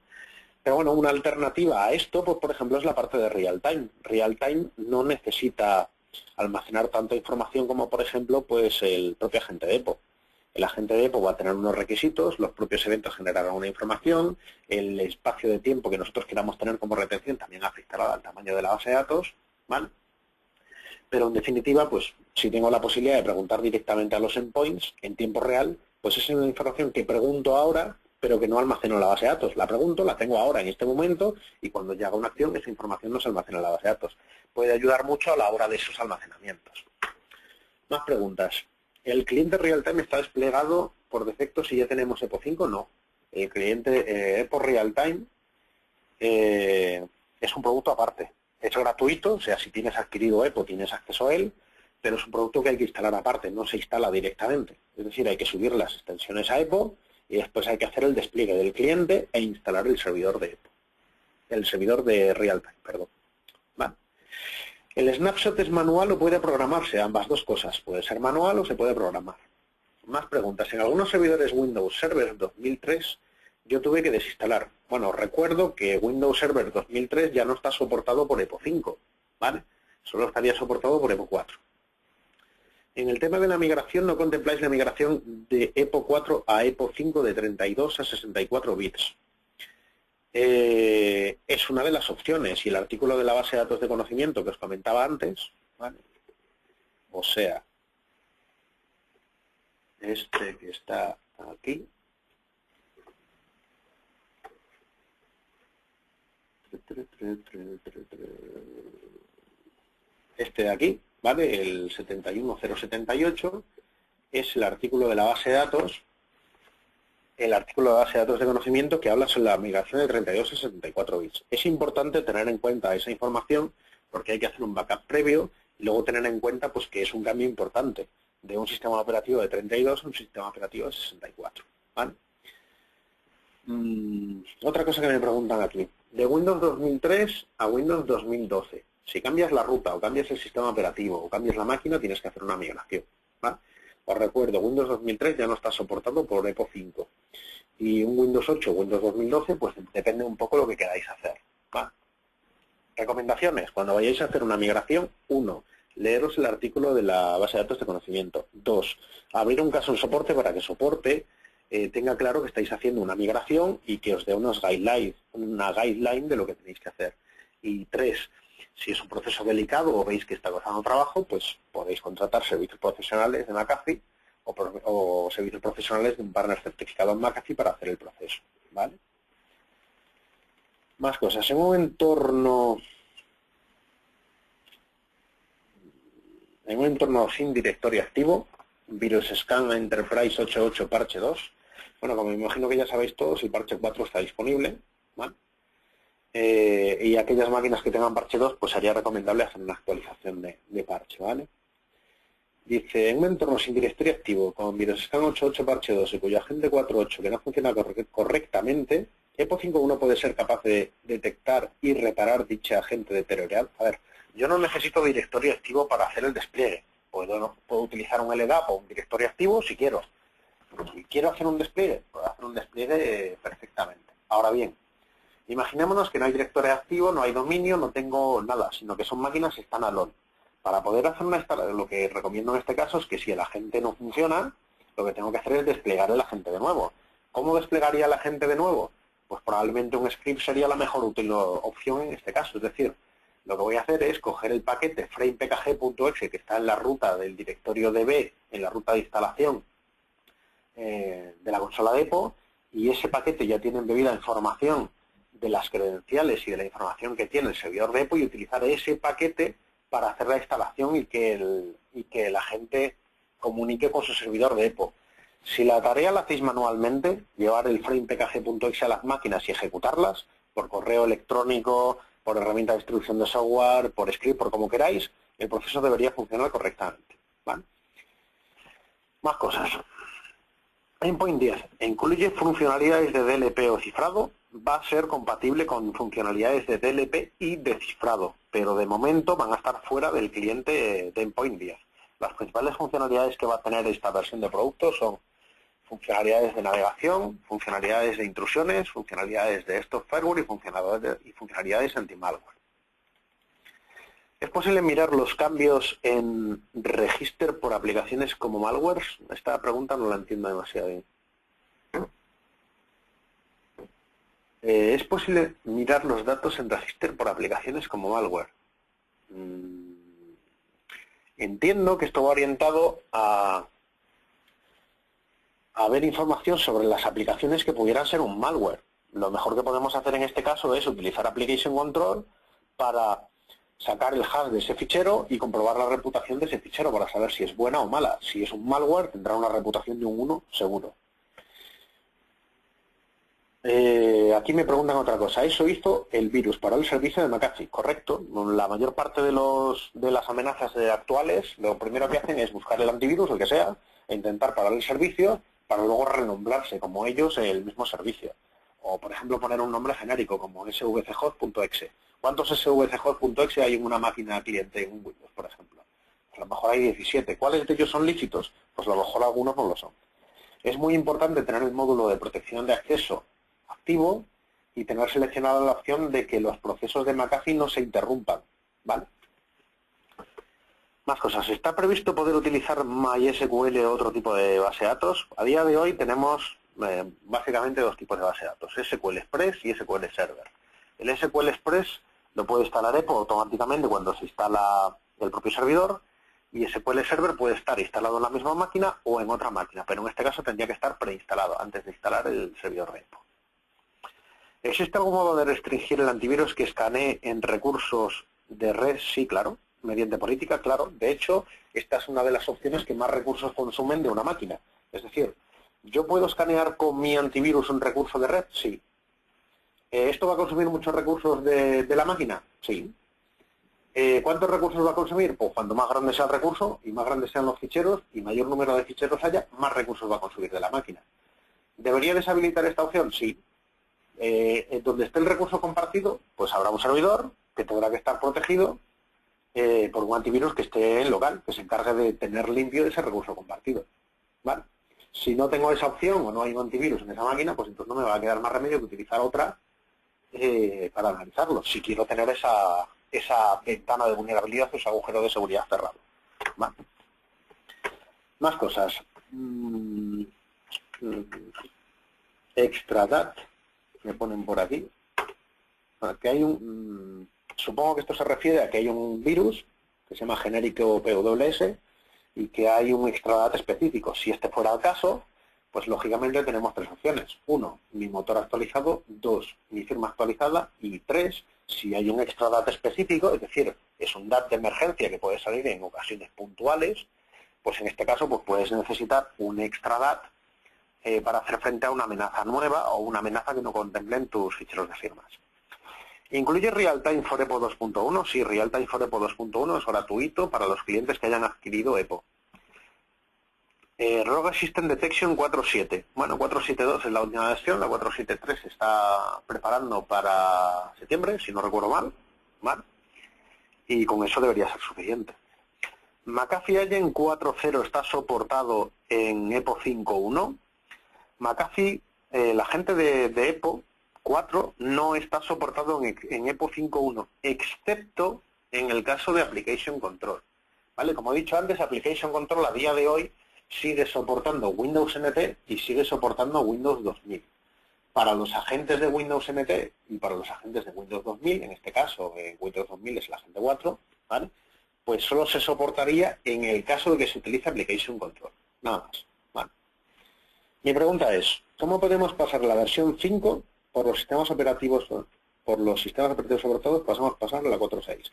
Speaker 1: Pero bueno, una alternativa a esto, pues por ejemplo, es la parte de real time. Real time no necesita almacenar tanta información como, por ejemplo, pues el propio agente de EPO. El agente de EPO va a tener unos requisitos, los propios eventos generarán una información, el espacio de tiempo que nosotros queramos tener como retención también afectará al tamaño de la base de datos, ¿vale? Pero en definitiva, pues si tengo la posibilidad de preguntar directamente a los endpoints en tiempo real, pues es una información que pregunto ahora, pero que no almaceno en la base de datos. La pregunto, la tengo ahora en este momento y cuando ya haga una acción, esa información no se almacena en la base de datos. Puede ayudar mucho a la hora de esos almacenamientos. Más preguntas. ¿El cliente real-time está desplegado por defecto si ya tenemos EPO 5? No. El cliente EPO real-time es un producto aparte. Es gratuito, o sea, si tienes adquirido EPO tienes acceso a él, pero es un producto que hay que instalar aparte, no se instala directamente. Es decir, hay que subir las extensiones a EPO y después hay que hacer el despliegue del cliente e instalar el servidor de EPO. El servidor de real-time, perdón. ¿Vale? ¿El snapshot es manual o puede programarse? Ambas dos cosas. Puede ser manual o se puede programar. Más preguntas. En algunos servidores Windows Server 2003 yo tuve que desinstalar. Bueno, recuerdo que Windows Server 2003 ya no está soportado por EPO 5, ¿vale? Solo estaría soportado por EPO 4. En el tema de la migración, ¿no contempláis la migración de EPO 4 a EPO 5 de 32 a 64 bits? Es una de las opciones y el artículo de la base de datos de conocimiento que os comentaba antes, ¿vale? O sea, este que está aquí, este de aquí, ¿vale? El 71078 es el artículo de la base de datos, de conocimiento que habla sobre la migración de 32 a 64 bits. Es importante tener en cuenta esa información porque hay que hacer un backup previo y luego tener en cuenta pues que es un cambio importante de un sistema operativo de 32 a un sistema operativo de 64, ¿vale? Otra cosa que me preguntan aquí. De Windows 2003 a Windows 2012. Si cambias la ruta o cambias el sistema operativo o cambias la máquina, tienes que hacer una migración, ¿vale? Os recuerdo, Windows 2003 ya no está soportado por EPO 5. Y un Windows 8 o Windows 2012, pues depende un poco lo que queráis hacer, ¿vale? Recomendaciones. Cuando vayáis a hacer una migración, 1. Leeros el artículo de la base de datos de conocimiento. 2. Abrir un caso en soporte para que soporte tenga claro que estáis haciendo una migración y que os dé unos guidelines, una guideline de lo que tenéis que hacer. Y 3. Si es un proceso delicado o veis que está costando trabajo, pues podéis contratar servicios profesionales de McAfee o servicios profesionales de un partner certificado en McAfee para hacer el proceso, ¿vale? Más cosas. En un entorno sin directorio activo, VirusScan Enterprise 8.8 Parche 2. Bueno, como me imagino que ya sabéis todos, el Parche 4 está disponible, ¿vale? Y aquellas máquinas que tengan Parche 2, pues sería recomendable hacer una actualización de parche, ¿vale? Dice, en un entorno sin directorio activo, con VirusScan 8.8 Parche 2 y cuyo agente 4.8 que no funciona correctamente, EPO 5.1 puede ser capaz de detectar y reparar dicha agente deteriorado. A ver, yo no necesito directorio activo para hacer el despliegue. Puedo utilizar un LDAP o un directorio activo si quiero. Si quiero hacer un despliegue, puedo hacer un despliegue perfectamente. Ahora bien, imaginémonos que no hay directorio activo, no hay dominio, no tengo nada, sino que son máquinas standalone. Para poder hacer una instalación, lo que recomiendo en este caso es que si el agente no funciona, lo que tengo que hacer es desplegar el agente de nuevo. ¿Cómo desplegaría el agente de nuevo? Pues probablemente un script sería la mejor opción en este caso. Es decir, lo que voy a hacer es coger el paquete framepkg.exe que está en la ruta del directorio DB, en la ruta de instalación de la consola de EPO, y ese paquete ya tiene embebida información de las credenciales y de la información que tiene el servidor de EPO y utilizar ese paquete para hacer la instalación y que el agente comunique con su servidor de EPO. Si la tarea la hacéis manualmente, llevar el framepkg.exe a las máquinas y ejecutarlas por correo electrónico, por herramienta de distribución de software, por script, por como queráis, el proceso debería funcionar correctamente, ¿vale? Más cosas. Endpoint 10 incluye funcionalidades de DLP o cifrado. Va a ser compatible con funcionalidades de DLP y de cifrado, pero de momento van a estar fuera del cliente de Endpoint 10. Las principales funcionalidades que va a tener esta versión de producto son funcionalidades de navegación, funcionalidades de intrusiones, funcionalidades de stop firewall y funcionalidades anti-malware. ¿Es posible mirar los cambios en register por aplicaciones como malware? Esta pregunta no la entiendo demasiado bien. ¿Es posible mirar los datos en register por aplicaciones como malware? Entiendo que esto va orientado a ver información sobre las aplicaciones que pudieran ser un malware. Lo mejor que podemos hacer en este caso es utilizar Application Control para sacar el hash de ese fichero y comprobar la reputación de ese fichero para saber si es buena o mala. Si es un malware, tendrá una reputación de un 1 seguro. Aquí me preguntan otra cosa. Eso hizo el virus para el servicio de McAfee. Correcto. La mayor parte de las amenazas actuales, lo primero que hacen es buscar el antivirus, el que sea, e intentar parar el servicio para luego renombrarse como ellos el mismo servicio. O, por ejemplo, poner un nombre genérico como svchost.exe. ¿Cuántos svchost.exe hay en una máquina cliente en Windows, por ejemplo? Pues a lo mejor hay 17. ¿Cuáles de ellos son lícitos? Pues a lo mejor algunos no lo son. Es muy importante tener el módulo de protección de acceso activo y tener seleccionada la opción de que los procesos de McAfee no se interrumpan, ¿vale? Más cosas. ¿Está previsto poder utilizar MySQL o otro tipo de base de datos? A día de hoy tenemos básicamente dos tipos de base de datos, SQL Express y SQL Server. El SQL Express lo puede instalar EPO automáticamente cuando se instala el propio servidor, y SQL Server puede estar instalado en la misma máquina o en otra máquina, pero en este caso tendría que estar preinstalado antes de instalar el servidor de EPO. ¿Existe algún modo de restringir el antivirus que escanee en recursos de red? Sí, claro. Mediante política, claro. De hecho, esta es una de las opciones que más recursos consumen de una máquina. Es decir, ¿yo puedo escanear con mi antivirus un recurso de red? Sí. ¿Esto va a consumir muchos recursos de la máquina? Sí. ¿Cuántos recursos va a consumir? Pues cuanto más grande sea el recurso y más grandes sean los ficheros y mayor número de ficheros haya, más recursos va a consumir de la máquina. ¿Debería deshabilitar esta opción? Sí. Donde esté el recurso compartido, pues habrá un servidor que tendrá que estar protegido por un antivirus que esté en local, que se encargue de tener limpio ese recurso compartido, ¿vale? Si no tengo esa opción o no hay un antivirus en esa máquina, pues entonces no me va a quedar más remedio que utilizar otra para analizarlo, si quiero tener esa ventana de vulnerabilidad o ese agujero de seguridad cerrado. ¿Vale? Más cosas. Extradat, me ponen por aquí. Que hay supongo que esto se refiere a que hay un virus que se llama genérico PWS y que hay un extradat específico. Si este fuera el caso, pues lógicamente tenemos tres opciones. 1, mi motor actualizado. 2, mi firma actualizada. Y 3, si hay un extradat específico, es decir, es un DAT de emergencia que puede salir en ocasiones puntuales, pues en este caso pues puedes necesitar un extradat para hacer frente a una amenaza nueva o una amenaza que no contemplen tus ficheros de firmas. ¿Incluye Realtime for EPO 2.1? Sí, Realtime for EPO 2.1 es gratuito para los clientes que hayan adquirido EPO. Rogue System Detection 4.7. Bueno, 4.7.2 es la última versión, la 4.7.3 se está preparando para septiembre, si no recuerdo mal. Y con eso debería ser suficiente. McAfee Agent 4.0 está soportado en EPO 5.1. McAfee, la gente de EPO 4 no está soportado en EPO 5.1, excepto en el caso de Application Control. ¿Vale? Como he dicho antes, Application Control a día de hoy sigue soportando Windows NT y sigue soportando Windows 2000. Para los agentes de Windows NT y para los agentes de Windows 2000, en este caso Windows 2000 es el agente 4, ¿vale? Pues solo se soportaría en el caso de que se utilice Application Control. Nada más. ¿Vale? Mi pregunta es, ¿cómo podemos pasar la versión 5 por los sistemas operativos soportados, pasar a la 4.6?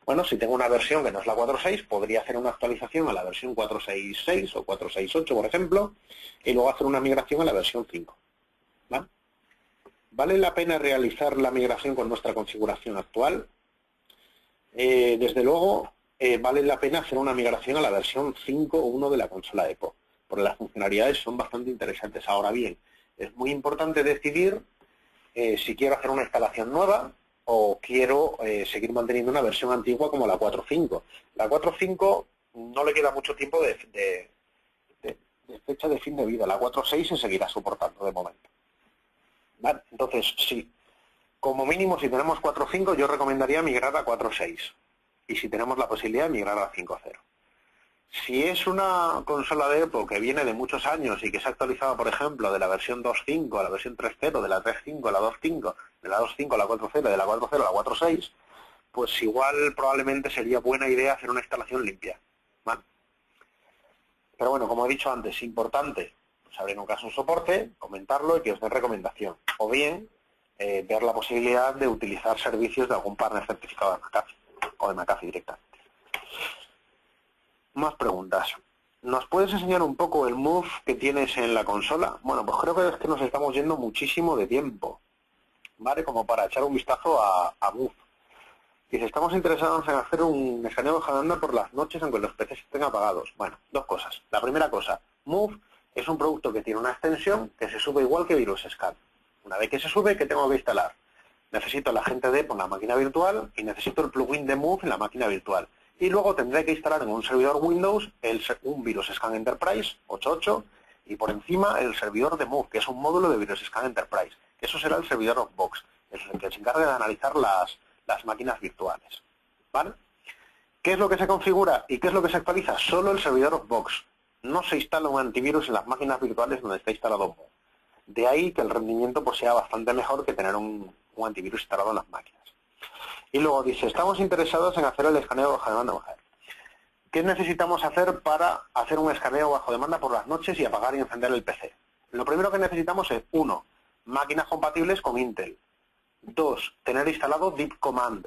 Speaker 1: Bueno, si tengo una versión que no es la 4.6, podría hacer una actualización a la versión 4.6.6 o 4.6.8, por ejemplo, y luego hacer una migración a la versión 5. ¿Vale? ¿Vale la pena realizar la migración con nuestra configuración actual? Desde luego, vale la pena hacer una migración a la versión 5.1 de la consola EPO, porque las funcionalidades son bastante interesantes. Ahora bien, es muy importante decidir si quiero hacer una instalación nueva o quiero seguir manteniendo una versión antigua como la 4.5. La 4.5 no le queda mucho tiempo de fecha de fin de vida. La 4.6 se seguirá soportando de momento. ¿Vale? Entonces, sí, como mínimo si tenemos 4.5 yo recomendaría migrar a 4.6 y si tenemos la posibilidad de migrar a 5.0. Si es una consola de EPO que viene de muchos años y que se ha actualizado, por ejemplo, de la versión 2.5 a la versión 3.0, de la 3.5 a la 2.5, de la 2.5 a la 4.0, de la 4.0 a la 4.6, pues igual probablemente sería buena idea hacer una instalación limpia. ¿Vale? Pero bueno, como he dicho antes, importante pues abrir un caso de soporte, comentarlo y que os den recomendación. O bien, ver la posibilidad de utilizar servicios de algún partner certificado de McAfee o de McAfee directamente. Más preguntas. ¿Nos puedes enseñar un poco el Move que tienes en la consola? Bueno, pues creo que es que nos estamos yendo muchísimo de tiempo, ¿vale? Como para echar un vistazo a Move. Dice, estamos interesados en hacer un escaneo de hoja de banda por las noches aunque los PCs estén apagados. Bueno, dos cosas. La primera cosa, Move es un producto que tiene una extensión que se sube igual que VirusScan. Una vez que se sube, ¿qué tengo que instalar? Necesito el agente DEP en la máquina virtual y necesito el plugin de Move en la máquina virtual. Y luego tendré que instalar en un servidor Windows un VirusScan Enterprise 8.8 y por encima el servidor de Move, que es un módulo de VirusScan Enterprise. Eso será el servidor of Box, es el que se encarga de analizar las máquinas virtuales. ¿Vale? ¿Qué es lo que se configura y qué es lo que se actualiza? Solo el servidor of Box. No se instala un antivirus en las máquinas virtuales donde está instalado Move. De ahí que el rendimiento pues, sea bastante mejor que tener un antivirus instalado en las máquinas. Y luego dice, estamos interesados en hacer el escaneo bajo demanda. ¿Qué necesitamos hacer para hacer un escaneo bajo demanda por las noches y apagar y encender el PC? Lo primero que necesitamos es, 1, máquinas compatibles con Intel. 2, tener instalado Deep Command.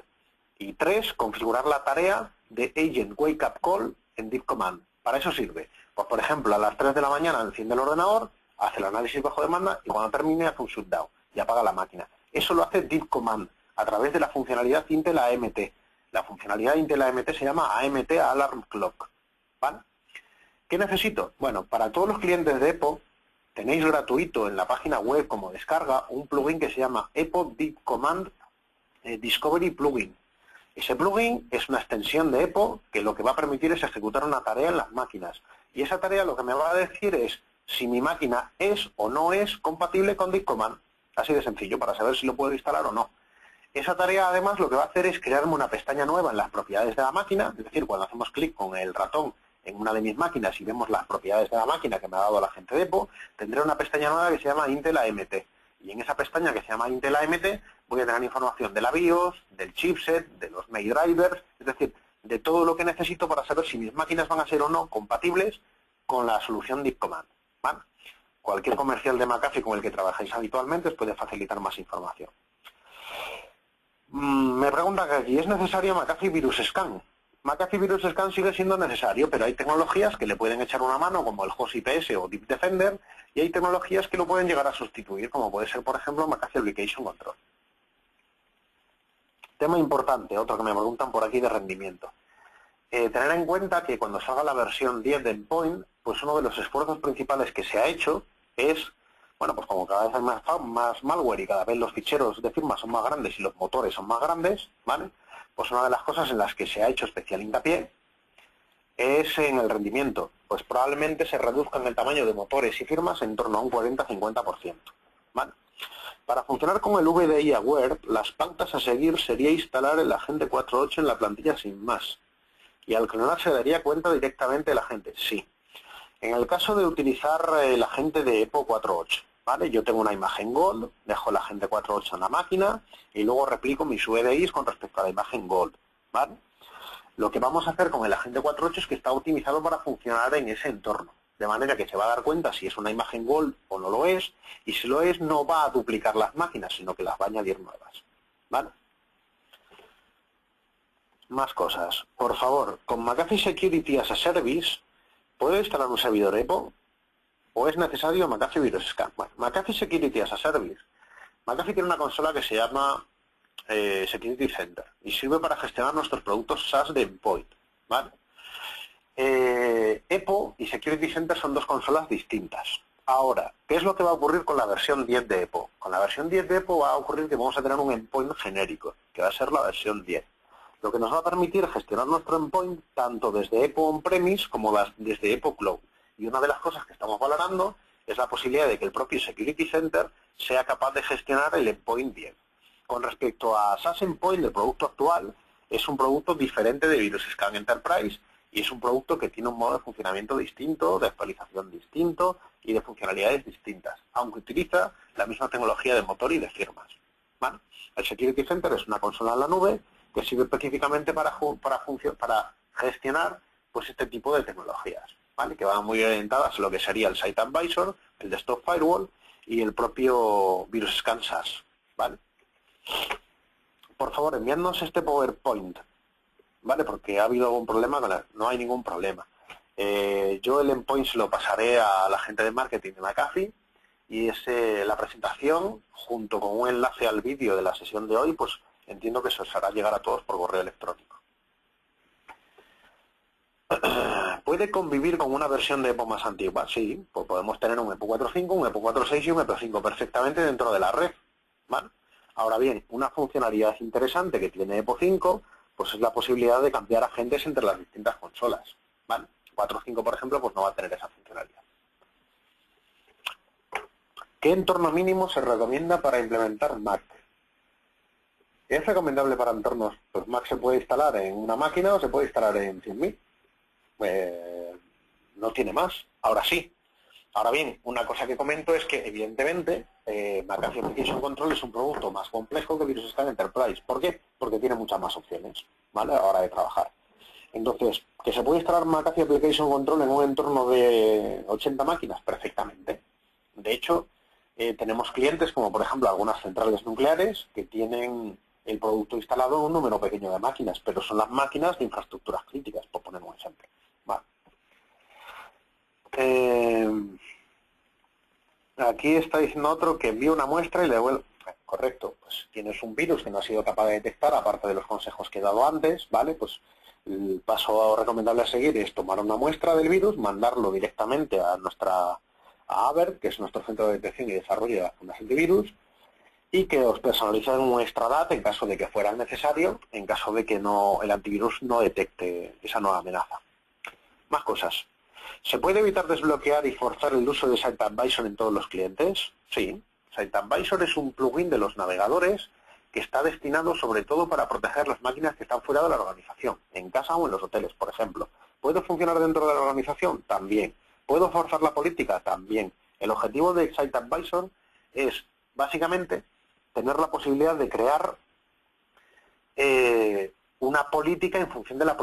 Speaker 1: Y 3, configurar la tarea de Agent Wake Up Call en Deep Command. Para eso sirve. Pues, por ejemplo, a las 3 de la mañana enciende el ordenador, hace el análisis bajo demanda y cuando termine hace un shutdown y apaga la máquina. Eso lo hace Deep Command a través de la funcionalidad Intel AMT. La funcionalidad Intel AMT se llama AMT Alarm Clock. ¿Vale? ¿Qué necesito? Bueno, para todos los clientes de EPO tenéis gratuito en la página web como descarga un plugin que se llama EPO Deep Command Discovery Plugin. Ese plugin es una extensión de EPO que lo que va a permitir es ejecutar una tarea en las máquinas. Y esa tarea lo que me va a decir es si mi máquina es o no es compatible con Deep Command. Así de sencillo, para saber si lo puedo instalar o no. Esa tarea, además, lo que va a hacer es crearme una pestaña nueva en las propiedades de la máquina, es decir, cuando hacemos clic con el ratón en una de mis máquinas y vemos las propiedades de la máquina que me ha dado la gente de EPO, tendré una pestaña nueva que se llama Intel AMT. Y en esa pestaña que se llama Intel AMT voy a tener información de la BIOS, del chipset, de los May drivers, es decir, de todo lo que necesito para saber si mis máquinas van a ser o no compatibles con la solución DeepCommand, ¿vale? Cualquier comercial de McAfee con el que trabajáis habitualmente os puede facilitar más información. Me preguntan aquí, ¿es necesario McAfee Virus Scan? McAfee Virus Scan sigue siendo necesario, pero hay tecnologías que le pueden echar una mano, como el Host IPS o Deep Defender, y hay tecnologías que lo pueden llegar a sustituir, como puede ser, por ejemplo, McAfee Application Control. Tema importante, otro que me preguntan por aquí de rendimiento. Tener en cuenta que cuando salga la versión 10 de Endpoint, pues uno de los esfuerzos principales que se ha hecho es, bueno, pues como cada vez hay más malware y cada vez los ficheros de firma son más grandes y los motores son más grandes, ¿vale? Pues una de las cosas en las que se ha hecho especial hincapié es en el rendimiento. Pues probablemente se reduzcan el tamaño de motores y firmas en torno a un 40-50%, ¿vale? Para funcionar con el VDI Aware, las pautas a seguir sería instalar el agente 4.8 en la plantilla sin más. Y al clonar se daría cuenta directamente el agente, sí. En el caso de utilizar el agente de EPO 4.8, ¿vale? Yo tengo una imagen Gold, dejo el agente 4.8 en la máquina y luego replico mis VDIs con respecto a la imagen Gold, ¿vale? Lo que vamos a hacer con el agente 4.8 es que está optimizado para funcionar en ese entorno, de manera que se va a dar cuenta si es una imagen Gold o no lo es, y si lo es no va a duplicar las máquinas, sino que las va a añadir nuevas, ¿vale? Más cosas. Por favor, con McAfee Security as a Service, ¿puedo instalar un servidor EPO? ¿O es necesario McAfee Virus Scan? Bueno, McAfee Security as a Service. McAfee tiene una consola que se llama Security Center y sirve para gestionar nuestros productos SaaS de Endpoint, ¿vale? EPO y Security Center son dos consolas distintas. Ahora, ¿qué es lo que va a ocurrir con la versión 10 de EPO? Con la versión 10 de EPO va a ocurrir que vamos a tener un endpoint genérico, que va a ser la versión 10. Lo que nos va a permitir gestionar nuestro endpoint tanto desde EPO On-Premise como desde EPO Cloud. Y una de las cosas que estamos valorando es la posibilidad de que el propio Security Center sea capaz de gestionar el endpoint 10. Con respecto a SaaS Endpoint, el producto actual es un producto diferente de Virus Scan Enterprise y es un producto que tiene un modo de funcionamiento distinto, de actualización distinto y de funcionalidades distintas, aunque utiliza la misma tecnología de motor y de firmas, ¿vale? El Security Center es una consola en la nube que sirve específicamente para gestionar pues este tipo de tecnologías, ¿vale? Que van muy orientadas a lo que sería el Site Advisor, el Desktop Firewall y el propio Virus Scan SaaS, ¿vale? Por favor, enviadnos este PowerPoint, ¿vale? Porque ha habido algún problema, no hay ningún problema. Yo el endpoint se lo pasaré a la gente de marketing de McAfee y la presentación, junto con un enlace al vídeo de la sesión de hoy, pues entiendo que se os hará llegar a todos por correo electrónico. ¿Puede convivir con una versión de EPO más antigua? Sí, pues podemos tener un EPO 4.5, un EPO 4.6 y un EPO 5 perfectamente dentro de la red, ¿vale? Ahora bien, una funcionalidad interesante que tiene EPO 5 pues es la posibilidad de cambiar agentes entre las distintas consolas, ¿vale? 4.5, por ejemplo, pues no va a tener esa funcionalidad. ¿Qué entorno mínimo se recomienda para implementar Mac? ¿Es recomendable para entornos? Pues Mac se puede instalar en una máquina o se puede instalar en 100.000. No tiene más. Ahora sí. Ahora bien, una cosa que comento es que, evidentemente, McAfee Application Control es un producto más complejo que Virus Scan Enterprise. ¿Por qué? Porque tiene muchas más opciones, ¿vale? A la hora de trabajar. Entonces, ¿que se puede instalar McAfee Application Control en un entorno de 80 máquinas? Perfectamente. De hecho, tenemos clientes como, por ejemplo, algunas centrales nucleares que tienen el producto instalado en un número pequeño de máquinas, pero son las máquinas de infraestructuras críticas, por poner un ejemplo. Vale. Aquí está diciendo otro que envía una muestra y le devuelve. Correcto, pues tienes un virus que no ha sido capaz de detectar, aparte de los consejos que he dado antes, ¿vale? Pues el paso recomendable a seguir es tomar una muestra del virus, mandarlo directamente a AVERT, que es nuestro centro de detección y desarrollo de vacunas antivirus, y que os personalicen un extradat en caso de que fuera necesario, en caso de que el antivirus no detecte esa nueva amenaza. Más cosas. ¿Se puede evitar desbloquear y forzar el uso de Site Advisor en todos los clientes? Sí. Site Advisor es un plugin de los navegadores que está destinado sobre todo para proteger las máquinas que están fuera de la organización, en casa o en los hoteles, por ejemplo. ¿Puede funcionar dentro de la organización? También. ¿Puedo forzar la política? También. El objetivo de Site Advisor es, básicamente, tener la posibilidad de crear una política en función de la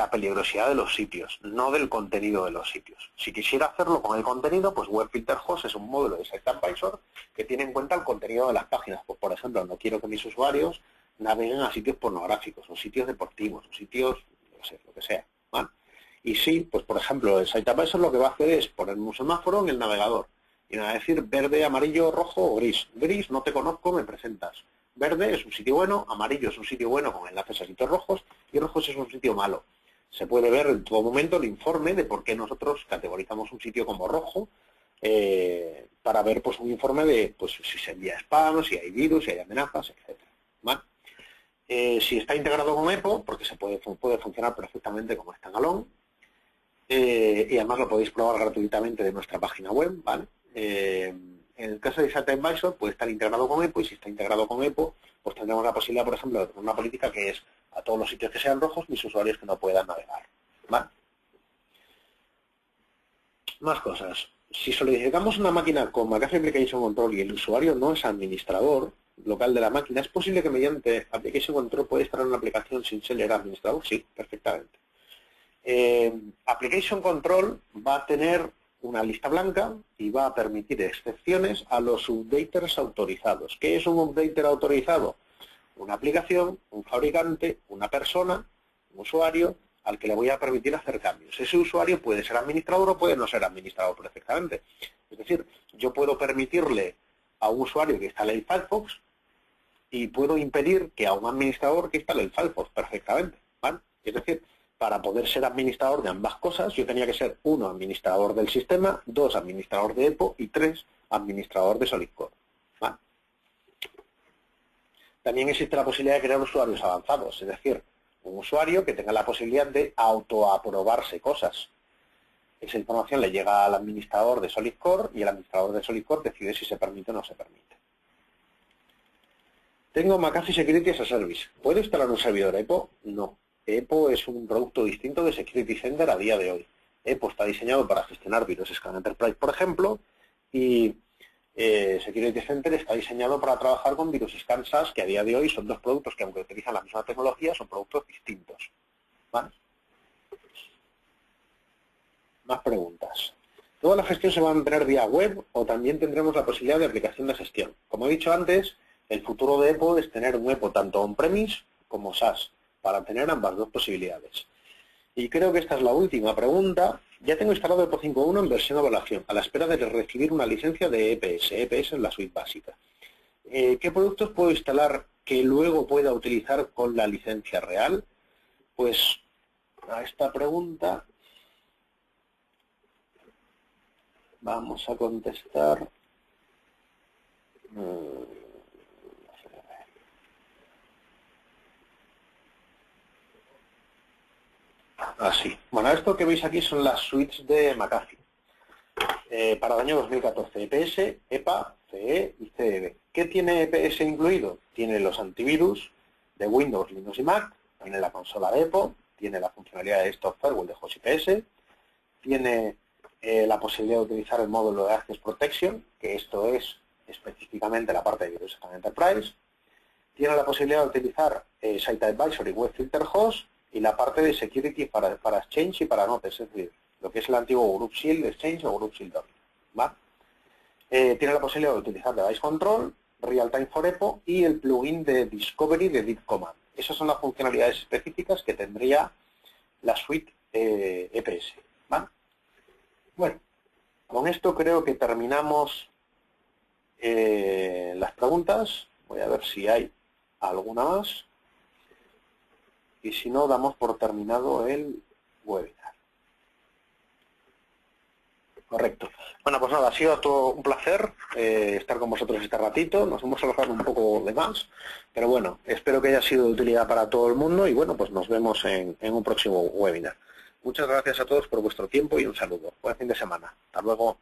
Speaker 1: peligrosidad de los sitios, no del contenido de los sitios. Si quisiera hacerlo con el contenido, pues Web Filter Host es un módulo de Site Advisor que tiene en cuenta el contenido de las páginas. Pues, por ejemplo, no quiero que mis usuarios naveguen a sitios pornográficos, o sitios deportivos, o sitios, no sé, lo que sea, ¿vale? Y sí, pues por ejemplo, el Site Advisor lo que va a hacer es poner un semáforo en el navegador y me va a decir verde, amarillo, rojo o gris. Gris, no te conozco, me presentas. Verde es un sitio bueno, amarillo es un sitio bueno con enlaces a sitios rojos y rojos es un sitio malo. Se puede ver en todo momento el informe de por qué nosotros categorizamos un sitio como rojo para ver pues un informe de pues si se envía spam, si hay virus, si hay amenazas, etc. ¿Vale? Si está integrado con EPO, porque se puede funcionar perfectamente como standalone, y además lo podéis probar gratuitamente de nuestra página web, ¿vale? En el caso de Site Advisor puede estar integrado con EPO, y si está integrado con EPO, pues tendremos la posibilidad, por ejemplo, de tener una política que es a todos los sitios que sean rojos, mis usuarios que no puedan navegar, ¿vale? Más cosas. Si solicitamos una máquina con McAfee Application Control y el usuario no es administrador local de la máquina, ¿es posible que mediante Application Control pueda instalar una aplicación sin ser el administrador? Sí, perfectamente. Application Control va a tener una lista blanca y va a permitir excepciones a los updaters autorizados. ¿Qué es un updater autorizado? Una aplicación, un fabricante, una persona, un usuario al que le voy a permitir hacer cambios. Ese usuario puede ser administrador o puede no ser administrador perfectamente. Es decir, yo puedo permitirle a un usuario que instale el Firefox y puedo impedir que a un administrador que instale el Firefox perfectamente, ¿vale? Es decir, para poder ser administrador de ambas cosas, yo tenía que ser 1, administrador del sistema, 2, administrador de EPO y 3, administrador de SolidCore, ¿vale? También existe la posibilidad de crear usuarios avanzados, es decir, un usuario que tenga la posibilidad de autoaprobarse cosas. Esa información le llega al administrador de SolidCore y el administrador de SolidCore decide si se permite o no se permite. Tengo McAfee Security as a Service. ¿Puedo instalar un servidor EPO? No. EPO es un producto distinto de Security Center a día de hoy. EPO está diseñado para gestionar virus Scan Enterprise, por ejemplo, y Security Center está diseñado para trabajar con virus Scan SAS, que a día de hoy son dos productos que, aunque utilizan la misma tecnología, son productos distintos. ¿Vale? Más preguntas. ¿Toda la gestión se va a mantener vía web o también tendremos la posibilidad de aplicación de gestión? Como he dicho antes, el futuro de EPO es tener un EPO tanto on-premise como SaaS, para tener ambas dos posibilidades. Y creo que esta es la última pregunta. Ya tengo instalado EPO 5.1 en versión de evaluación, a la espera de recibir una licencia de EPS. EPS es la suite básica. ¿Qué productos puedo instalar que luego pueda utilizar con la licencia real? Pues a esta pregunta vamos a contestar. Así. Bueno, esto que veis aquí son las suites de McAfee. Para el año 2014, EPS, EPA, CE y CEB. ¿Qué tiene EPS incluido? Tiene los antivirus de Windows, Linux y Mac, tiene la consola de EPO, tiene la funcionalidad de Stop Firewall de Host IPS, tiene la posibilidad de utilizar el módulo de Access Protection, que esto es específicamente la parte de Virus Scan Enterprise, tiene la posibilidad de utilizar Site Advisor y Web Filter Host, y la parte de Security para Exchange y para Notes, es decir, lo que es el antiguo Group Shield Exchange o Group Shield Domain, ¿vale? Tiene la posibilidad de utilizar Device Control, Real Time for EPO y el plugin de Discovery de Deep Command. Esas son las funcionalidades específicas que tendría la suite EPS, ¿vale? Bueno, con esto creo que terminamos las preguntas. Voy a ver si hay alguna más. Y si no, damos por terminado el webinar. Correcto. Bueno, pues nada, ha sido todo un placer estar con vosotros este ratito. Nos hemos alargado un poco de más, pero bueno, espero que haya sido de utilidad para todo el mundo y bueno, pues nos vemos en un próximo webinar. Muchas gracias a todos por vuestro tiempo y un saludo. Buen fin de semana. Hasta luego.